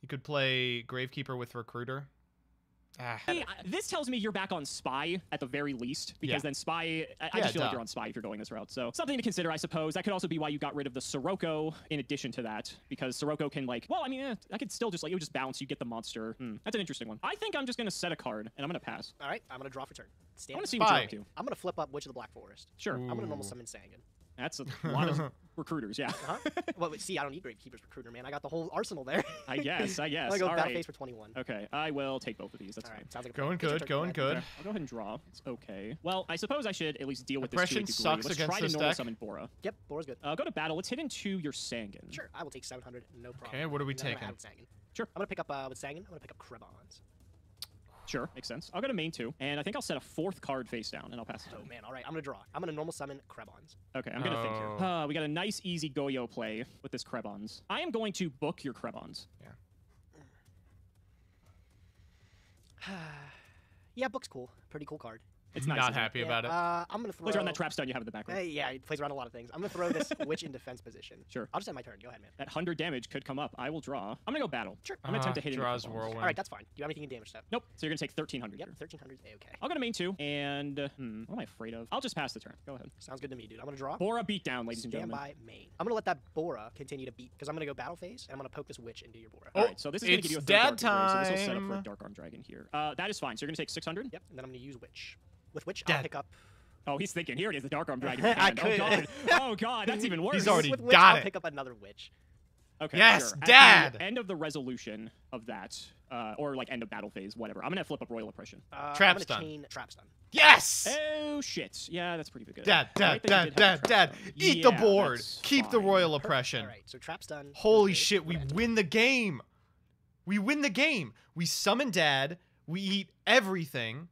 Gravekeeper with Recruiter. Hey, this tells me you're back on Spy at the very least, because Yeah. then Spy, I Yeah, just feel like duh. you're on Spy if you're going this route. So something to consider, I suppose. That could also be why you got rid of the Sirocco in addition to that, because Sirocco can like, well, I mean, I could still just like, it would just bounce, you get the monster. That's an interesting one. I think I'm just going to set a card, and I'm going to pass. All right, I'm going to draw for turn. I Stand. want to see what you're Spy. up to. I'm going to flip up Witch of the Black Forest. Sure. I'm going to normal Ooh. summon Sangan. That's a lot of recruiters, yeah. Huh? Well, see, I don't need Gravekeeper's Recruiter, man. I got the whole arsenal there. I guess. I'm going to go All Battle right. Phase for 21. Okay, I will take both of these. That's All fine. right, sounds like a Going plan. Get your good, turn, going go ahead. good. Okay, I'll go ahead and draw. It's okay. Well, I suppose I should at least deal with Oppression this to a degree. sucks Let's against try to this normal deck. summon Bora. Yep, Bora's good. Go to battle. Let's hit into your Sangan. Sure, I will take 700, no problem. Okay, what are we And then I'm gonna taking? add with Sangan. Sure. I'm going to pick up with Sangan. I'm going to pick up Krebons. Sure, makes sense. I'll go to main 2, and I think I'll set a 4th card face down, and I'll pass it. Oh, man, all right, I'm going to draw. I'm going to normal summon Krebons. Okay, I'm gonna think here. We got a nice, easy Goyo play with this Krebons. I am going to book your Krebons. Yeah, book's cool. Pretty cool card. It's nice. Not isn't it? happy Yeah, about it. I'm going to throw... Plays around that trap stone you have in the background. Yeah, it plays around a lot of things. I'm going to throw this Witch in defense position. Sure. I'll just end my turn. Go ahead, man. That 100 damage could come up. I will draw. I'm gonna go battle. Sure. I'm gonna attempt to hit it. Draws Whirlwind. All right, that's fine. Do you have anything in damage step? Nope. So you're gonna take 1300. Yep, here. 1300 is A-okay. I'll go to main 2, and what am I afraid of? I'll just pass the turn. Go ahead. Sounds good to me, dude. I'm going to draw. Bora beatdown, ladies and Stand gentlemen. by main. I'm going to let that Bora continue to beat, because I'm going to go battle phase, and I'm going to poke this Witch into your Bora. All right, so this is gonna it's give you a dad third dark Arm Dragon, so this will set up for a time. dark arm dragon here. That is fine. So you're gonna take 600. Yep, and then I'm going to use Witch. With Witch, I'll Dad. pick up... Oh, he's thinking. Here it is, the dark arm dragon. I Oh could. god. Oh god, that's even worse. He's already with Witch, got I'll it. pick up another Witch. Okay. Yes, sure. At Dad! the end of the resolution of that, or like end of battle phase, whatever. I'm gonna flip up Royal Oppression. I'm Trap gonna stun. chain Trap Stun. Yes! Oh shit. Yeah, that's pretty good. Dad, Alright, dad, then you dad, did have dad, the dad. trap stun. Eat the Yeah, board. that's Keep the fine. Royal Perfect. Oppression. All right, so Trap Stun. Holy goes shit, first. we What I do? win the game. We win the game. We summon Dad. We eat everything.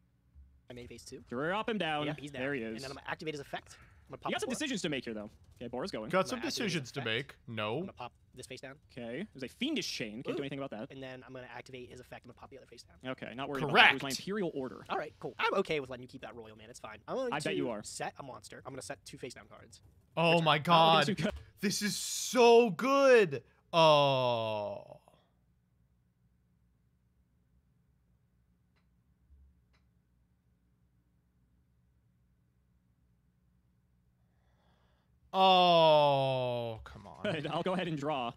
I made phase 2. Drop him down. Yep, he's down. There he is. And then I'm gonna activate his effect. I'm gonna pop You got some Bora. decisions to make here, though. Okay, Bora's going. Got I'm some gonna activate his decisions to effect. make. I'm No. gonna pop this face down. Okay, there's a fiendish chain. Can't do Ooh. anything about that. And then I'm gonna activate his effect. I'm gonna pop the other face down. Okay, not worried about Correct. that. Here's my Imperial Order. All right, cool. I'm okay with letting you keep that royal, man. It's fine. I'm going I bet you are. set a monster. I'm gonna set 2 face down cards. Oh my god. This is so good. Oh. Oh, come on. I'll go ahead and draw.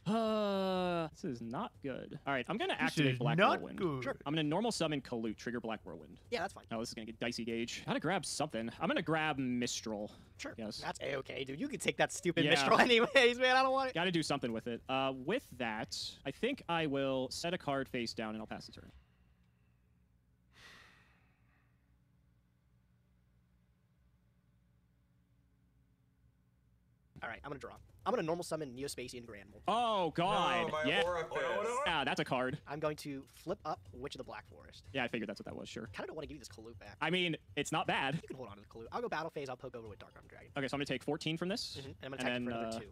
This is not good. All right, I'm gonna This activate is Black not Whirlwind. good. Sure. I'm gonna normal summon Kalut, trigger Black Whirlwind. Yeah, that's fine. Oh, this is gonna get dicey, Gage. Gotta grab something. I'm gonna grab Mistral. Sure. Yes. That's a-okay, dude. You can take that stupid Yeah. Mistral anyways, man. I don't want it. Gotta do something with it. With that, I think I will set a card face down and I'll pass the turn. All right, I'm gonna draw. I'm gonna normal summon Neospatian Granville. Oh God! No, my yeah. aura fails. Yeah, that's a card. I'm going to flip up Witch of the Black Forest. Yeah, I figured that's what that was. Sure. Kind of don't want to give you this Kalut back. I mean, it's not bad. You can hold on to the Kalut. I'll go battle phase. I'll poke over with Dark Arm Dragon. Okay, so I'm gonna take 14 from this. And I'm gonna attack you for another 2.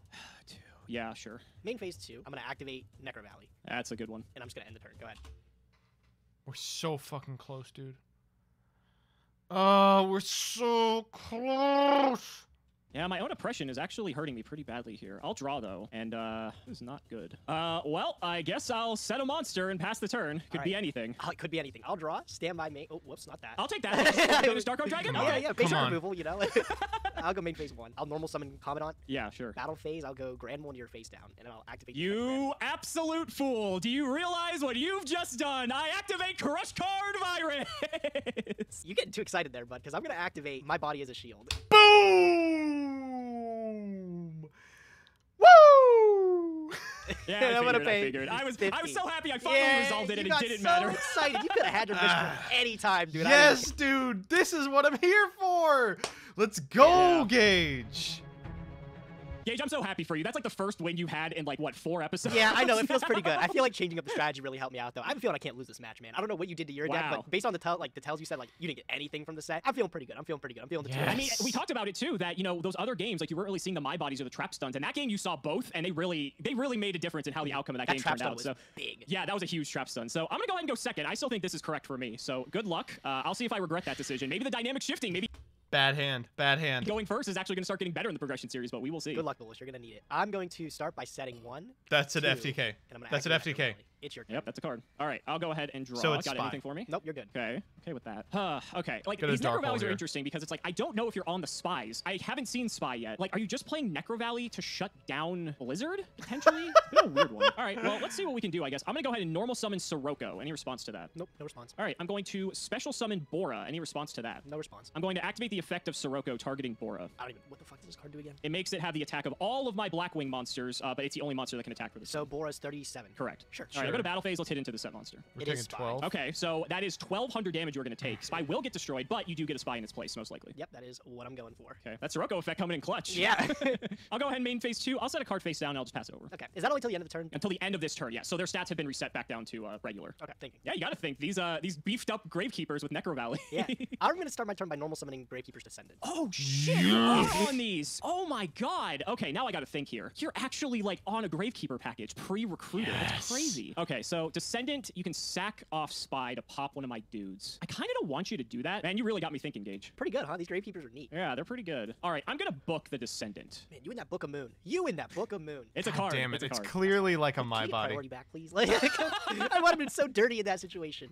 Yeah, sure. Main phase 2. I'm gonna activate Necro Valley, That's a good one. and I'm just gonna end the turn. Go ahead. We're so fucking close, dude. Oh, we're so close. Yeah, my own oppression is actually hurting me pretty badly here. I'll draw though, and this is not good. Well, I guess I'll set a monster and pass the turn. Could be Alright. anything. Oh, it could be anything. I'll draw. Stand by main. Oh, whoops, not that. I'll take that. Go to Dark Arm Dragon. Come Okay. on. Yeah, phase Come on. removal. You know. I'll go main phase 1. I'll normal summon Commandant. Yeah, sure. Battle phase. I'll go Granville into your face down, and then I'll activate. You absolute fool! Do you realize what you've just done? I activate Crush Card Virus! You're getting too excited there, bud, because I'm gonna activate my body as a shield. Boom! Woo! Yeah, I'm gonna I pay figured. I was 50. so happy I finally resolved it and you it got didn't so matter. excited. You could have had your mission any time, dude. Yes, dude. This is what I'm here for. Let's go, Yeah. Gage. Gage, I'm so happy for you. That's like the first win you had in like, what, 4 episodes? Yeah, I know. It feels pretty good. I feel like changing up the strategy really helped me out, though. I'm feeling I can't lose this match, man. I don't know what you did to your deck, Wow. but based on the tells you said, like, you didn't get anything from the set, I'm feeling pretty good. I'm feeling pretty good. I'm feeling the Yes. I mean, we talked about it too, that, you know, those other games, like, you weren't really seeing the My Bodies or the Trap Stuns. And that game, you saw both, and they really made a difference in how the outcome of that, That game trap turned stun out. was So, big. yeah, that was a huge Trap Stun. So, I'm going to go ahead and go second. I still think this is correct for me. So, good luck. I'll see if I regret that decision. Maybe the dynamic shifting, maybe Bad hand. Bad hand. going first is actually going to start getting better in the progression series, but we will see. Good luck, Bullish. You're going to need it. I'm going to start by setting 1. That's an 2, FTK. and I'm gonna That's an activate FTK. Necro Valley. It's your turn. Yep, that's a card. All right, I'll go ahead and draw. So it's Got spy. anything for me? Nope, you're good. Okay with that. Okay, like, Go to these Dark Necro Valleys Hole are here. interesting because it's like, I don't know if you're on the spies. I haven't seen Spy yet. Like, are you just playing Necro Valley to shut down Blizzard, potentially? It's been a weird one. All right, well, let's see what we can do, I guess. I'm gonna go ahead and normal summon Sirocco. Any response to that? Nope, no response. All right, I'm going to special summon Bora. Any response to that? No response. I'm going to activate the effect of Sirocco targeting Bora. I don't even. What the fuck does this card do again? It makes it have the attack of all of my Blackwing monsters, but it's the only monster that can attack for this. So Bora's 37. Correct. Sure. All right, I go to battle phase. Let's hit into the set monster. We're It is taking spy. 12. Okay, so that is 1,200 damage you're going to take. Spy will get destroyed, but you do get a spy in its place, most likely. Yep, that is what I'm going for. Okay, that's Sirocco effect coming in clutch. Yeah. I'll go ahead and main phase 2. I'll set a card face down and I'll just pass it over. Okay. Is that only till the end of the turn? Until the end of this turn, yeah. So their stats have been reset back down to regular. Okay, thinking. Yeah, you gotta think. These beefed up Gravekeepers with Necro Valley. Yeah. I'm going to start my turn by normal summoning Gravekeeper's Descendant. Oh shit! You are on these. Oh my god. Okay, now I gotta think here. You're actually like on a Gravekeeper package, pre-recruited. That's Yes. crazy. Okay, so Descendant, you can sack off Spy to pop one of my dudes. I kind of don't want you to do that. Man, you really got me thinking, Gage. Pretty good, huh? These Gravekeepers are neat. Yeah, they're pretty good. All right, I'm gonna book the Descendant. Man, you in that Book of Moon. You in that Book of Moon. It's a God card. damn it. It's a It's card. clearly like a Can my you get body. priority back, please? Like, I would have been so dirty in that situation.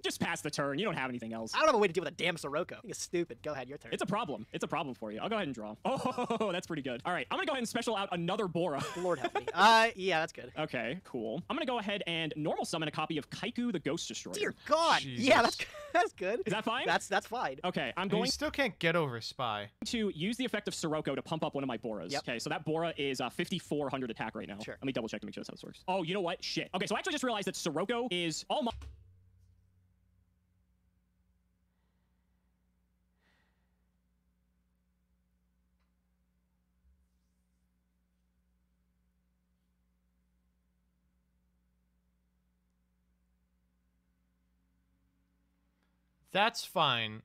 Just pass the turn. You don't have anything else. I don't have a way to deal with a damn Sirocco. I think it's stupid. Go ahead, your turn. It's a problem. It's a problem for you. I'll go ahead and draw. Oh, that's pretty good. All right, I'm gonna go ahead and special out another Bora. Lord help me. Yeah, that's good. Okay, cool. I'm gonna go ahead and normal summon a copy of Kaiku the Ghost Destroyer. Dear God. Yeah, that's Jesus. that's good. Is that fine? That's fine. Okay, I'm And going you still can't get over Spy. to use the effect of Sirocco to pump up one of my Boras. Yep. Okay, so that Bora is 5,400 attack right now. Sure. Let me double check to make sure that's how this works. Oh, you know what? Shit. Okay, so I actually just realized that Sirocco is all my... That's fine.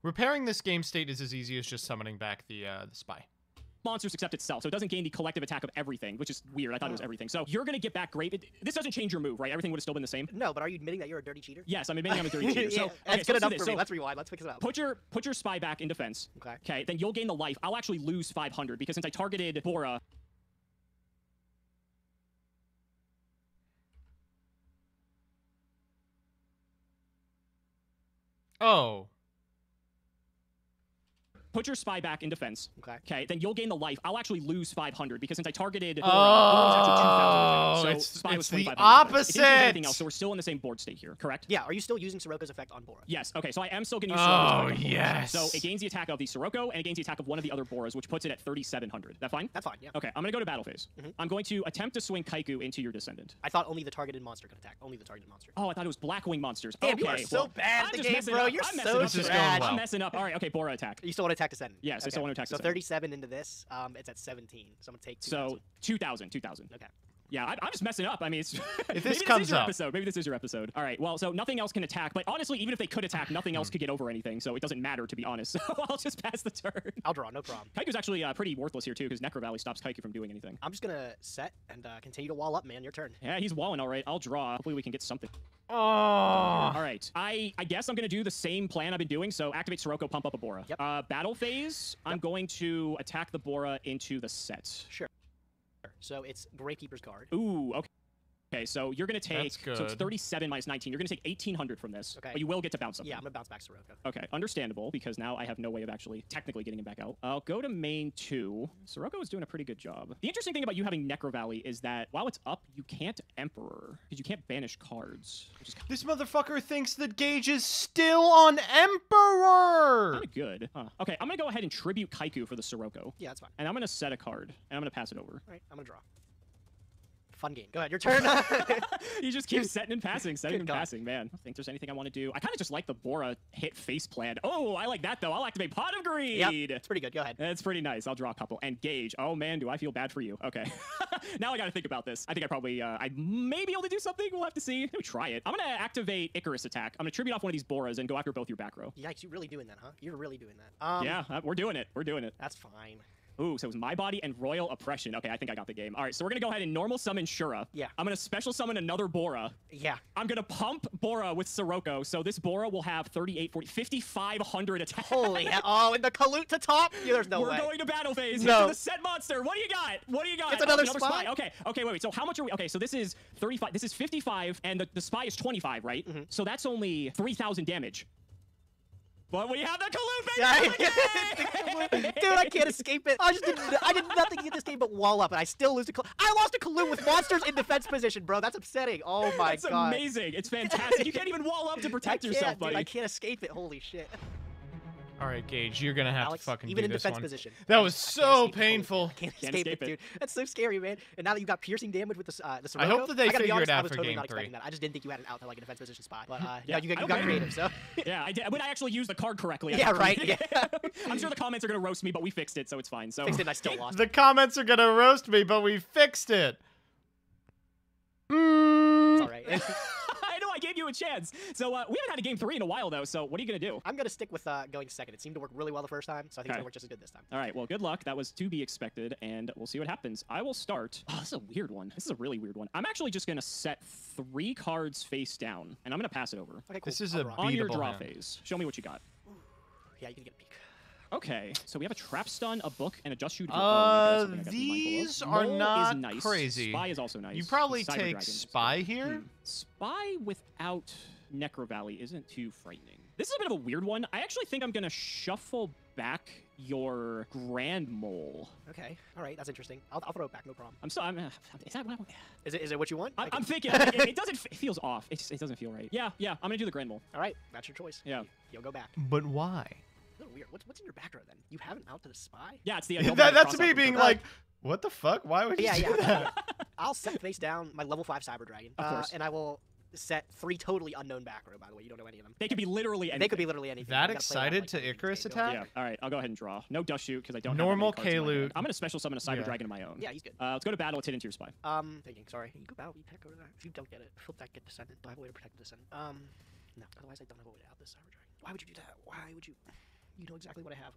Repairing this game state is as easy as just summoning back the spy. Monsters except itself, so it doesn't gain the collective attack of everything, which is weird. I thought it was everything. So you're gonna get back great. This doesn't change your move, right? Everything would have still been the same. No, but are you admitting that you're a dirty cheater? Yes, I'm admitting I'm a dirty cheater. So okay, that's so good let's do enough this. for me. So Let's rewind. Let's fix it up. put your spy back in defense. Okay. Okay, then you'll gain the life. I'll actually lose 500 because since I targeted Bora. Oh. Put your spy back in defense. Okay. Okay, then you'll gain the life. I'll actually lose 500 because since I targeted Oh, was actually 2,000. So it's spy was the 2,500. It didn't change opposite. anything else, so we're still in the same board state here, correct? Yeah, are you still using Siroko's effect on Bora? Yes. Okay, so I am still going to use Oh, Siroko's effect on Bora. yes. So it gains the attack of the Sirocco and it gains the attack of one of the other Boras, which puts it at 3,700. That fine? That's fine, yeah. Okay, I'm going to go to battle phase. I'm going to attempt to swing Kaiku into your descendant. I thought only the targeted monster could attack. Only the targeted monster. Oh, I thought it was Blackwing monsters. Damn, okay, you are so bad at I'm the just game, messing bro. up. You're I'm so messing up. This is trash. going well. I'm messing up. All right, okay, Bora attack. You still want to attack descendant? Yes, I still want to attack So descendant. 37 into this, it's at 17. So I'm gonna take 2,000. So 2,000. Okay. Yeah, I'm just messing up. I mean, it's, If maybe this this comes is your up. episode. Maybe this is your episode. All right, well, so nothing else can attack. But honestly, even if they could attack, nothing else could get over anything. So it doesn't matter, to be honest. So I'll just pass the turn. I'll draw, no problem. Kaiku's actually pretty worthless here, too, because Necro Valley stops Kaiku from doing anything. I'm just gonna set and continue to wall up, man. Your turn. Yeah, he's walling all right. I'll draw. Hopefully we can get something. Oh. All right. I guess I'm going to do the same plan I've been doing. So activate Sirocco, pump up a Bora. Yep. Battle phase, I'm going to attack the Bora into the set. Sure. So it's Gravekeeper's card. Ooh, okay. Okay, so you're going to take, That's so it's good. 37 minus 19. You're going to take 1,800 from this, Okay. but you will get to bounce something. Yeah, I'm gonna bounce back Sirocco. Okay, understandable, because now I have no way of actually technically getting him back out. I'll go to main 2. Sirocco is doing a pretty good job. The interesting thing about you having Necro Valley is that while it's up, you can't Emperor, because you can't banish cards, which is This motherfucker thinks that Gage is still on Emperor. kind of good. Huh. Okay, I'm going to go ahead and tribute Kaiku for the Sirocco, Yeah, that's fine. and I'm going to set a card, and I'm going to pass it over. All right, I'm gonna draw. Fun game. Go ahead, your turn. He just keeps setting and passing, setting Good and God. passing, man. I don't think there's anything I want to do. I kind of just like the Bora hit face plan. Oh, I like that, though. I'll activate Pot of Greed. Yep, it's pretty good. Go ahead. That's pretty nice. I'll draw a couple. And Gage. Oh, man, do I feel bad for you. Okay. Now I got to think about this. I think I probably, I may be able to do something. We'll have to see. Let me try it. I'm going to activate Icarus attack. I'm going to tribute off one of these Boras and go after both your back row. Yikes, you're really doing that, huh? You're really doing that. Yeah, we're doing it. We're doing it. That's fine. Ooh, so it was My Body and Royal Oppression. Okay, I think I got the game. All right, so we're going to go ahead and normal summon Shura. Yeah. I'm going to special summon another Bora. Yeah. I'm going to pump Bora with Sirocco. So this Bora will have 38, 40, 5,500 attack. Holy hell. Oh, and the Kalute to top? Yeah, there's no We're way. going to battle phase. No. Into the set monster. What do you got? What do you got? It's another Oh, spy. Okay, wait. So how much are we? Okay, so this is 35. This is 55, and the spy is 25, right? Mm-hmm. So that's only 3,000 damage. But we have the Kalute, Yeah. baby! Dude, I can't escape it. I did nothing in this game but wall up, and I still lose to I lost to Kalute with monsters in defense position, bro. That's upsetting. Oh my That's god. amazing. It's fantastic. You can't even wall up to protect yourself, Dude, buddy. I can't escape it. Holy shit. All right, Gage, you're gonna have Alex, to fucking even do in this defense one. position. That was I can't so escape it. painful. I can't Can't escape escape it, it. dude. That's so scary, man. And now that you got piercing damage with the Sirocco, I hope that they I gotta be figure honest, it out I was for totally game not 3. expecting that. I just didn't think you had an out to like a defense position spot. But Yeah, no, you I got don't creative, so. Yeah, I did. When I actually used the card correctly. Yeah, right, actually. yeah. I'm sure the comments are gonna roast me, but we fixed it, so it's fine. So Fixed it and I still lost. The comments are gonna roast me, but we fixed it. It's all right. I know I gave you a chance. So we haven't had a game 3 in a while though. So what are you gonna do? I'm gonna stick with going second. It seemed to work really well the first time, so I think it's Okay. gonna work just as good this time. All right. Well, good luck. That was to be expected, and we'll see what happens. I will start. Oh, this is a weird one. This is a really weird one. I'm actually just gonna set 3 cards face down, and I'm gonna pass it over. Okay, cool. This is I'll a draw. On your Beatable draw hand. phase, show me what you got. Yeah, you can get a peek. Okay, so we have a trap stun, a book, and a just shoot. Oh, okay, that's something I gotta be mindful of. These are Mole not is nice. crazy. Spy is also nice. You probably Cyber take Dragon is Spy good. here. Spy without Necro Valley isn't too frightening. This is a bit of a weird one. I actually think I'm gonna shuffle back your Grand Mole. Okay, all right, that's interesting. I'll throw it back, no problem. Is that what Is it what you want? I'm thinking? It doesn't. It feels off. It doesn't feel right. Yeah. I'm gonna do the Grand Mole. All right, that's your choice. Yeah. You'll go back. But why? A little weird. What's in your back row then? You have an out to the spy? Yeah, it's the. That's me being like, what the fuck? Why would you Yeah, do yeah. that? I'll set face down my level 5 Cyber Dragon. Of course. And I will set 3 totally unknown back row, by the way. You don't know any of them. They could be literally anything. They could be literally anything. That You gotta play around, excited like, to every Icarus table. attack? Yeah. All right. I'll go ahead and draw. No dust shoot because I don't Normal have that many cards in my K-loot. hand. I'm gonna special summon a Cyber Yeah. Dragon of my own. Yeah, he's good. Let's go to battle. Let's hit into your spy. Thinking, sorry. You go battle, you pick over there. If you don't get it, flip that, get Descendant. Do I have a way to protect the Descendant? No. Otherwise, I don't have a way to out this Cyber Dragon. Why would you do that? Why would you? You know exactly what I have.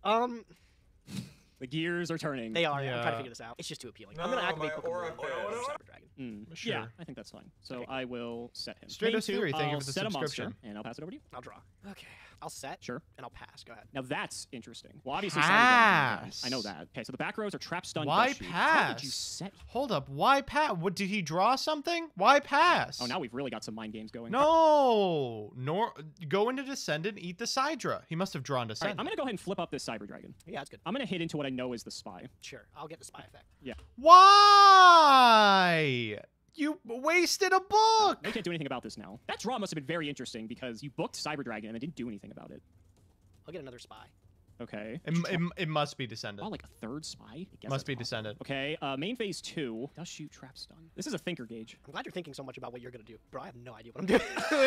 The gears are turning. They are. Yeah. I'm trying to Yeah. figure this out. It's just too appealing. No, I'm gonna activate my Pokemon aura Red fails. Cyber Dragon. Sure. Yeah, I think that's fine. So Okay. I will set him. Straight Main up theory, thank you I'll for the set a monster, subscription. and I'll pass it over to you. I'll draw. Okay. I'll set. Sure. And I'll pass. Go ahead. Now that's interesting. Well, obviously, Cyber Dragon's Pass. I know that. Okay, so the back rows are trap stun. Why dust shoot. What would you pass? set? Hold up. Why pass? What did he draw something? Why pass? Oh, now we've really got some mind games going. No. Go into Descendant, eat the Sidra. He must have drawn All right, Descendant. I'm gonna go ahead and flip up this Cyber Dragon. Yeah, that's good. I'm gonna hit into what I know is the spy. Sure. I'll get the spy effect. Why? You wasted a book. I can't do anything about this now. That draw must have been very interesting because you booked Cyber Dragon and it didn't do anything about it. I'll get another spy. Okay. It must be Oh, Descendant. like a third spy? I guess Must that's be possible. Descendant. Okay, main phase 2 does shoot trap stun. This is a thinker gauge. I'm glad you're thinking so much about what you're gonna do, bro. I have no idea what I'm doing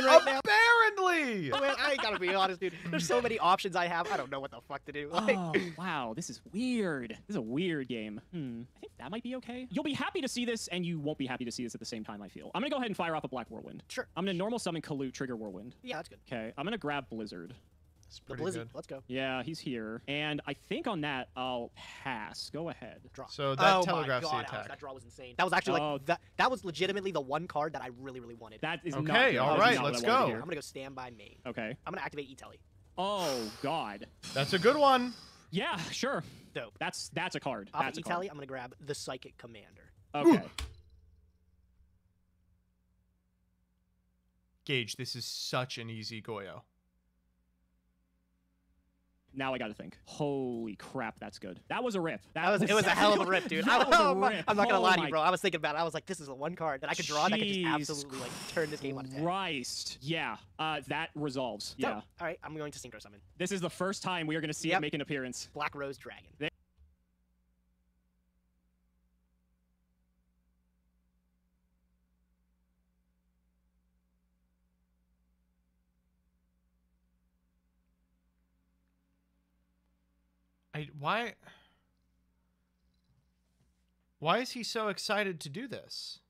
right now. Apparently. Man, I ain't gotta be honest, dude. There's so many options I have. I don't know what the fuck to do. Like, Oh, wow, this is weird. This is a weird game. I think that might be okay. You'll be happy to see this, and you won't be happy to see this at the same time, I feel. I'm gonna go ahead and fire off a Black Whirlwind. Sure. I'm gonna normal summon Kalut, trigger Whirlwind. yeah, that's good. Okay, I'm gonna grab Blizzard. It's The pretty Blizzy. good. Let's go. Yeah, he's here. And I think on that, I'll pass. Go ahead. Draw. So that oh telegraphs my the God, attack. Alex, that draw was insane. That was actually Oh. like that was legitimately the one card that I really, really wanted. That is Okay, not good. all That is right, not what let's I wanted to go. hear. I'm gonna go standby main. Okay. I'm gonna activate E-Telly. Oh, God. That's a good one. Yeah, sure. Dope. That's a card. Off That's of a card. E-Telly, I'm gonna grab the Psychic Commander. Okay. Gage, this is such an easy Goyo. Now I gotta think. Holy crap, that's good. That was a rip. It was a hell of a rip, dude. That was a I'm rip. not gonna Oh lie to my you, bro. I was thinking about it. I was like, this is the one card that I could draw and I could just Jeez absolutely like turn this game on its head. Christ. Yeah, that resolves. So, Yeah. all right, I'm going to Synchro Summon. This is the first time we are gonna see it Yep. make an appearance. Black Rose Dragon. Why is he so excited to do this?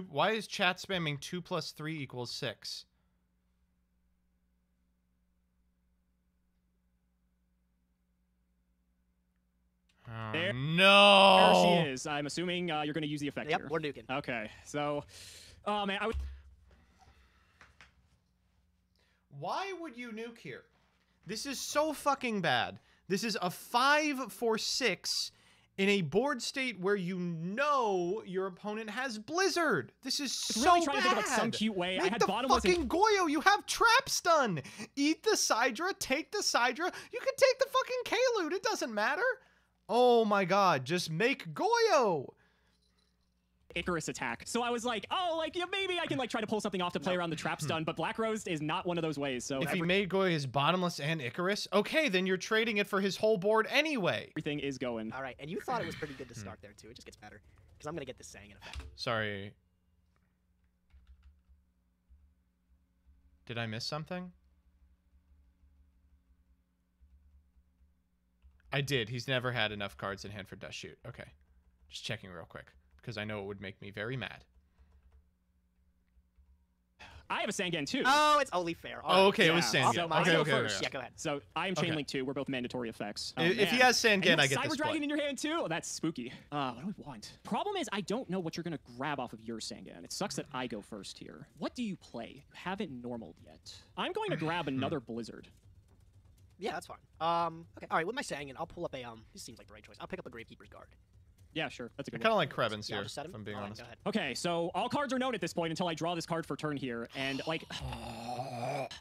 Why is chat spamming 2 + 3 = 6? Oh, There no. she is. I'm assuming you're gonna use the effect Yep, here. we're nuking. Okay, so, oh man, I would. Why would you nuke here? This is so fucking bad. This is a 5 for 6 in a board state where you know your opponent has Blizzard. This is so really trying bad. to think about some cute way. I Make had the bottomless and- fucking Goyo. You have Trap Stun. Eat the Sidra. Take the Sidra. You can take the fucking K-Loot. It doesn't matter. Oh my god. Just make Goyo. Icarus attack. So I was like, oh, like, yeah, maybe I can like try to pull something off to play around the trap stun, but Black Rose is not one of those ways. So If he made Goyo his Bottomless and Icarus, okay, then you're trading it for his whole board anyway. everything is going. All right, and you thought it was pretty good to start there too. It just gets better because I'm gonna get this Sang in effect. Sorry. Did I miss something? I did. He's never had enough cards in hand for Dust Shoot. Okay. Just checking real quick, because I know it would make me very mad. I have a Sangan too. Oh, it's only fair. All Oh, right. okay, it was Yeah. Sand. Also, Yeah. my Okay, go okay, first. okay. Yeah, go ahead. So I am Okay. Chain Link 2. We're both mandatory effects. Oh, If he man. has Sangan, And I you get have this Cyber Dragon play. in your hand too? Oh, that's spooky. What do we want? Problem is, I don't know what you're going to grab off of your Sangan. It sucks that I go first here. What do you play? You haven't normaled yet. I'm going to grab another Blizzard. Yeah, that's fine. Okay. All right, with my Sang, I'll pull up a This seems like the right choice. I'll pick up a Gravekeeper's Guard. Yeah, sure. That's a I good kind one. of like Krebins Yeah, I'll here, just set him. if I'm being All right, honest. go ahead. Okay, so all cards are known at this point until I draw this card for turn here, and like,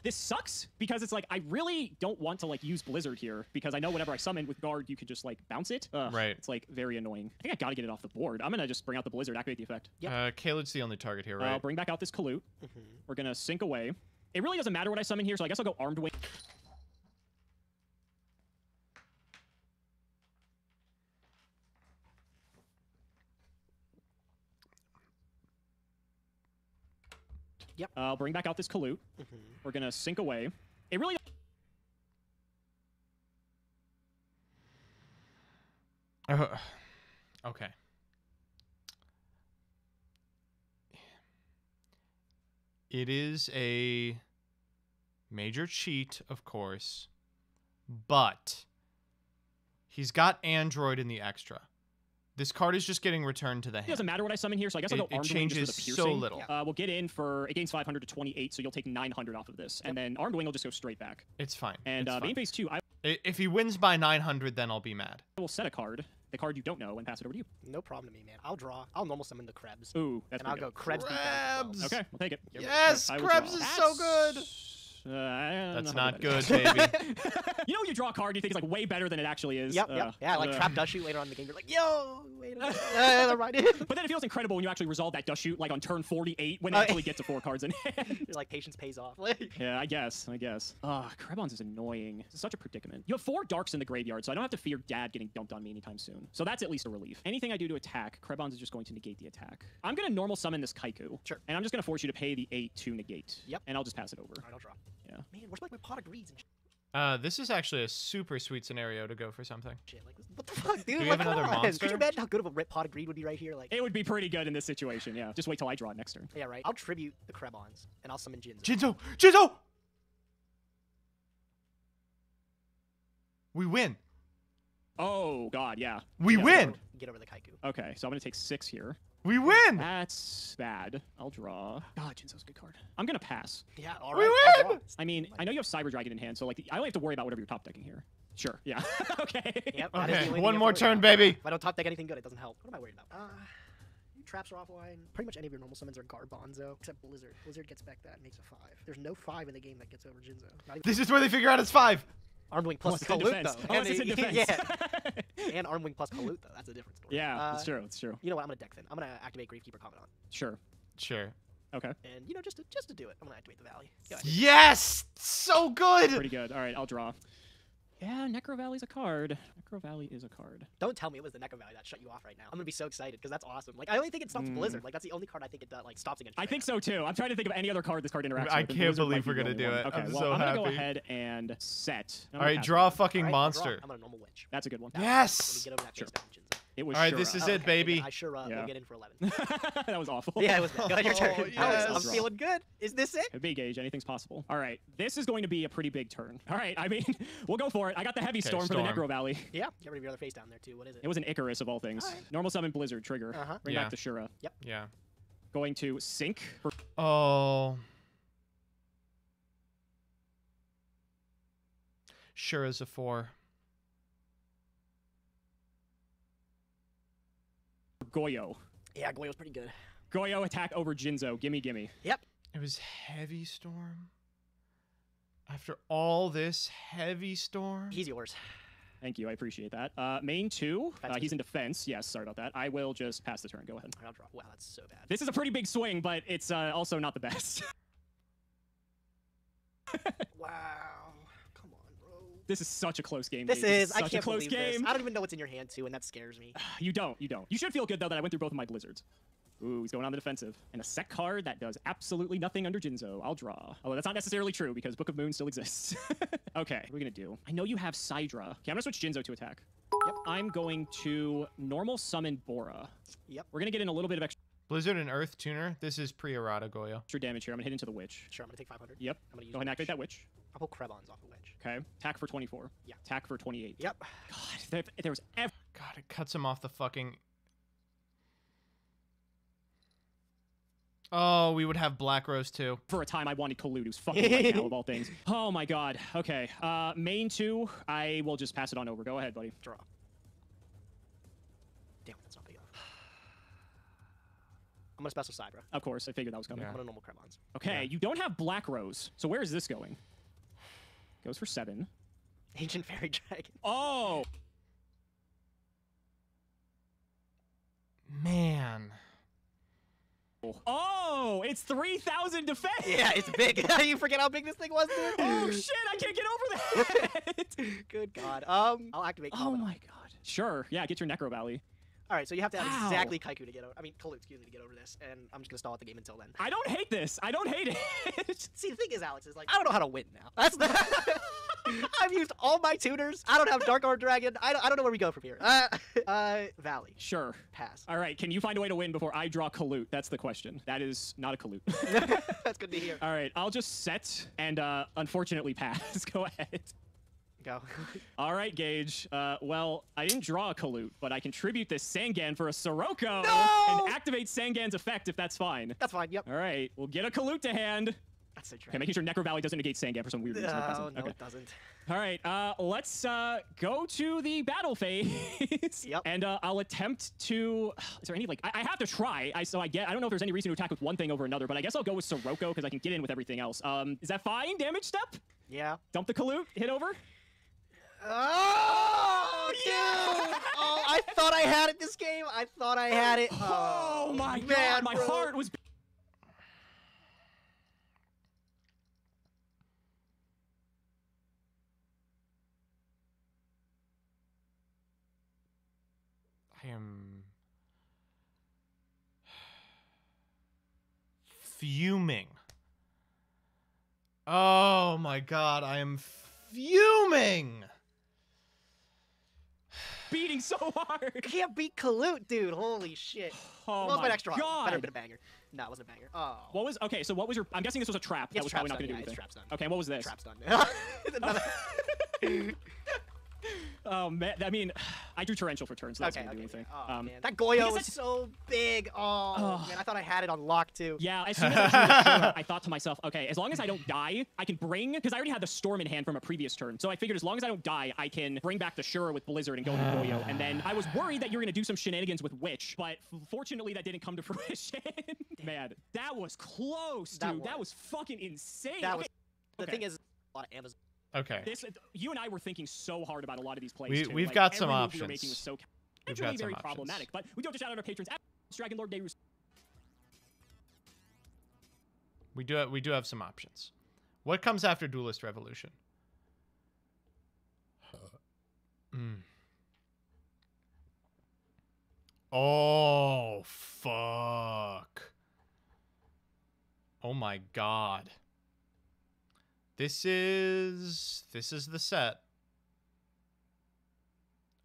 this sucks because it's like I really don't want to like use Blizzard here because I know whenever I summon with Guard, you could just like bounce it. Right. It's like very annoying. I think I gotta get it off the board. I'm gonna just bring out the Blizzard, activate the effect. Kalut's the only target here, I'll right? bring back out this Kalut. We're gonna sync away. It really doesn't matter what I summon here, so I guess I'll go Armed Wing. Yep. I'll bring back out this Kalut. We're gonna sink away. It really. Okay. It is a major cheat, of course, but he's got Android in the extra. This card is just getting returned to the It hand. doesn't matter what I summon here, so I guess I'll go It Armed Wing just for changes the so piercing. little. We'll get in for, it gains 500 to 28, so you'll take 900 off of this. And then Armed Wing will just go straight back. It's fine. And It's fine. main phase 2, I If he wins by 900, then I'll be mad. will set a card, the card you don't know, and pass it over to you. No problem to me, man. I'll draw. I'll normal summon the Krebs. Ooh, that's And I'll pretty go Krebs. Krebs! good. Okay, we'll take it. Yes, I will Krebs draw. is so good. That's That's not good, baby. You know, you draw a card, you think it's like way better than it actually is. Yep. Yeah, like trap dust shoot later on in the game. You're like, yo, wait a minute. Never mind. But then it feels incredible when you actually resolve that dust shoot, like on turn 48, when they Oh, actually get to 4 cards in hand. You're like, patience pays off. Yeah, I guess. Krebons is annoying. This is such a predicament. You have 4 darks in the graveyard, so I don't have to fear Dad getting dumped on me anytime soon. So that's at least a relief. Anything I do to attack, Krebons is just going to negate the attack. I'm going to normal summon this Kaiku. Sure. And I'm just going to force you to pay the 8 to negate. Yep. And I'll just pass it over. All right, I'll draw. Yeah. Man, where's like my pot of greeds and This is actually a super sweet scenario to go for something. shit? Like, what the fuck, dude? Do we Like, have another come on. monster? Could you imagine how good of a rip pot of greed would be right here? Like, It would be pretty good in this situation, yeah. Just wait till I draw it next turn. yeah, right. I'll tribute the Krebons and I'll summon Jinzo. Jinzo! We win. Oh, God, yeah. We Yeah, win. Get over the Kaiku. Okay, so I'm going to take 6 here. We win. That's bad. I'll draw. God, Jinzo's a good card. I'm going to pass. Yeah, all We right. I'll draw. win! I mean, I know you have Cyber Dragon in hand, so like I only have to worry about whatever you're top decking here. Sure, yeah. Okay. Yep, that is the only Okay, thing one you have more to worry turn, about. baby. If I don't top deck anything good, it doesn't help. What am I worried about? Traps are offline. Pretty much any of your normal summons are Garbanzo, except Blizzard. Blizzard gets back that and makes a 5. There's no 5 in the game that gets over Jinzo. Not even This is where they figure out it's 5. Armed Wing plus Unless it's in Kalut, defense. though. Unless it's in defense. Yeah. And Armed Wing plus Kalut, though. That's a different story. Yeah, it's true. It's true. You know what? I'm gonna deck thin. I'm gonna activate Gravekeeper Commandant. Sure. Sure. Okay. And, you know, just to do it, I'm gonna activate the Valley. Go ahead. Yes! So good! Pretty good. All right, I'll draw. Yeah, Necro Valley's a card. Necro Valley is a card. Don't tell me it was the Necro Valley that shut you off right now. I'm gonna be so excited because that's awesome. Like, I only think it stops Blizzard. Like, that's the only card I think it like stops against. I think so too. I'm trying to think of any other card this card interacts I with. and can't Blizzard believe might be we're the gonna only do one. it. Okay, I'm well, so I'm gonna go happy. ahead and set. I'm All gonna right, pass draw a it. fucking Alright, I'll draw. monster. I'm gonna normal witch. That's a good one. Let me Yes! get over that face Sure. down, Jinzo. It was All right, Shura. this is Okay, it, baby. I sure Yeah. will get in for 11. That was awful. Yeah, it was bad. Go ahead, your turn. Oh, Alex, yes. I'm feeling good. Is this it? A big gauge, anything's possible. All right, this is going to be a pretty big turn. All right, I mean, we'll go for it. I got the heavy Okay, storm for the storm. Necro Valley. Yeah. Get rid of your other face down there too. What is it? It was an Icarus of all things. All right. Normal summon Blizzard trigger. Bring Yeah. back the Shura. Yeah. Going to sink. For Oh. Sure is a 4. Goyo. Yeah, Goyo's pretty good. Goyo attack over Jinzo. Gimme, gimme. Yep. It was heavy storm. After all this heavy storm. He's yours. Thank you, I appreciate that. Main 2, Defense. he's in defense. Yes, sorry about that. I will just pass the turn. Go ahead. All right, I'll draw. Wow, that's so bad. This is a pretty big swing, but it's also not the best. Wow. Come on, bro. This is such a close game. This Dave. is. such I can't a close believe game. this. I don't even know what's in your hand too, and that scares me. You don't. You should feel good, though, that I went through both of my Blizzards. Ooh, he's going on the defensive. And a sec card that does absolutely nothing under Jinzo. I'll draw. Although that's not necessarily true, because Book of Moon still exists. Okay, what are we gonna do? I know you have Sidra. Okay, I'm gonna switch Jinzo to attack. Yep. I'm going to normal summon Bora. Yep. We're gonna get in a little bit of Blizzard and Earth Tuner. This is pre-errata Goyo. extra damage here. I'm gonna hit into the Witch. Sure, I'm gonna take 500. Yep. I'm gonna use Go ahead and the activate that witch. Witch. I'll pull Krebons off the wedge. Okay. Attack for 24. Yeah. Attack for 28. Yep. God, there was ever. God, it cuts him off the fucking... Oh, we would have Black Rose too. For a time, I wanted Kalut, who's fucking right now, of all things. Oh my god. Okay. Main 2, I will just pass it on over. Go ahead, buddy. Draw. Damn, that's not big enough. I'm gonna special Sidra. Of course, I figured that was coming. Yeah. I'm gonna normal Krebons. Okay, you don't have Black Rose. So where is this going? Goes for 7. Ancient Fairy Dragon. Oh! Man. Oh! It's 3,000 defense! Yeah, it's big. You forget how big this thing was, dude? Oh shit, I can't get over that! Good God. I'll activate. Oh Commandant. my god. Sure, yeah, get your Necro Valley. All right, so you have to have Wow. exactly Kaiku to get over. I mean, Kalut, excuse me, to get over this, and I'm just gonna stall out the game until then. I don't hate this. I don't hate it. See, the thing is, Alex, is like I don't know how to win now. That's the. I've used all my tuners. I don't have Dark Armor Dragon. I don't know where we go from here. Valley. Sure. Pass. All right, can you find a way to win before I draw Kalut? That's the question. That is not a Kalut. That's good to hear. All right, I'll just set and unfortunately pass. Go ahead. Go. All right, Gage. Well, I didn't draw a Kalut, but I contribute this Sangan for a Sirocco No! and activate Sangan's effect if that's fine. That's fine. Yep. All right, we'll get a Kalut to hand. That's so true. Okay, making sure Necro Valley doesn't negate Sangan for some weird reason. It doesn't. No, Okay. it doesn't. All right, let's go to the battle phase. Yep. And I'll attempt to. Is there any like? I have to try. I don't know if there's any reason to attack with one thing over another, but I guess I'll go with Sirocco because I can get in with everything else. Is that fine? Damage step. Yeah. Dump the Kalut. Hit over. Oh, dude! Oh, I thought I had it this game. I thought I had it. Oh my man, god, my bro. heart was. I am fuming. Oh my god, I am fuming. Beating so hard. Can't beat Kalut, dude. Holy shit. Oh What was my my next draw? god. Better have been a banger. No, it wasn't a banger. Oh. What was okay? So what was your? I'm guessing this was a trap. That It's was probably not trap's going to done, do yeah, anything. it's trap's done. Okay, what was this? Trap's done. Oh man, I mean, I drew torrential for turns. So that's Okay, not okay. gonna do anything. Oh, man. That I Goyo guess was that's- so big. Oh, man, I thought I had it on lock, too. Yeah, as soon as I drew the Shura, I thought to myself, okay, as long as I don't die, I can bring, because I already had the Storm in hand from a previous turn. So I figured as long as I don't die, I can bring back the Shura with Blizzard and go into Goyo. And then I was worried that you were going to do some shenanigans with Witch, but fortunately that didn't come to fruition. Man, that was close, dude. That was fucking insane. That Okay, was, the okay. thing is, a lot of Amazon. Okay. You and I were thinking so hard about a lot of these plays. too. We've Like, got some every move we were making options. was so We've actually got some very options. problematic. But we do have to shout out our patrons. Dragon Lord Deus. We do have some options. What comes after Duelist Revolution? Oh fuck. Oh my god. This is the set.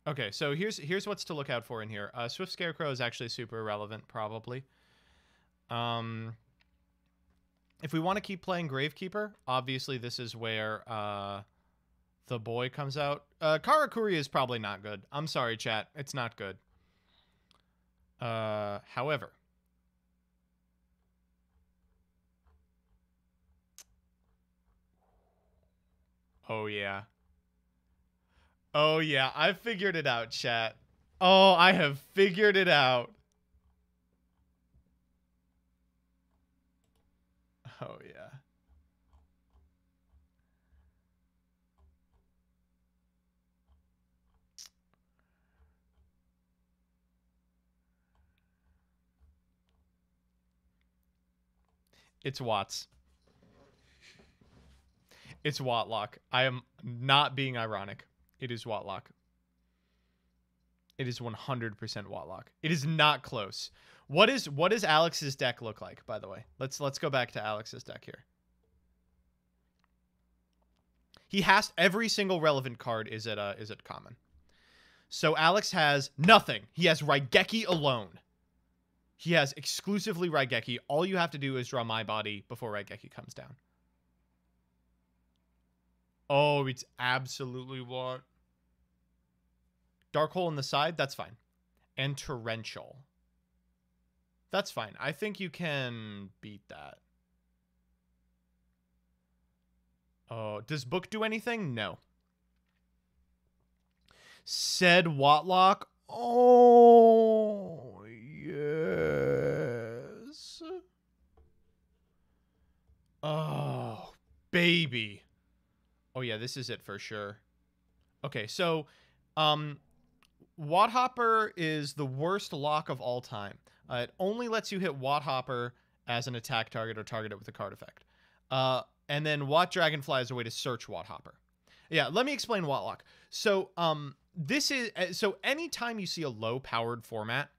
Okay, so here's what's to look out for in here. Swift Scarecrow is actually super irrelevant, probably. If we want to keep playing Gravekeeper, obviously this is where the boy comes out. Karakuri is probably not good. I'm sorry, chat. It's not good. However. Oh, yeah. Oh, yeah. I figured it out, chat. Oh, I have figured it out. Oh, yeah. It's Watts. It's Watlock. I am not being ironic. It is Watlock. It is 100% Watlock. It is not close. What does Alex's deck look like, by the way? Let's go back to Alex's deck here. He has every single relevant card is at common. So Alex has nothing. He has Raigeki alone. He has exclusively Raigeki. All you have to do is draw My Body before Raigeki comes down. Oh, it's absolutely what? Dark Hole in the side? That's fine. And Torrential. That's fine. I think you can beat that. Oh, does Book do anything? No. Said Watlock. Oh, yes. Oh, baby. Oh, yeah, this is it for sure. Okay, so, Wathopper is the worst lock of all time. It only lets you hit Wathopper as an attack target or target it with a card effect. And then Watt Dragonfly is a way to search Wathopper. Yeah, let me explain Watlock. So, this is so anytime you see a low powered format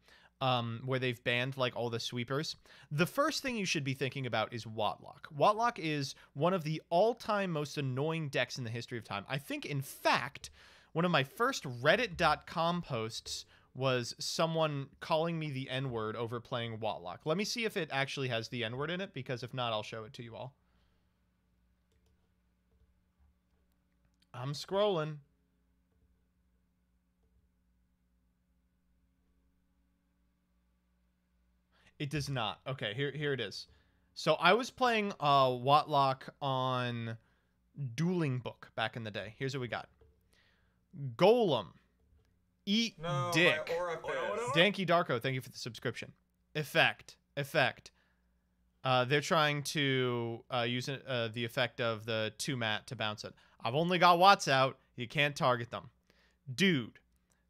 where they've banned like all the sweepers, the first thing you should be thinking about is Watlock. Watlock is one of the all-time most annoying decks in the history of time. I think, in fact, one of my first reddit.com posts was someone calling me the N-word over playing Watlock. Let me see if it actually has the N-word in it, because if not, I'll show it to you all. I'm scrolling. It does not. Okay, here it is. So I was playing Watlock on Dueling Book back in the day. Here's what we got. Golem. Eat No, dick. my orifice. Danky Darko, thank you for the subscription. Effect. They're trying to use the effect of the 2-mat to bounce it. I've only got Watts out. You can't target them. Dude,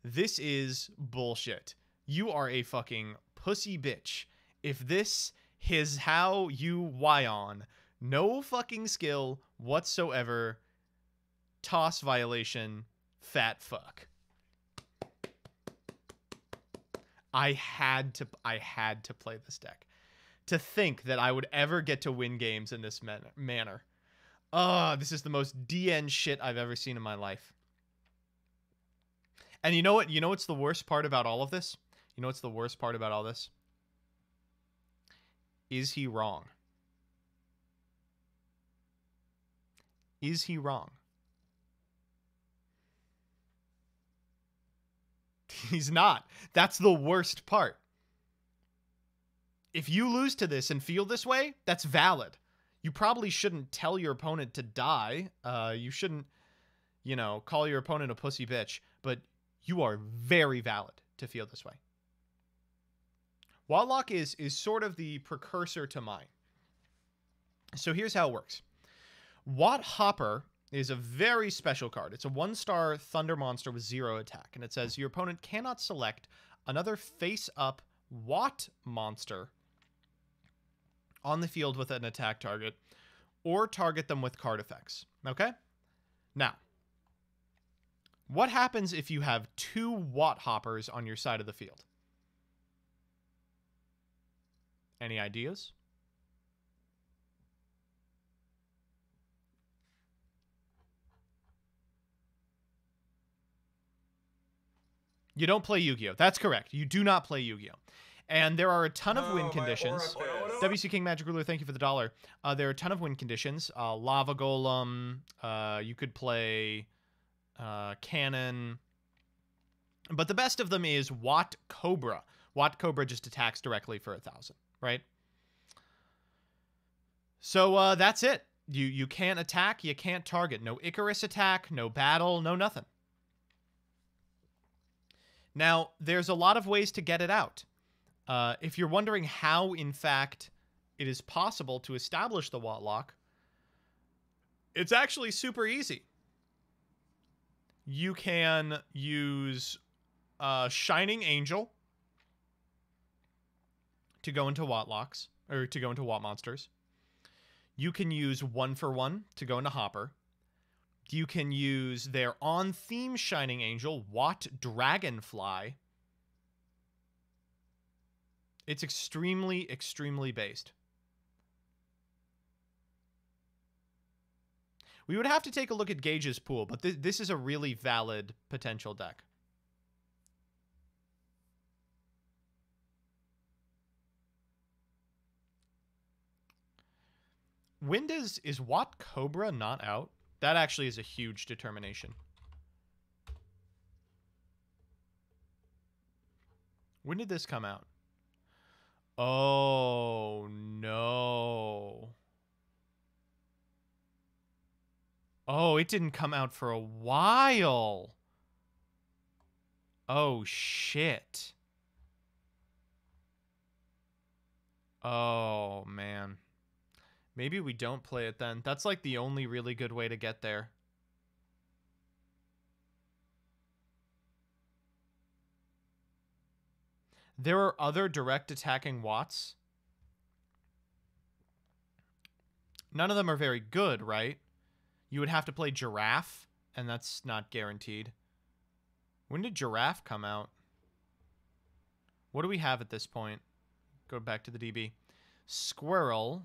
this is bullshit. You are a fucking pussy bitch. If this is how you Y on, no fucking skill whatsoever, toss violation, fat fuck. I had to play this deck. To think that I would ever get to win games in this manner. This is the most DN shit I've ever seen in my life. And you know what? You know what's the worst part about all of this? You know what's the worst part about all this? Is he wrong? Is he wrong? He's not. That's the worst part. If you lose to this and feel this way, that's valid. You probably shouldn't tell your opponent to die. You shouldn't, you know, call your opponent a pussy bitch, but you are very valid to feel this way. Watlock is sort of the precursor to mine. So here's how it works. Watt Hopper is a very special card. It's a 1-star Thunder monster with 0 attack, and it says your opponent cannot select another face-up Watt monster on the field with an attack target or target them with card effects. Okay? Now, what happens if you have 2 Watt Hoppers on your side of the field? Any ideas? You don't play Yu-Gi-Oh! That's correct. You do not play Yu-Gi-Oh! And there are a ton of win conditions. WC King Magic Ruler, thank you for the $1. There are a ton of win conditions. Lava Golem. You could play Cannon. But the best of them is Watt Cobra. Watt Cobra just attacks directly for 1,000, right? So that's it. You can't attack. You can't target. No Icarus attack. No battle. No nothing. Now, there's a lot of ways to get it out. If you're wondering how, in fact, it is possible to establish the Watlock, it's actually super easy. You can use Shining Angel to go into Watlocks, or to go into Watt monsters. You can use 1-for-1 to go into Hopper. You can use their on-theme Shining Angel, Watt Dragonfly. It's extremely, extremely based. We would have to take a look at Gage's pool, but this is a really valid potential deck. When is Watt Cobra not out? That actually is a huge determination. When did this come out? Oh, no. Oh, it didn't come out for a while. Oh, shit. Oh, man. Maybe we don't play it then. That's like the only really good way to get there. There are other direct attacking Watts. None of them are very good, right? You would have to play Giraffe, and that's not guaranteed. When did giraffe come out? What do we have at this point? Go back to the DB. Squirrel.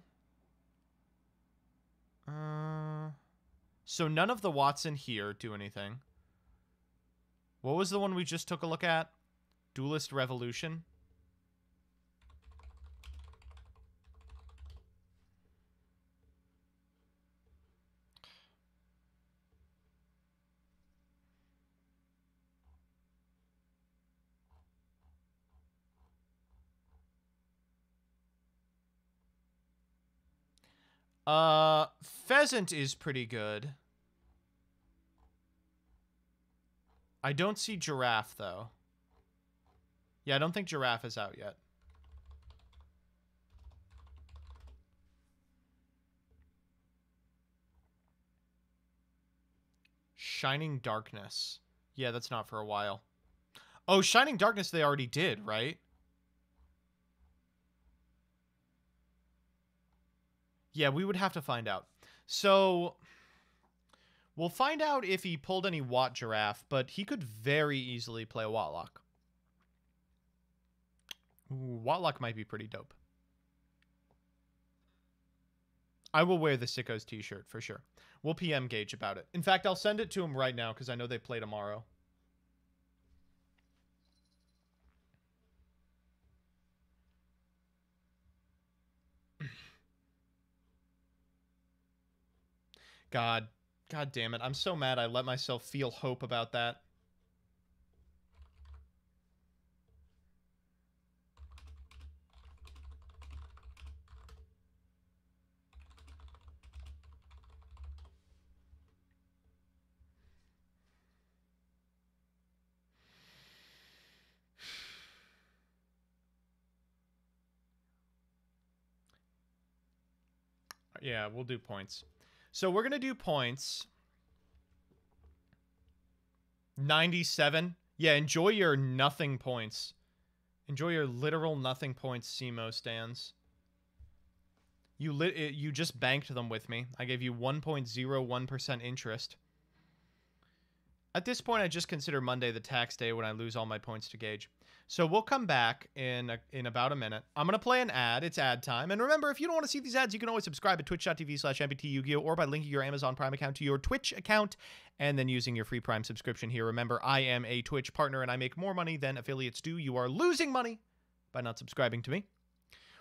So none of the Watson here do anything. What was the one we just took a look at? Duelist Revolution. Pheasant is pretty good. I don't see giraffe, though. Yeah, I don't think giraffe is out yet. Shining Darkness. Yeah, that's not for a while. Oh, Shining Darkness they already did, right? Yeah, we would have to find out. So, we'll find out if he pulled any Watt Giraffe, but he could very easily play a Watlock. Ooh, Watlock might be pretty dope. I will wear the Sickos t-shirt for sure. We'll PM Gage about it. In fact, I'll send it to him right now because I know they play tomorrow. God damn it. I'm so mad I let myself feel hope about that. Yeah, we'll do points. So we're going to do points. 97. Yeah, enjoy your nothing points. Enjoy your literal nothing points, SEMO stands. You just banked them with me. I gave you 1.01% interest. At this point, I just consider Monday the tax day when I lose all my points to Gage. So we'll come back in about a minute. I'm going to play an ad. It's ad time. And remember, if you don't want to see these ads, you can always subscribe at twitch.tv/MBT Yu-Gi-Oh! Or by linking your Amazon Prime account to your Twitch account and then using your free Prime subscription here. Remember, I am a Twitch partner and I make more money than affiliates do. You are losing money by not subscribing to me.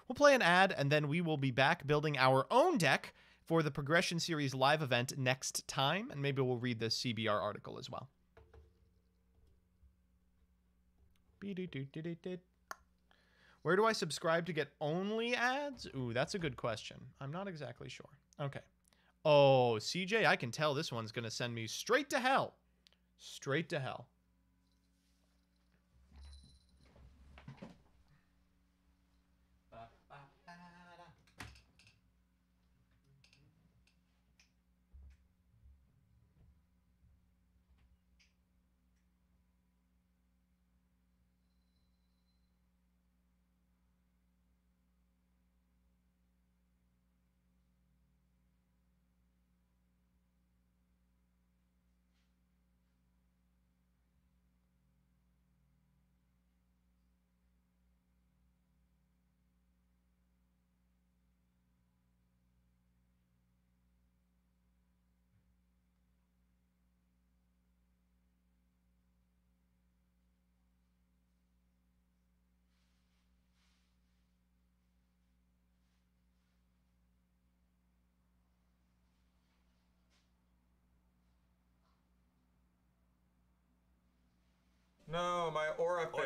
We'll play an ad and then we will be back building our own deck for the Progression Series live event next time. And maybe we'll read the CBR article as well. Where do I subscribe to get only ads? Ooh, that's a good question. I'm not exactly sure. Okay. Oh, CJ, I can tell this one's going to send me straight to hell. Straight to hell. No, my orifice.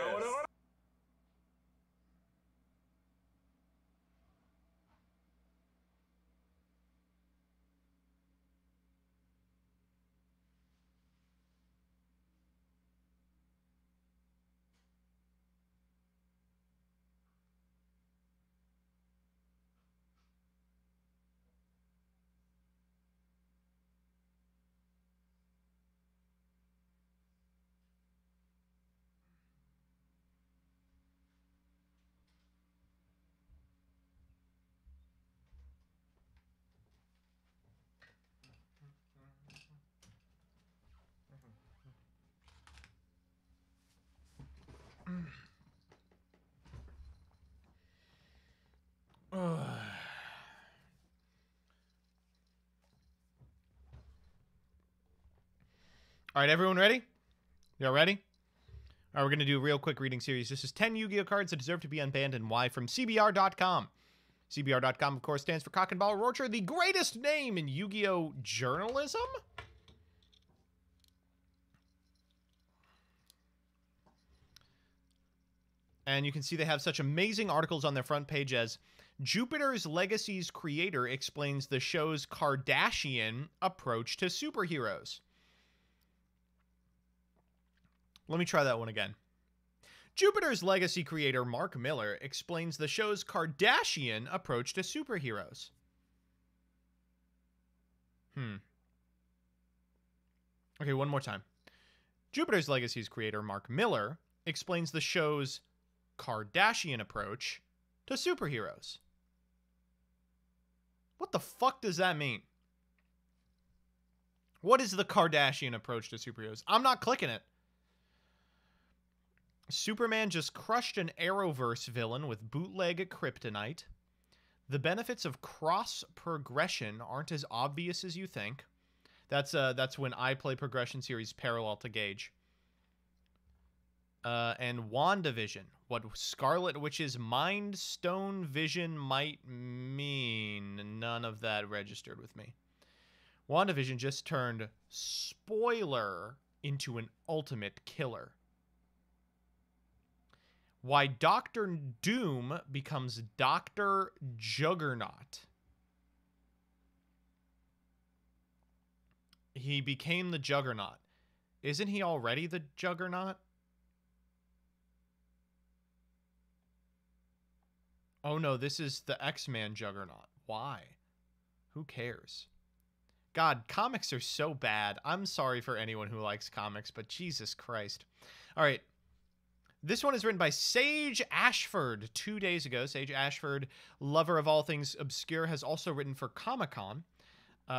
All right, everyone ready? Y'all ready? All right, we're going to do a real quick reading series. This is 10 Yu-Gi-Oh cards that deserve to be unbanned and why from CBR.com. CBR.com, of course, stands for Cock and Ball Roacher, the greatest name in Yu-Gi-Oh journalism. And you can see they have such amazing articles on their front page as Jupiter's Legacy's creator explains the show's Kardashian approach to superheroes. Let me try that one again. Jupiter's Legacy creator Mark Miller explains the show's Kardashian approach to superheroes. Okay, one more time. Jupiter's Legacy's creator Mark Miller explains the show's Kardashian approach to superheroes. What the fuck does that mean? What is the Kardashian approach to superheroes? I'm not clicking it. Superman just crushed an Arrowverse villain with bootleg kryptonite. The benefits of cross progression aren't as obvious as you think. That's when I play progression series parallel to Gage. And WandaVision, what Scarlet Witch's Mind Stone Vision might mean. None of that registered with me. WandaVision just turned spoiler into an ultimate killer. Why Doctor Doom becomes Dr. Juggernaut. He became the Juggernaut. Isn't he already the Juggernaut? Oh no, this is the X-Man Juggernaut. Why? Who cares? God, comics are so bad. I'm sorry for anyone who likes comics, but Jesus Christ. All right. This one is written by Sage Ashford 2 days ago. Sage Ashford, lover of all things obscure, has also written for Comic-Con.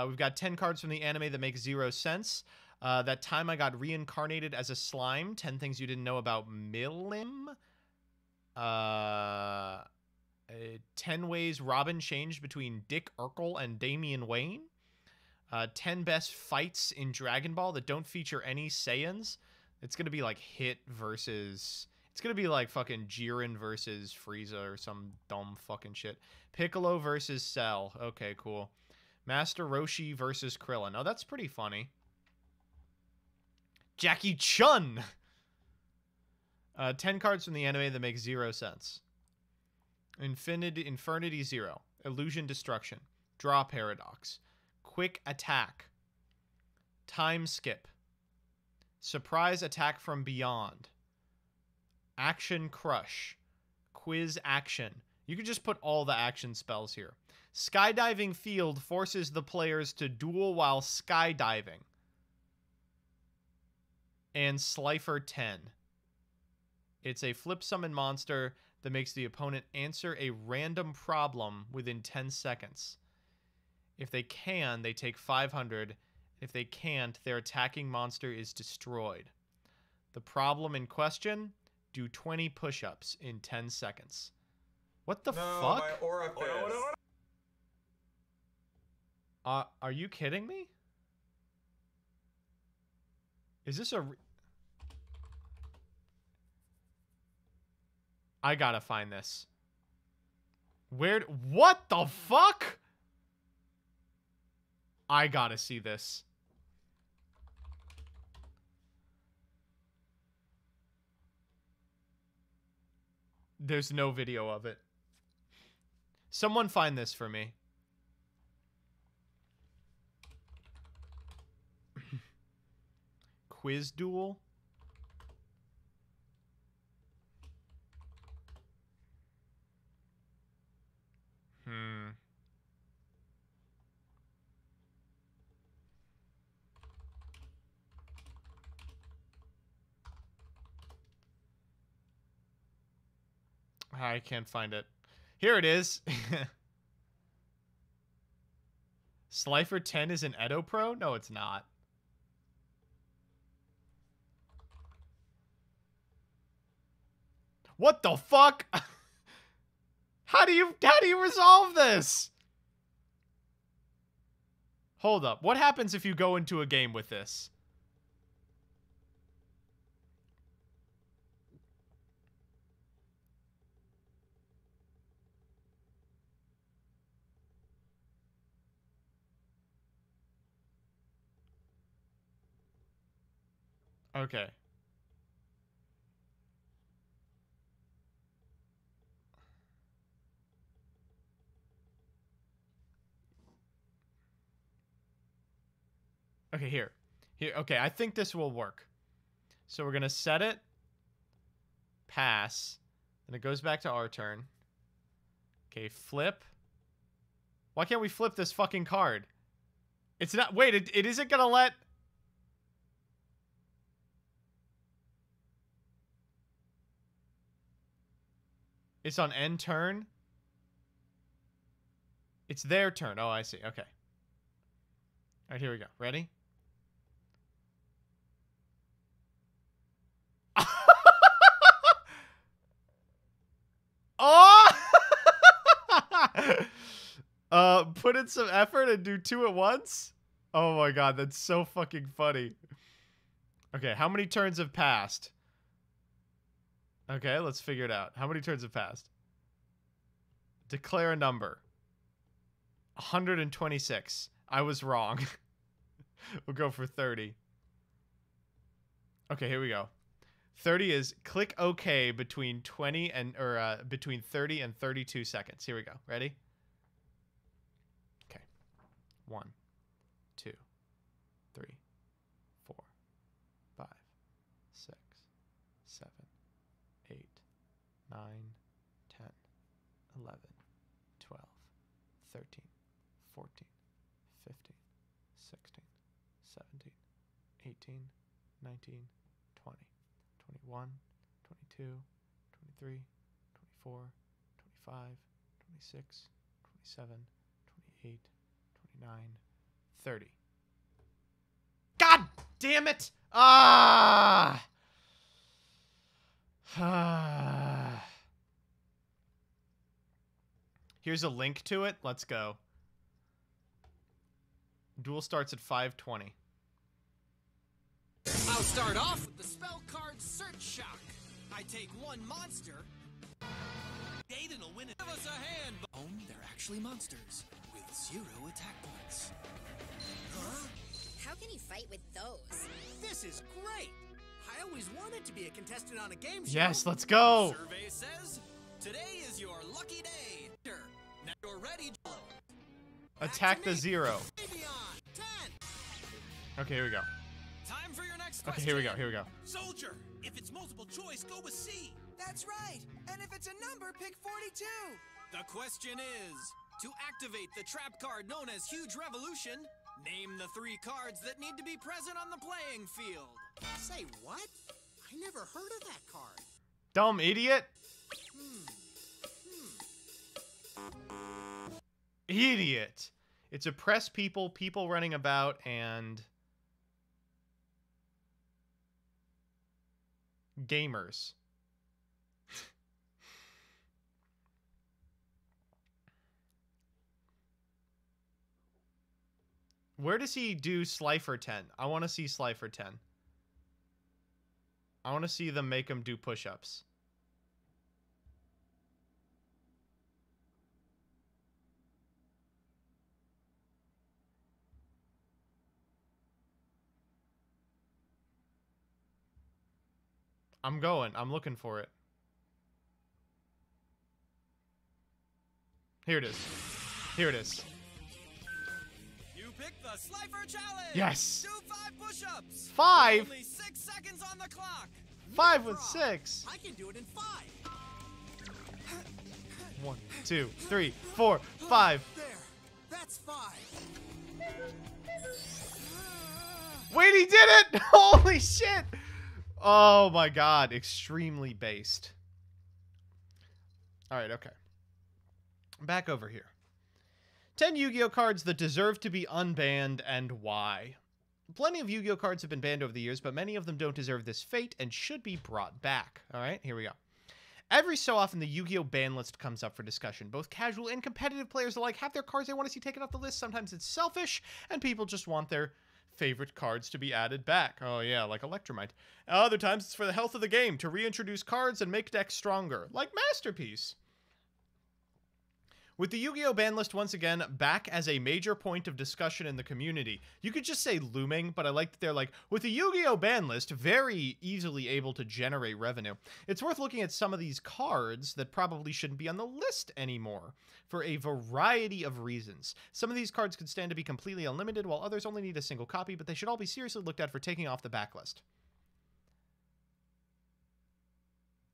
We've got 10 cards from the anime that make 0 sense. That time I got reincarnated as a slime. 10 things you didn't know about Milim. 10 ways Robin changed between Dick Urkel and Damian Wayne. 10 best fights in Dragon Ball that don't feature any Saiyans. It's going to be like Hit versus... It's going to be like fucking Jiren versus Frieza or some dumb fucking shit. Piccolo versus Cell. Okay, cool. Master Roshi versus Krillin. Oh, that's pretty funny. Jackie Chun! 10 cards from the anime that make 0 sense. Infernity 0. Illusion Destruction. Draw Paradox. Quick Attack. Time Skip. Surprise Attack from Beyond. Action Crush. Quiz Action. You can just put all the action spells here. Skydiving Field forces the players to duel while skydiving. And Slifer 10. It's a flip summon monster that makes the opponent answer a random problem within 10 seconds. If they can, they take 500. If they can't, their attacking monster is destroyed. The problem in question? Do 20 push-ups in 10 seconds. What the fuck? My orifice. Are you kidding me? Is this a... I gotta find this. What the fuck? I gotta see this. There's no video of it. Someone find this for me. Quiz duel? I can't find it. Here it is. Slifer 10 is an Edo Pro? No, it's not. What the fuck? How do you resolve this? Hold up. What happens if you go into a game with this? Okay. Okay, here. Okay, I think this will work. So we're going to set it. Pass. Then it goes back to our turn. Okay, flip. Why can't we flip this fucking card? It's not... Wait, it isn't going to let... It's on end turn? It's their turn. Oh, I see. Okay. All right, here we go. Ready? Oh! Put in some effort and do 2 at once? Oh my god, that's so fucking funny. Okay, how many turns have passed? Okay, let's figure it out. How many turns have passed? Declare a number. 126. I was wrong. We'll go for 30. Okay, here we go. 30 is click OK between 20 and between 30 and 32 seconds. Here we go. Ready? Okay. 1, 2, 3, 4, 5, 6, 7, 8, 9, 10, 11, 12, 13, 14, 15, 16, 17, 18, 19, 20. 21, 22, 23, 24, 25, 26, 27, 28, 29, 30. God damn it! Ah! Here's a link to it. Let's go. Duel starts at 5:20. I'll start off with the spell card Search Shock. I take 1 monster. Aiden will win it. Give us a hand. They're actually monsters with 0 attack points. Huh? How can you fight with those? This is great. I always wanted to be a contestant on a game show. Yes, let's go. Survey says today is your lucky day. Now you're ready. Attack the 0. 10. Okay, here we go. Time for your next Okay, question. here we go. Here we go. Soldier, if it's multiple choice, go with C. That's right. And if it's a number, pick 42. The question is, to activate the trap card known as Huge Revolution, name the 3 cards that need to be present on the playing field. Say what? I never heard of that card. Dumb idiot. Idiot. It's oppress people, people running about, and gamers. Where does he do Slifer 10? I want to see Slifer 10. I want to see them make him do push-ups. I'm going. I'm looking for it. Here it is. Here it is. You picked the Slifer Challenge. Yes. Do 5 push-ups. 5? Only 6 seconds on the clock. 5 with 6. I can do it in 5. 1, 2, 3, 4, 5. There. That's 5. Wait, he did it! Holy shit! Oh my god, extremely based. Alright, okay. Back over here. 10 Yu-Gi-Oh cards that deserve to be unbanned and why. Plenty of Yu-Gi-Oh cards have been banned over the years, but many of them don't deserve this fate and should be brought back. Alright, here we go. Every so often, the Yu-Gi-Oh ban list comes up for discussion. Both casual and competitive players alike have their cards they want to see taken off the list. Sometimes it's selfish, and people just want their favorite cards to be added back. Oh yeah, like Electromite. Other times it's for the health of the game, to reintroduce cards and make decks stronger, like Masterpiece. With the Yu-Gi-Oh ban list once again back as a major point of discussion in the community. You could just say looming, but I like that they're like, with the Yu-Gi-Oh ban list very easily able to generate revenue. It's worth looking at some of these cards that probably shouldn't be on the list anymore for a variety of reasons. Some of these cards could stand to be completely unlimited, while others only need a single copy, but they should all be seriously looked at for taking off the backlist.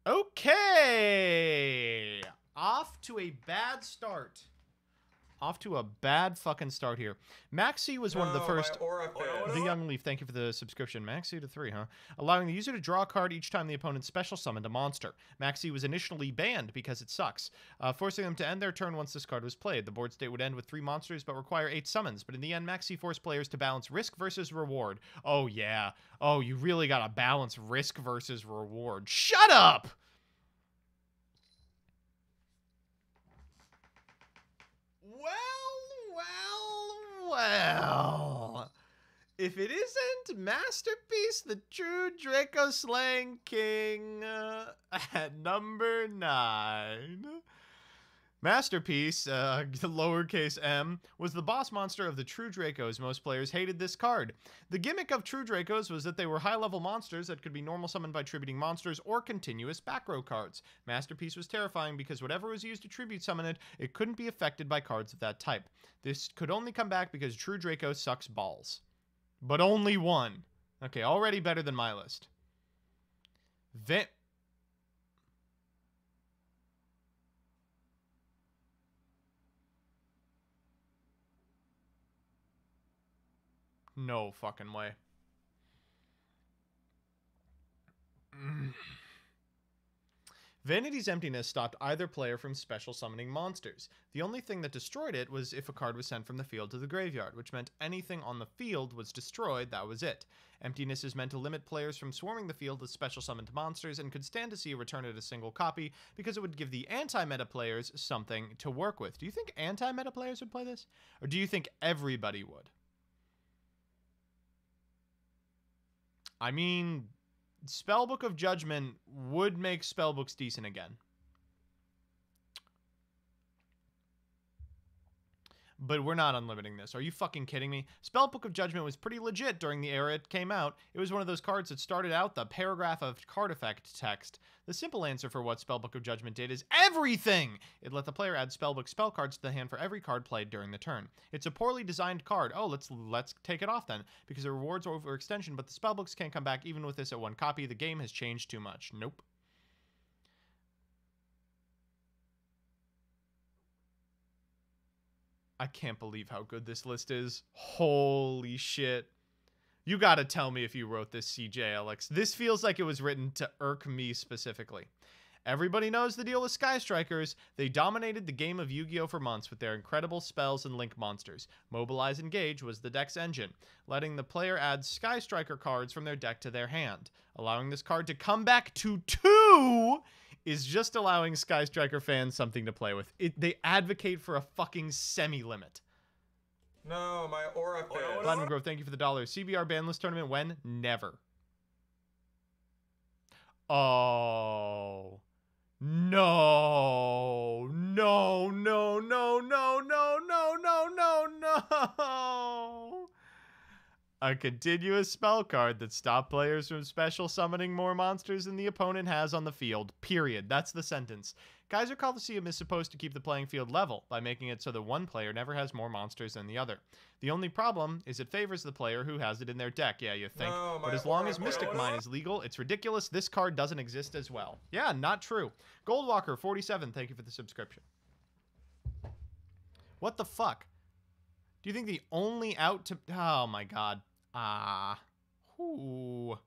Okay! Off to a bad start. Off to a bad fucking start here. Maxi was one of the first. The Young Leaf, thank you for the subscription. Maxi to 3, huh? Allowing the user to draw a card each time the opponent special summoned a monster. Maxi was initially banned because it sucks, forcing them to end their turn once this card was played. The board state would end with 3 monsters but require 8 summons. But in the end, Maxi forced players to balance risk versus reward. Oh, yeah. Oh, you really gotta balance risk versus reward. Shut up! Well. If it isn't Masterpiece, the true Draco Slaying King at number 9. Masterpiece, lowercase m, was the boss monster of the True Dracos. Most players hated this card. The gimmick of True Dracos was that they were high-level monsters that could be normal summoned by tributing monsters or continuous back row cards. Masterpiece was terrifying because whatever was used to tribute summon it, it couldn't be affected by cards of that type. This could only come back because True Draco sucks balls. But only one. Okay, already better than my list. No fucking way. Vanity's Emptiness stopped either player from special summoning monsters. The only thing that destroyed it was if a card was sent from the field to the graveyard, which meant anything on the field was destroyed, that was it. Emptiness is meant to limit players from swarming the field with special summoned monsters and could stand to see a return at a single copy because it would give the anti-meta players something to work with. Do you think anti-meta players would play this? Or do you think everybody would? I mean, Spellbook of Judgment would make spellbooks decent again. But we're not unlimiting this. Are you fucking kidding me? Spellbook of Judgment was pretty legit during the era it came out. It was one of those cards that started out the paragraph of card effect text. The simple answer for what Spellbook of Judgment did is everything! It let the player add spellbook spell cards to the hand for every card played during the turn. It's a poorly designed card. Oh, let's take it off then, because it rewards overextension, but the spellbooks can't come back even with this at 1 copy. The game has changed too much. Nope. I can't believe how good this list is. Holy shit. You gotta tell me if you wrote this, CJ Alex. This feels like it was written to irk me specifically. Everybody knows the deal with Sky Strikers. They dominated the game of Yu-Gi-Oh! For months with their incredible spells and link monsters. Mobilize Engage was the deck's engine, letting the player add Sky Striker cards from their deck to their hand. Allowing this card to come back to 2 is just allowing Sky Striker fans something to play with. They advocate for a fucking semi-limit. No, my aura failed. Platinum Grove, thank you for the $. CBR banlist tournament when? Never. Oh. No. No, no, no, no, no, no, no, no, no. A continuous spell card that stops players from special summoning more monsters than the opponent has on the field. Period. That's the sentence. Kaiser Coliseum is supposed to keep the playing field level by making it so that one player never has more monsters than the other. The only problem is it favors the player who has it in their deck. Yeah, you think. No, but as long as Mystic Mine is legal, it's ridiculous this card doesn't exist as well. Yeah, not true. Goldwalker 47, thank you for the subscription. What the fuck? Do you think the only out to... Oh my god. Ooh.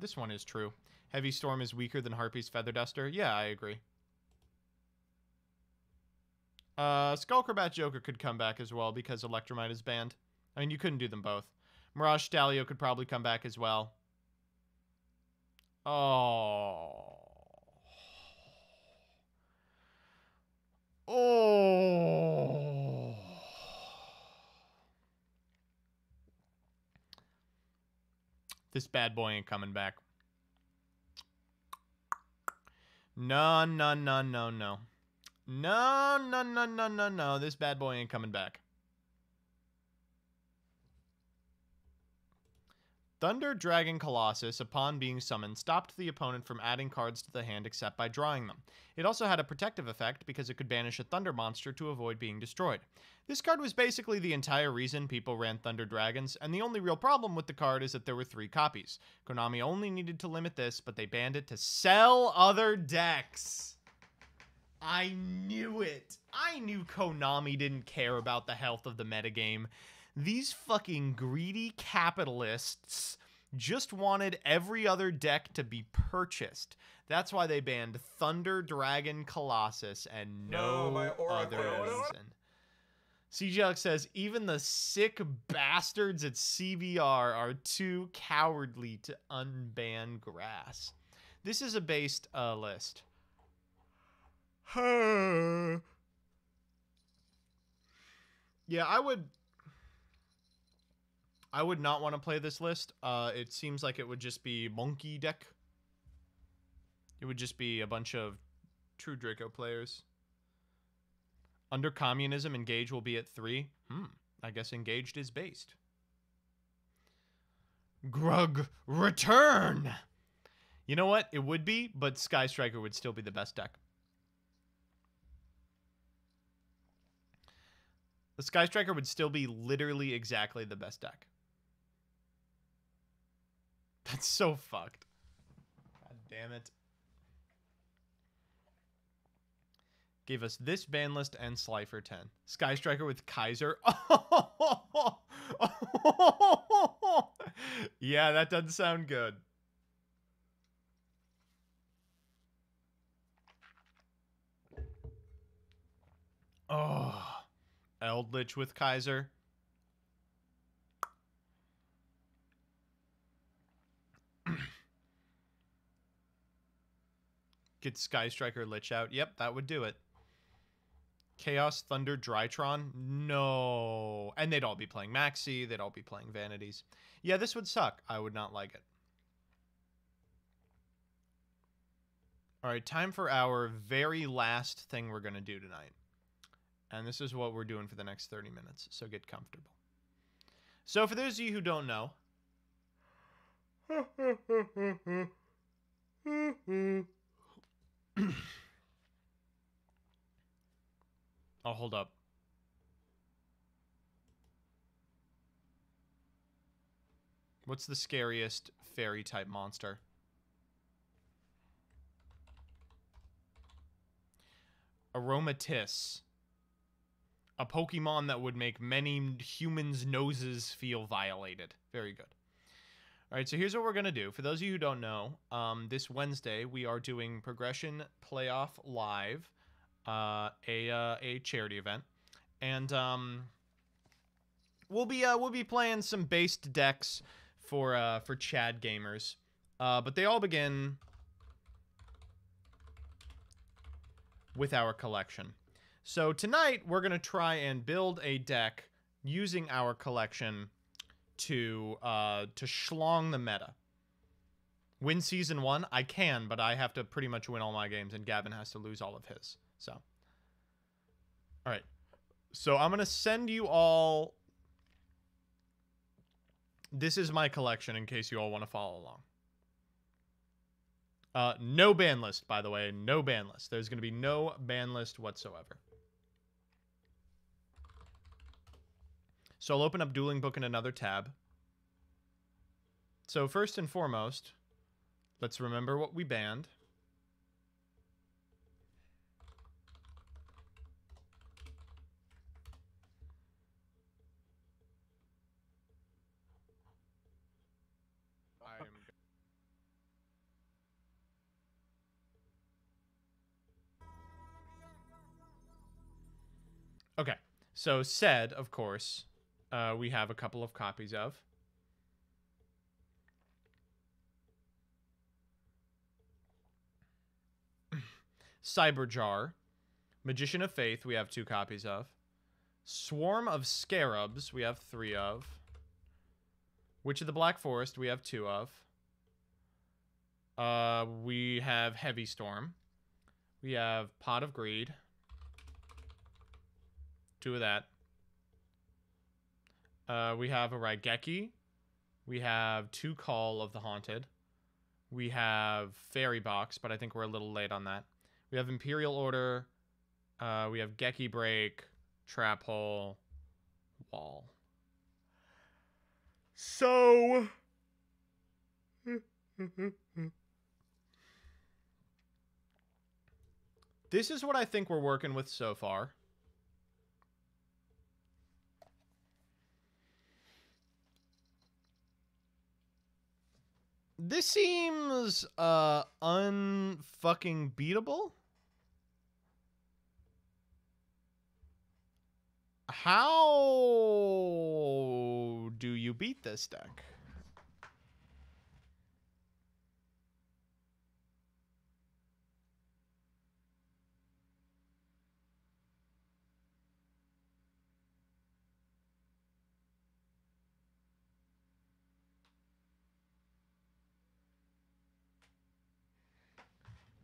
This one is true. Heavy Storm is weaker than Harpy's Feather Duster. Yeah, I agree. Skullcrabat Joker could come back as well because Electromite is banned. I mean, you couldn't do them both. Mirage Stalio could probably come back as well. Oh. Oh. This bad boy ain't coming back. No, no, no, no, no. No, no, no, no, no, no. This bad boy ain't coming back. Thunder Dragon Colossus, upon being summoned, stopped the opponent from adding cards to the hand except by drawing them. It also had a protective effect because it could banish a Thunder monster to avoid being destroyed. This card was basically the entire reason people ran Thunder Dragons, and the only real problem with the card is that there were 3 copies. Konami only needed to limit this, but they banned it to sell other decks. I knew it. I knew Konami didn't care about the health of the metagame. These fucking greedy capitalists just wanted every other deck to be purchased. That's why they banned Thunder Dragon Colossus and no other reason. CGLX says, even the sick bastards at CBR are too cowardly to unban grass. This is a based list. Yeah, I would not want to play this list. It seems like it would just be monkey deck. It would just be a bunch of true Draco players. Under communism, Engage will be at 3. I guess Engaged is based. Grug, return! You know what? It would be, but Sky Striker would still be the best deck. The Sky Striker would still be literally exactly the best deck. That's so fucked. God damn it. Gave us this ban list and Slifer 10. Sky Striker with Kaiser. Yeah, that doesn't sound good. Oh. Eldritch with Kaiser. Get Sky Striker Lich out. Yep, that would do it. Chaos Thunder Drytron? No. And they'd all be playing Maxi. They'd all be playing Vanities. Yeah, this would suck. I would not like it. All right, time for our very last thing we're going to do tonight. And this is what we're doing for the next 30 minutes, so get comfortable. So for those of you who don't know... Oh, hold up. What's the scariest fairy-type monster? Aromatis. A Pokemon that would make many humans' noses feel violated. Very good. All right, so here's what we're going to do. For those of you who don't know, this Wednesday we are doing Progression Playoff Live, a charity event. And we'll be playing some based decks for Chad gamers. But they all begin with our collection. So tonight we're going to try and build a deck using our collection to schlong the meta. Win season 1? I can, but I have to pretty much win all my games, and Gavin has to lose all of his. So, all right. So I'm going to send you all... This is my collection in case you all want to follow along. No ban list, by the way. No ban list. There's going to be no ban list whatsoever. So I'll open up Dueling Book in another tab. So first and foremost, let's remember what we banned. Okay, so said, of course, we have a couple of copies of. Cyberjar. Magician of Faith, we have 2 copies of. Swarm of Scarabs, we have 3 of. Witch of the Black Forest, we have 2 of. We have Heavy Storm. We have Pot of Greed. 2 of that. We have a Raigeki. We have 2 Call of the Haunted. We have Fairy Box, but I think we're a little late on that. We have Imperial Order. We have Geki Break, Trap Hole, Wall. So... this is what I think we're working with so far. This seems unfucking beatable. How do you beat this deck?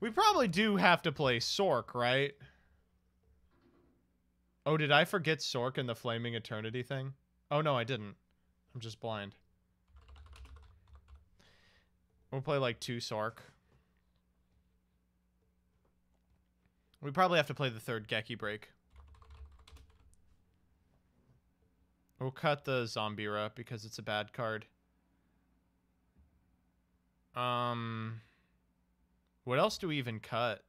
We probably do have to play Sork, right? Oh, did I forget Sork in the Flaming Eternity thing? Oh, no, I didn't. I'm just blind. We'll play like 2 Sork. We probably have to play the 3rd Geki Break. We'll cut the Zombira because it's a bad card. What else do we even cut?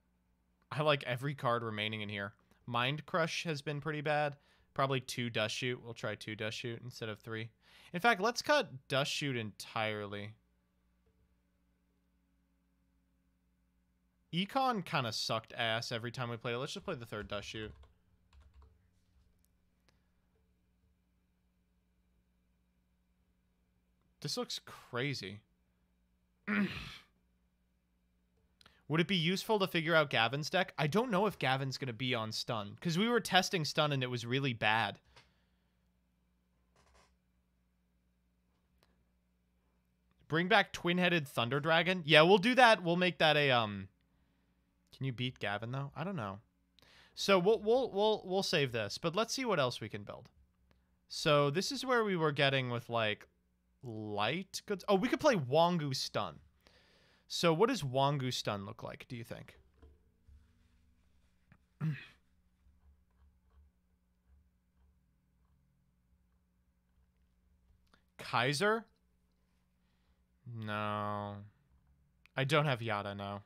I like every card remaining in here. Mind Crush has been pretty bad. Probably 2 Dust Shoot. We'll try 2 Dust Shoot instead of 3. In fact, let's cut Dust Shoot entirely. Econ kind of sucked ass every time we played it. Let's just play the 3rd Dust Shoot. This looks crazy. Would it be useful to figure out Gavin's deck? I don't know if Gavin's going to be on stun, because we were testing stun and it was really bad. Bring back Twin-Headed Thunder Dragon? Yeah, we'll do that. We'll make that a Can you beat Gavin though? I don't know. So we'll save this, but let's see what else we can build. So this is where we were getting with like light goods. Oh, we could play Wangu Stun. So what does Wangu Stun look like, do you think? Kaiser? No. I don't have Yada, no.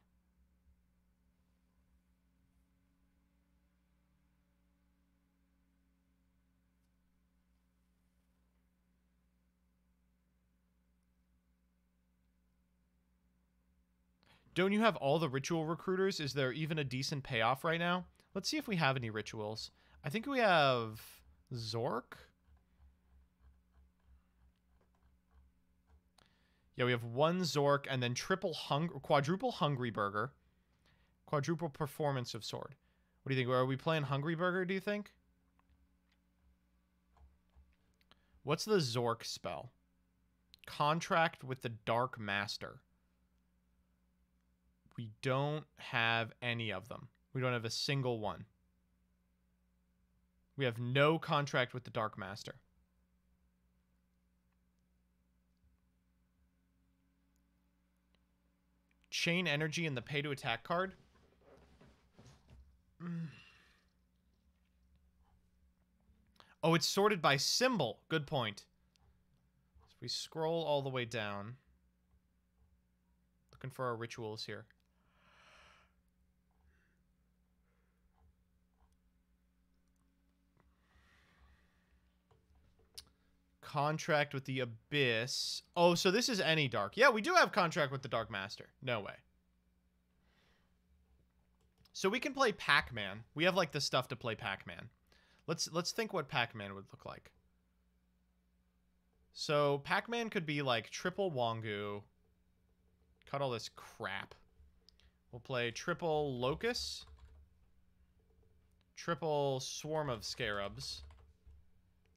Don't you have all the ritual recruiters? Is there even a decent payoff right now? Let's see if we have any rituals. I think we have Zork. Yeah, we have 1 Zork and then quadruple Hungry Burger. Quadruple Performance of Sword. What do you think? Are we playing Hungry Burger, do you think? What's the Zork spell? Contract with the Dark Master. We don't have any of them. We don't have a single one. We have no contract with the Dark Master. Chain Energy in the pay to attack card. Oh, it's sorted by symbol. Good point. So we scroll all the way down. Looking for our rituals here. Contract with the Abyss. Oh, so this is any dark. Yeah, we do have contract with the Dark Master. No way. So we can play Pac-Man. We have like the stuff to play Pac-Man. Let's think what Pac-Man would look like. So Pac-Man could be like triple Wangu. Cut all this crap. We'll play triple Locust. Triple Swarm of Scarabs.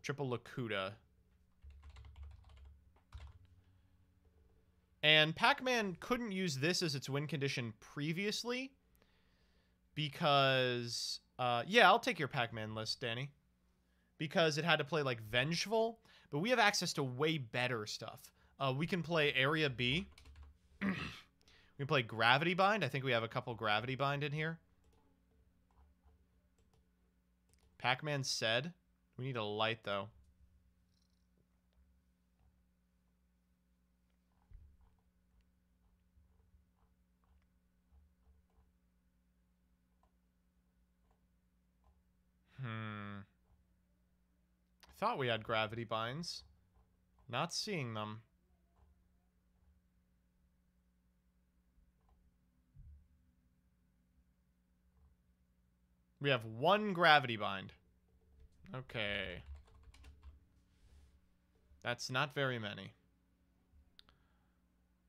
Triple Lakuta. And Pac-Man couldn't use this as its win condition previously because yeah, I'll take your Pac-Man list, Danny, because it had to play like Vengeful, but we have access to way better stuff. We can play Area B. We can play Gravity Bind. I think we have a couple Gravity Bind in here. Pac-Man said we need a light though. Thought we had gravity binds. Not seeing them. We have one gravity bind. Okay. That's not very many.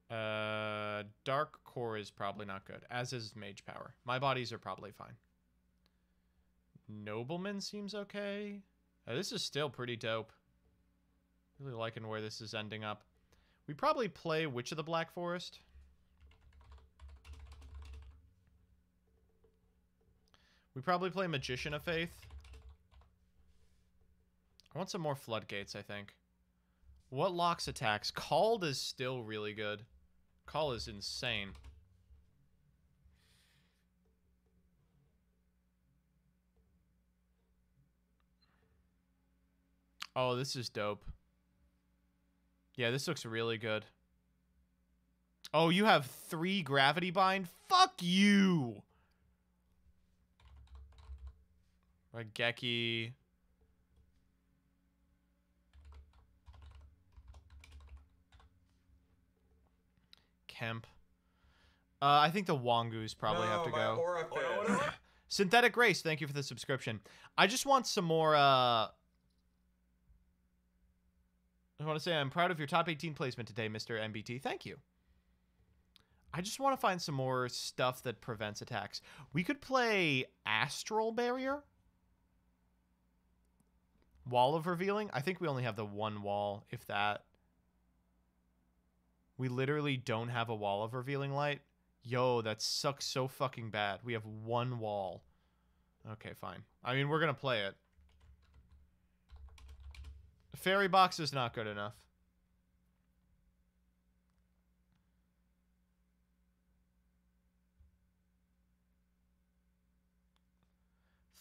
Dark Core is probably not good, as is Mage Power. My bodies are probably fine. Nobleman seems okay. This is still pretty dope. Really liking where this is ending up. We probably play Witch of the Black Forest. We probably play Magician of Faith. I want some more Floodgates, I think. What locks attacks? Called is still really good. Call is insane. Oh, this is dope. Yeah, this looks really good. Oh, you have 3 Gravity Bind? Fuck you! Raigeki. Kemp. I think the Wongus probably have to go. Synthetic Race, thank you for the subscription. I just want some more, I want to say I'm proud of your top 18 placement today, Mr. MBT. Thank you. I just want to find some more stuff that prevents attacks. We could play Astral Barrier. Wall of Revealing. I think we only have the one wall, if that. We literally don't have a Wall of Revealing Light. Yo, that sucks so fucking bad. We have one wall. Okay, fine. I mean, we're going to play it. Fairy Box is not good enough.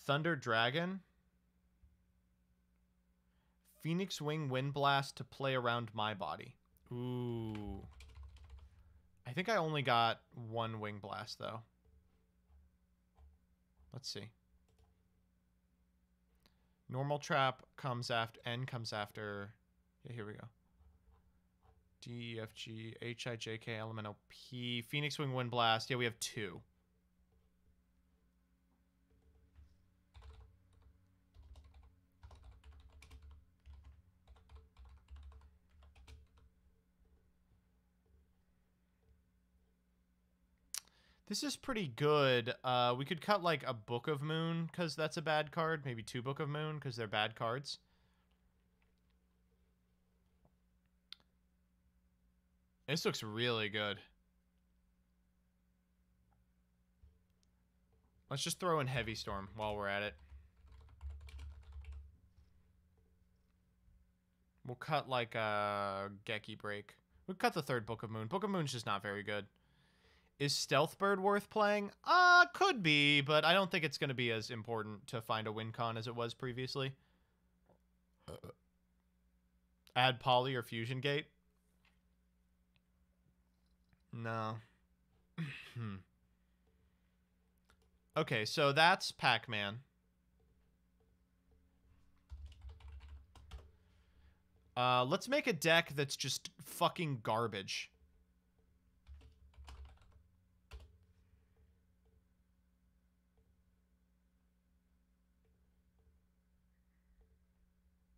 Thunder Dragon. Phoenix Wing Wind Blast to play around my body. Ooh. I think I only got one Wing Blast, though. Let's see. Normal Trap comes after... N comes after... Yeah, here we go. D, E, F, G, H, I, J, K, L, M, N, O, P. Phoenix Wing Wind Blast. Yeah, we have 2. This is pretty good. We could cut like a Book of Moon because that's a bad card. Maybe 2 Book of Moon because they're bad cards. This looks really good. Let's just throw in Heavy Storm while we're at it. We'll cut like a Geki Break. We'll cut the 3rd Book of Moon. Book of Moon's just not very good. Is Stealth Bird worth playing? Could be, but I don't think it's going to be as important to find a win con as it was previously. Add Poly or Fusion Gate? No. Okay, so that's Pac-Man. Let's make a deck that's just fucking garbage.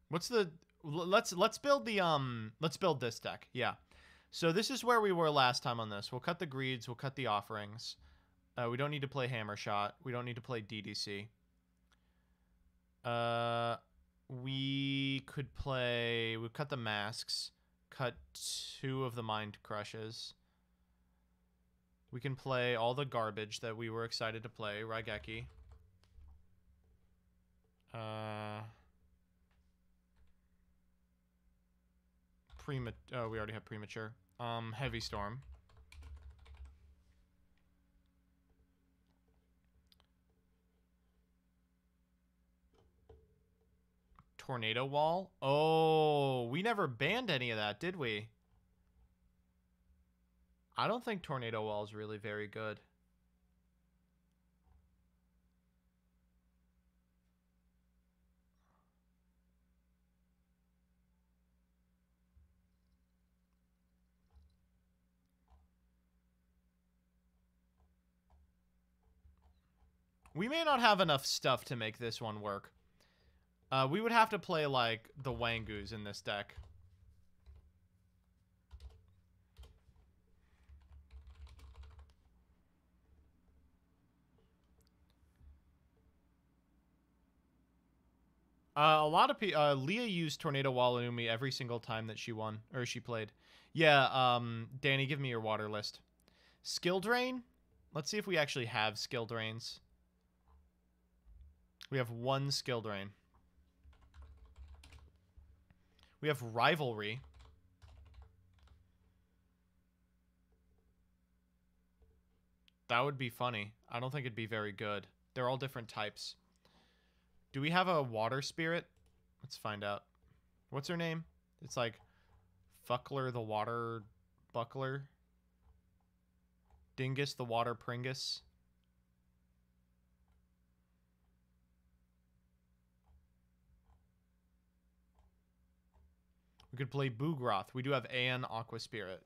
What's the... Let's build the, let's build this deck. Yeah. So this is where we were last time on this. We'll cut the Greeds. We'll cut the Offerings. We don't need to play Hammer Shot. We don't need to play DDC. We could play... We'll cut the Masks. Cut 2 of the Mind Crushes. We can play all the garbage that we were excited to play. Raigeki. Oh, we already have premature. Heavy storm. Tornado wall. Oh, we never banned any of that, did we? I don't think tornado wall is really very good. We may not have enough stuff to make this one work. We would have to play, like, the Wangoos in this deck. A lot of people... Leah used Tornado Wall on Umi every single time that she won. Or she played. Yeah, Danny, give me your water list. Skill Drain? Let's see if we actually have Skill Drains. We have one Skill Drain. We have Rivalry. That would be funny. I don't think it'd be very good. They're all different types. Do we have a Water Spirit? Let's find out. What's her name? It's like Fuckler the Water Buckler. Dingus the Water Pringus. We could play Boogroth. We do have Aeon Aqua Spirit.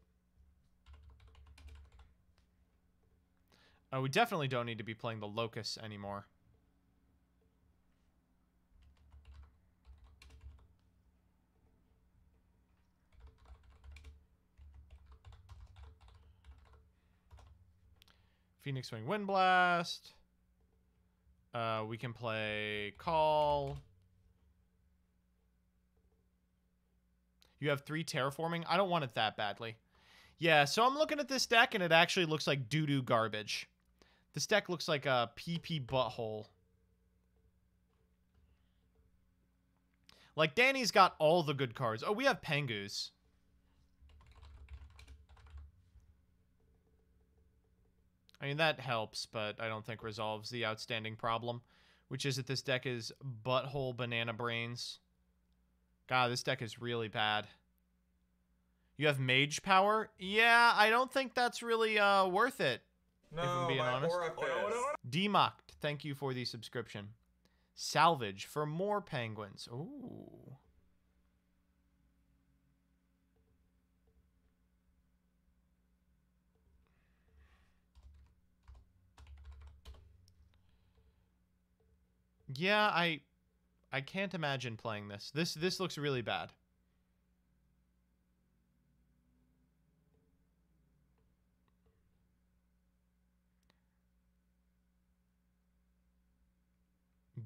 We definitely don't need to be playing the Locust anymore. Phoenix Wing Wind Blast. We can play Call. You have 3 terraforming? I don't want it that badly. Yeah, so I'm looking at this deck, and it actually looks like doo-doo garbage. This deck looks like a pee-pee butthole. Like, Danny's got all the good cards. Oh, we have Pengus. I mean, that helps, but I don't think resolves the outstanding problem, which is that this deck is butthole banana brains. God, this deck is really bad. You have Mage Power? Yeah, I don't think that's really worth it. No, if I'm being my honest. orifice. Democked, thank you for the subscription. Salvage for more penguins. Ooh. Yeah, I can't imagine playing this. This looks really bad.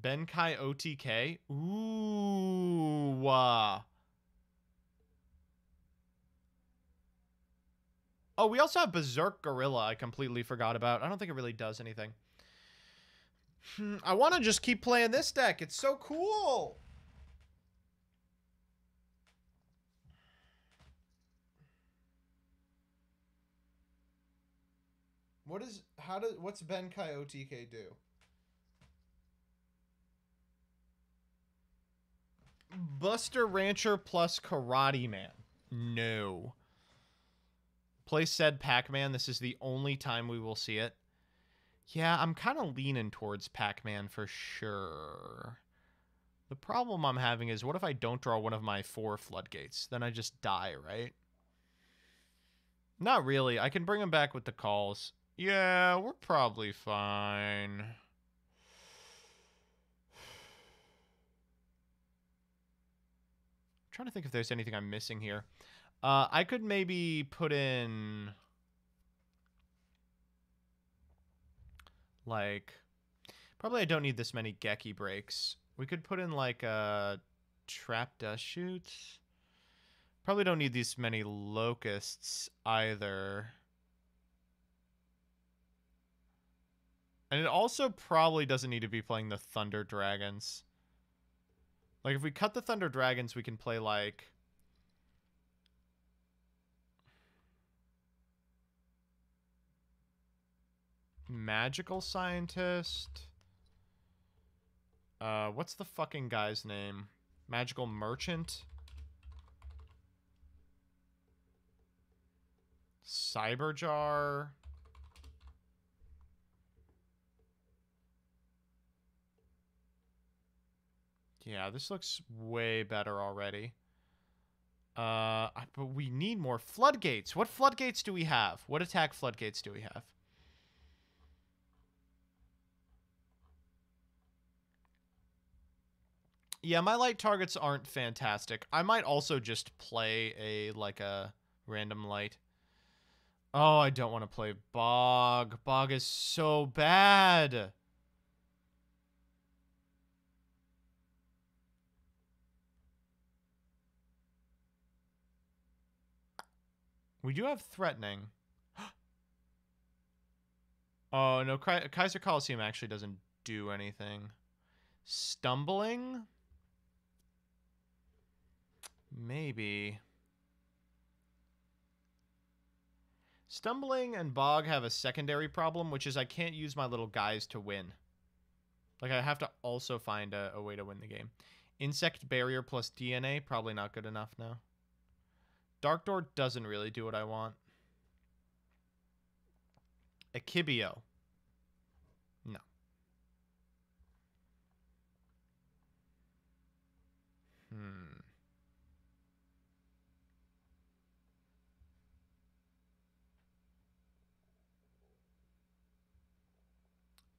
Benkai OTK? Ooh. Oh, we also have Berserk Gorilla I completely forgot about. I don't think it really does anything. I want to just keep playing this deck. It's so cool. What's Benkai OTK do? Buster Rancher plus Karate Man. No. Play said Pac-Man. This is the only time we will see it. Yeah, I'm kind of leaning towards Pac-Man for sure. The problem I'm having is, what if I don't draw one of my 4 floodgates? Then I just die, right? Not really. I can bring him back with the calls. Yeah, we're probably fine. I'm trying to think if there's anything I'm missing here. I could maybe put in... like... probably I don't need this many Geki breaks. We could put in like a Trap Dust Shoots. Probably don't need these many Locusts either. And it also probably doesn't need to be playing the Thunder Dragons. Like, if we cut the Thunder Dragons, we can play, like... Magical Scientist. What's the fucking guy's name? Magical Merchant. Cyberjar. Yeah, this looks way better already. But we need more floodgates. What floodgates do we have? What attack floodgates do we have? Yeah, my light targets aren't fantastic. I might also just play a random light. Oh, I don't want to play Bog. Bog is so bad. We do have threatening. Oh, no, Kaiser Coliseum actually doesn't do anything. Stumbling? Maybe. Stumbling and Bog have a secondary problem, which is I can't use my little guys to win. Like, I have to also find a way to win the game. Insect Barrier plus DNA, probably not good enough now. Dark Door doesn't really do what I want. Akibio. No.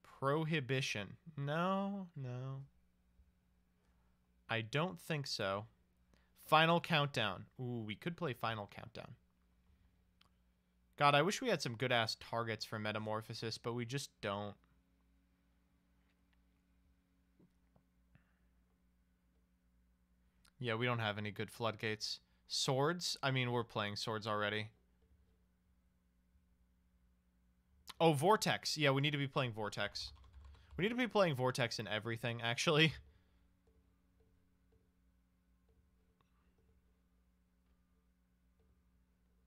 Prohibition. No, no. I don't think so. Final Countdown. Ooh, we could play Final Countdown. God, I wish we had some good-ass targets for Metamorphosis, but we just don't. Yeah, we don't have any good floodgates. Swords? I mean, we're playing swords already. Oh, Vortex. Yeah, we need to be playing Vortex. We need to be playing Vortex in everything, actually.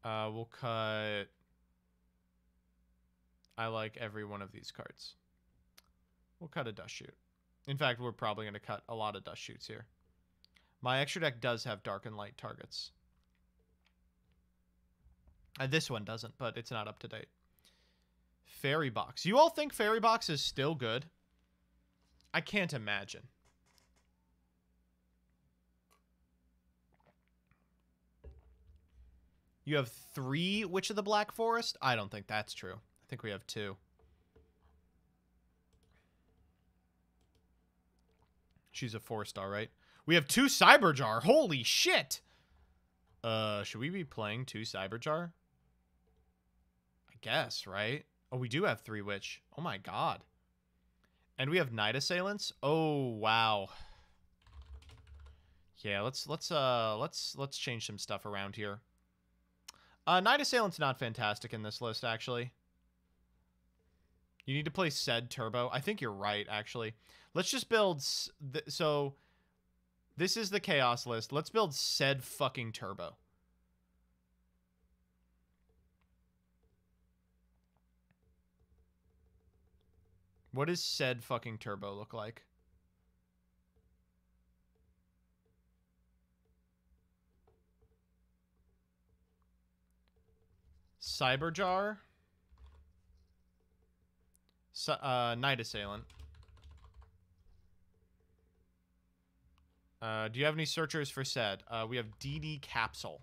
We'll cut... I like every one of these cards. We'll cut a Dust Shoot. In fact, we're probably going to cut a lot of Dust Shoots here. My extra deck does have dark and light targets. This one doesn't, but it's not up to date. Fairy Box. You all think Fairy Box is still good? I can't imagine. You have 3 Witch of the Black Forest? I don't think that's true. I think we have 2. She's a 4-star, right? We have 2 Cyberjar. Holy shit! Should we be playing 2 Cyberjar? I guess, right? Oh, we do have 3 Witch. Oh my god. And we have Night Assailants? Oh, wow. Yeah, let's change some stuff around here. Night Assailant's not fantastic in this list, actually. You need to play Sed Turbo. I think you're right, actually. Let's just build... So, this is the Chaos list. Let's build Sed fucking Turbo. What does Sed fucking Turbo look like? Cyberjar. Night Assailant. Do you have any searchers for Sed? We have DD Capsule.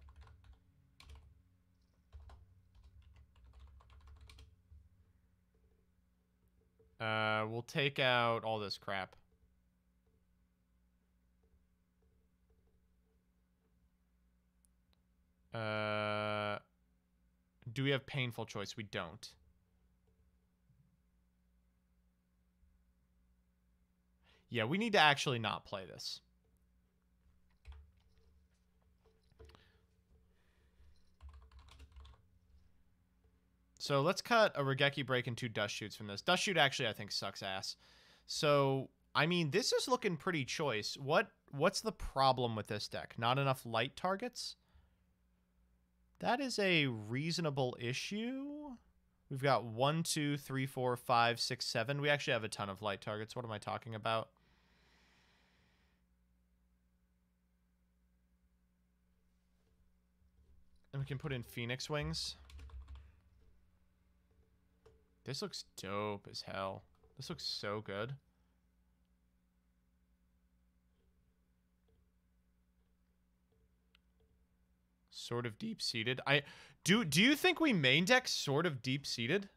We'll take out all this crap. Do we have Painful Choice? We don't. Yeah, we need to actually not play this. So let's cut a Regeki Break and 2 Dust Shoots from this. Dust Shoot actually I think sucks ass. So, I mean, this is looking pretty choice. What's the problem with this deck? Not enough light targets? That is a reasonable issue. We've got 1, 2, 3, 4, 5, 6, 7. We actually have a ton of light targets. What am I talking about? And we can put in Phoenix Wings. This looks dope as hell. This looks so good. Sort of deep-seated. Do you think we main deck sort of deep-seated?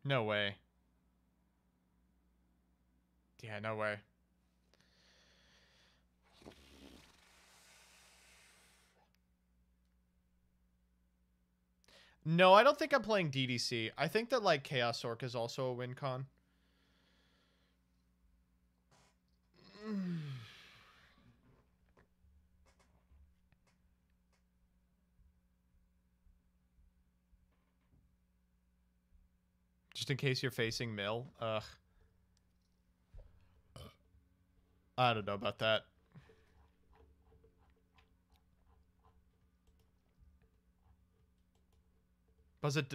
No way. Yeah, no way. No, I don't think I'm playing DDC. I think that, like, Chaos Orc is also a win con. Just in case you're facing Mill. Ugh. I don't know about that.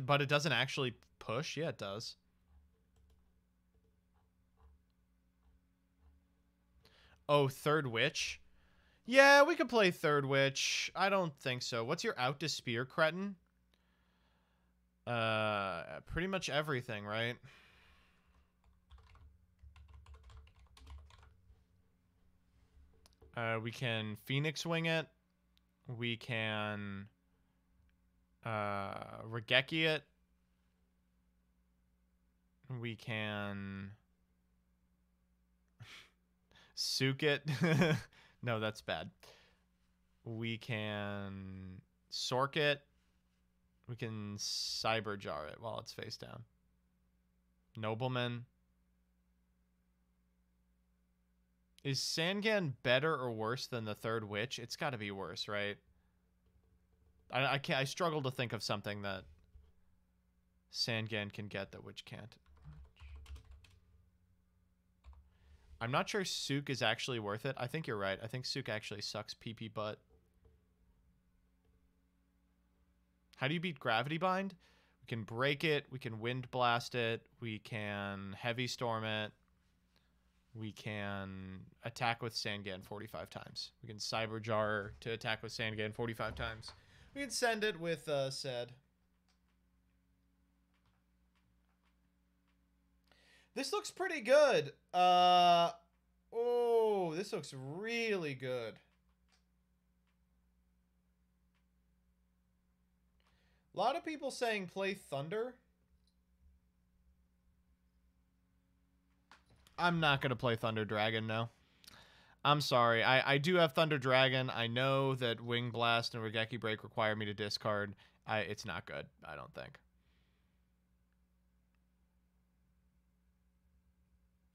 But it doesn't actually push? Yeah, it does. Oh, Third Witch? Yeah, we could play Third Witch. I don't think so. What's your out to spear, Cretin? Pretty much everything, right? We can Phoenix Wing it. We can Regeki it. We can Sook it. No, that's bad. We can Sork it. We can Cyber Jar it while it's face down. Nobleman. Is Sangan better or worse than the Third Witch? It's got to be worse, right? I can't. I struggle to think of something that Sangan can get that Witch can't. I'm not sure Sook is actually worth it. I think you're right. I think Sook actually sucks pee butt. How do you beat Gravity Bind? We can break it. We can Wind Blast it. We can Heavy Storm it. We can attack with Sangan 45 times. We can Cyber Jar to attack with Sangan 45 times. We can send it with Sed. This looks pretty good. Oh, this looks really good. A lot of people saying play Thunder. I'm not going to play Thunder Dragon, no. I'm sorry. I do have Thunder Dragon. I know that Wing Blast and Regeki Break require me to discard. It's not good, I don't think.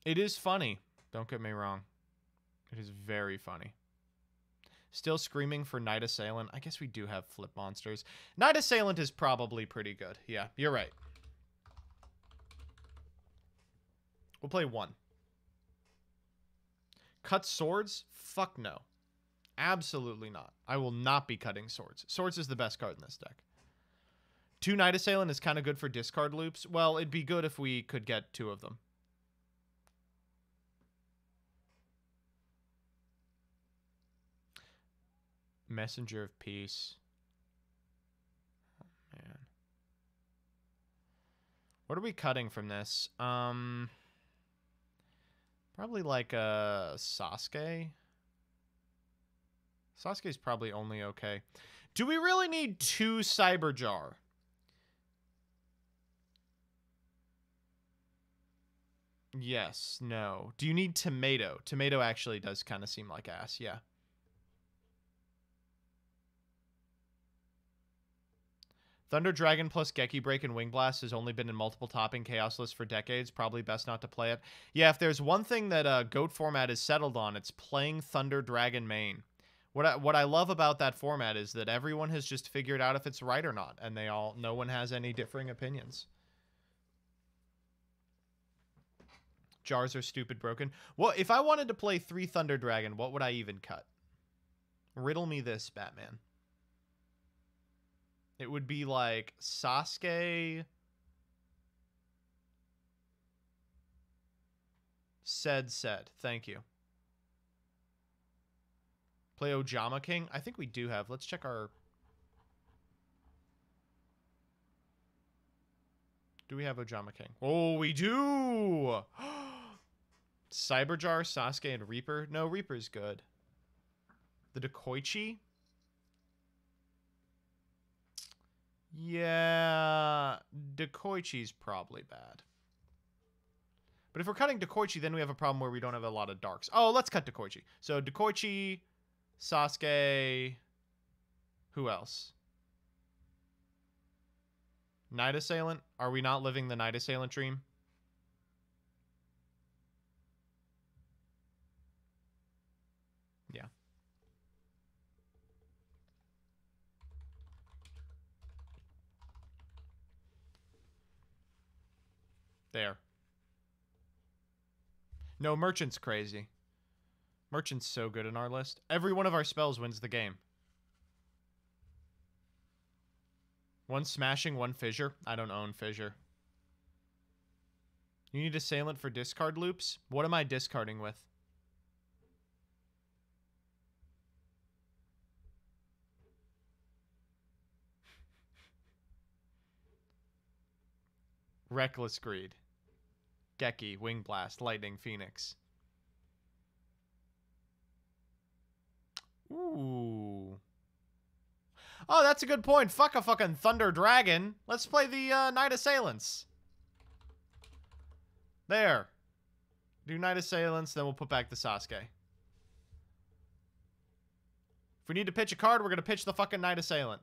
It is funny. Don't get me wrong. It is very funny. Still screaming for Night Assailant. I guess we do have flip monsters. Night Assailant is probably pretty good. Yeah, you're right. We'll play one. Cut swords? Fuck no. Absolutely not. I will not be cutting swords. Swords is the best card in this deck. 2 Night Assailant is kind of good for discard loops. Well, it'd be good if we could get 2 of them. Messenger of Peace. Oh, man. What are we cutting from this? Probably like a Sasuke. Sasuke's probably only okay. Do we really need 2 Cyber Jar? Yes, no. Do you need Tomato? Tomato actually does kind of seem like ass, yeah. Thunder Dragon plus Geki Break and Wing Blast has only been in multiple topping chaos lists for decades. Probably best not to play it. Yeah, if there's one thing that GOAT format is settled on, it's playing Thunder Dragon main. What I love about that format is that everyone has just figured out if it's right or not, and no one has any differing opinions. Jars are stupid broken. Well, if I wanted to play 3 Thunder Dragon, what would I even cut? Riddle me this, Batman. It would be like Sasuke, said. Thank you. Play Ojama King? I think we do have. Let's check our... Do we have Ojama King? Oh, we do! Cyberjar, Sasuke, and Reaper? No, Reaper's good. The Dekoichi? Yeah, Dekoichi's probably bad. But if we're cutting Dekoichi, then we have a problem where we don't have a lot of darks. Oh, let's cut Dekoichi. So Dekoichi, Sasuke, who else? Night Assailant? Are we not living the Night Assailant dream? Yeah. There. No, Merchant's crazy. Merchant's so good in our list. Every one of our spells wins the game. 1 smashing, 1 fissure. I don't own fissure. You need Assailant for discard loops? What am I discarding with? Reckless Greed. Geki, Wing Blast, Lightning Phoenix. Ooh. Oh, that's a good point. Fuck a fucking Thunder Dragon. Let's play the Night Assailants. There. Do Night Assailants, then we'll put back the Sasuke. If we need to pitch a card, we're going to pitch the fucking Night Assailant.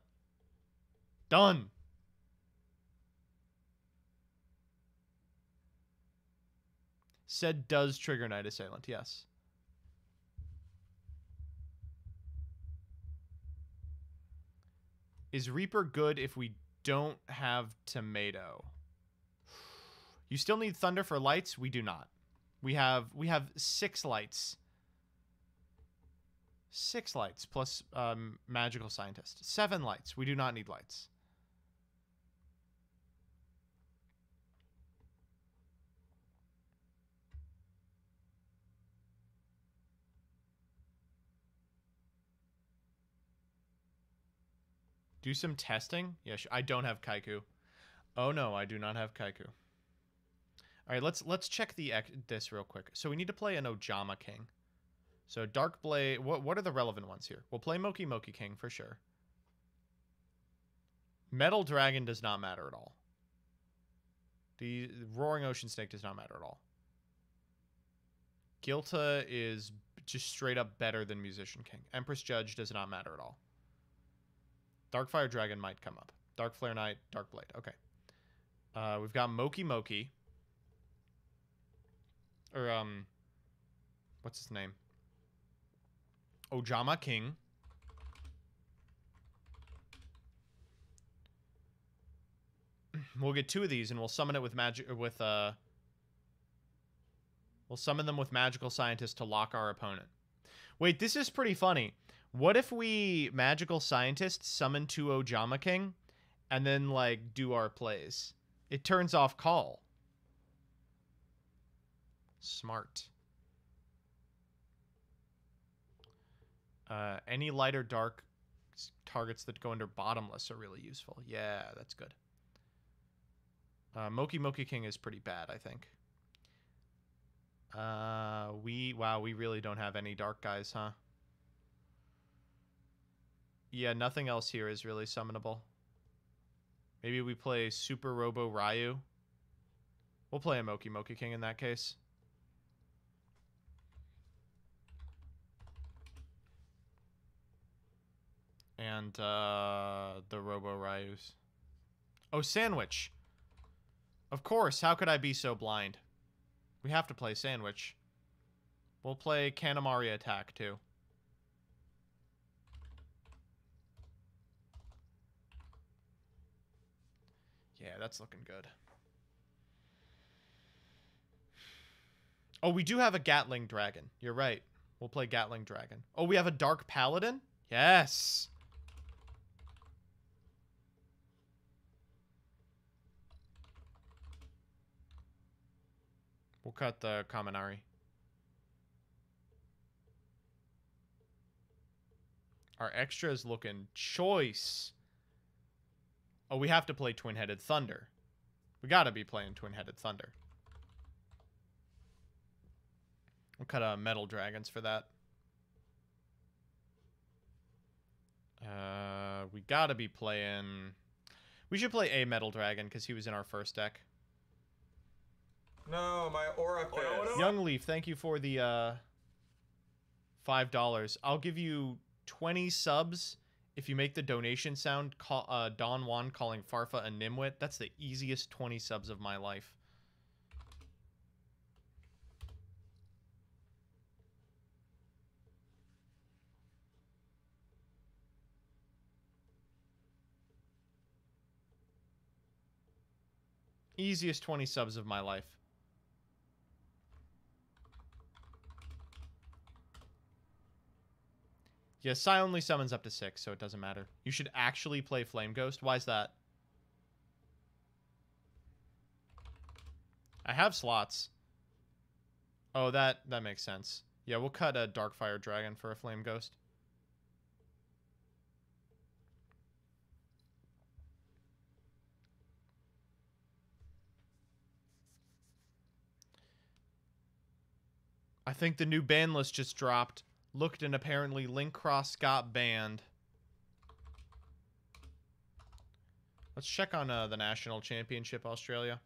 Done. Said does trigger Night Assailant, yes. Is Reaper good if we don't have Tomato? You still need Thunder for lights? We do not. We have 6 lights. 6 lights plus Magical Scientist. 7 lights. We do not need lights. Do some testing? Yeah, I don't have Kaiku. Oh no, I do not have Kaiku. All right, let's check this real quick. So we need to play an Ojama King. So Dark Blade. What are the relevant ones here? We'll play Moki Moki King for sure. Metal Dragon does not matter at all. The Roaring Ocean Snake does not matter at all. Gilta is just straight up better than Musician King. Empress Judge does not matter at all. Darkfire Dragon might come up. Dark Flare Knight, Dark Blade. Okay. We've got Moki Moki. Or, what's his name? Ojama King. We'll get 2 of these and we'll summon it with we'll summon them with Magical Scientist to lock our opponent. Wait, this is pretty funny. What if we Magical Scientist summon 2 Ojama King and then, like, do our plays? It turns off call. Smart. Any light or dark targets that go under bottomless are really useful. Yeah, that's good. Moki Moki King is pretty bad, I think. Wow, we really don't have any dark guys, huh? Yeah, nothing else here is really summonable. Maybe we play Super Robo Ryu. We'll play a Moki Moki King in that case. And the Robo Ryus. Oh, Sandwich. Of course, how could I be so blind? We have to play Sandwich. We'll play Kanamari Attack too. Yeah, that's looking good. Oh, we do have a Gatling Dragon. You're right. We'll play Gatling Dragon. Oh, we have a Dark Paladin? Yes. We'll cut the Kaminari. Our extra is looking choice. Oh, we have to play Twin-Headed Thunder. We gotta be playing Twin-Headed Thunder. We'll cut Metal Dragons for that. We gotta be playing... We should play a Metal Dragon because he was in our first deck. No, my aura failed. Young Leaf, thank you for the $5. I'll give you 20 subs if you make the donation sound. Don Juan calling Farfa a Nimwit. That's the easiest 20 subs of my life. Easiest 20 subs of my life. Yeah, Psy only summons up to 6, so it doesn't matter. You should actually play Flame Ghost. Why is that? I have slots. Oh, that makes sense. Yeah, we'll cut a Darkfire Dragon for a Flame Ghost. I think the new ban list just dropped. Looked and apparently Link Cross got banned. Let's check on the National Championship Australia.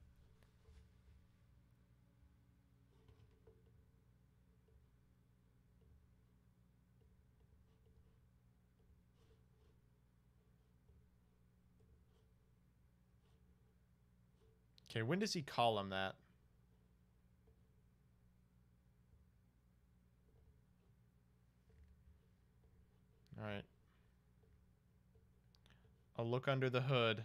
Okay, when does he call him that? All right. I'll look under the hood.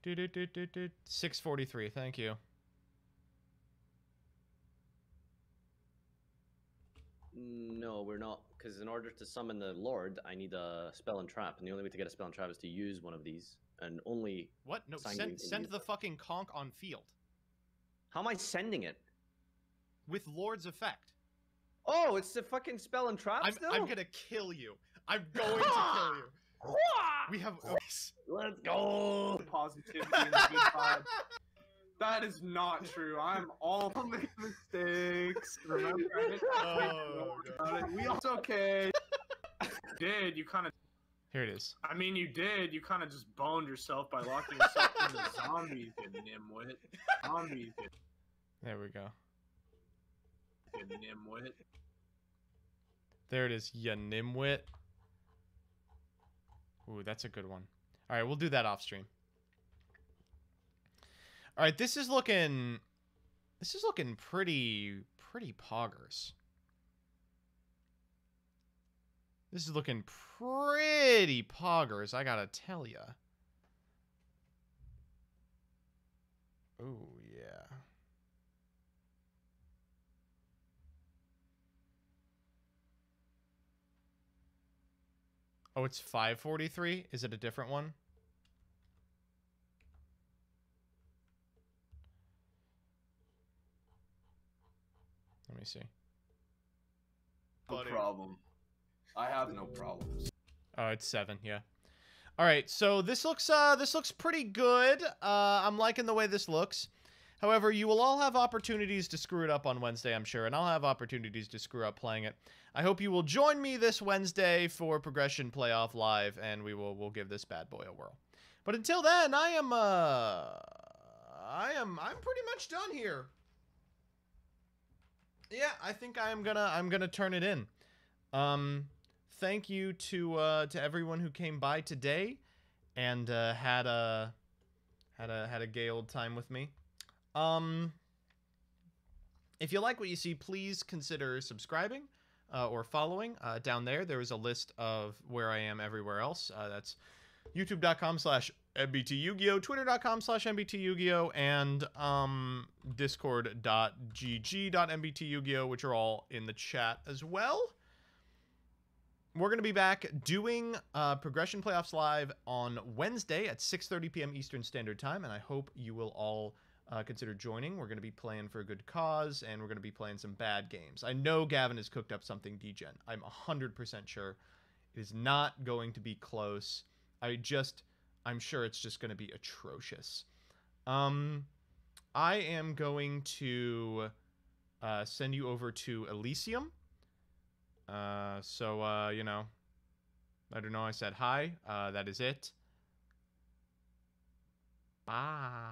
Do 643. Thank you. No, we're not. Because in order to summon the Lord, I need a spell and trap, and the only way to get a spell and trap is to use one of these, and only. What? No, send the fucking conch on field. How am I sending it? With Lord's effect. Oh, it's the fucking spell and trap still? I'm gonna kill you. I'm going to kill you. We have... Let's go! Positivity and good vibe. That is not true. I'm all make mistakes. Remember, I didn't we also okay. Did you kind of? Here it is. I mean, you did. You kind of just boned yourself by locking yourself into zombies, you nimwit. Zombies. There we go. You nimwit. There it is. Ya nimwit. Ooh, that's a good one. All right, we'll do that off stream. All right, this is looking pretty poggers. This is looking pretty poggers, I gotta tell ya. Oh, yeah. Oh, it's 543? Is it a different one? Let me see. No problem. I have no problems. Oh, it's 7, yeah. All right, so this looks pretty good. I'm liking the way this looks. However, you will all have opportunities to screw it up on Wednesday, I'm sure, and I'll have opportunities to screw up playing it. I hope you will join me this Wednesday for Progression Playoff Live, and we'll give this bad boy a whirl. But until then, I'm pretty much done here. Yeah, I think I'm gonna turn it in. Thank you to everyone who came by today and had a gay old time with me. If you like what you see, please consider subscribing. or following. Down there is a list of where I am everywhere else. That's youtube.com/MBT Yu-Gi-Oh, twitter.com/MBT Yu-Gi-Oh, and discord.gg.MBT Yu-Gi-Oh, which are all in the chat as well. We're going to be back doing Progression Playoffs Live on Wednesday at 6:30 p.m. Eastern Standard Time, and I hope you will all consider joining. We're going to be playing for a good cause, and we're going to be playing some bad games. I know Gavin has cooked up something degen. I'm 100% sure. It is not going to be close. I'm sure it's just going to be atrocious. I am going to send you over to Elysium. You know, I don't know. I said hi. That is it. Bye.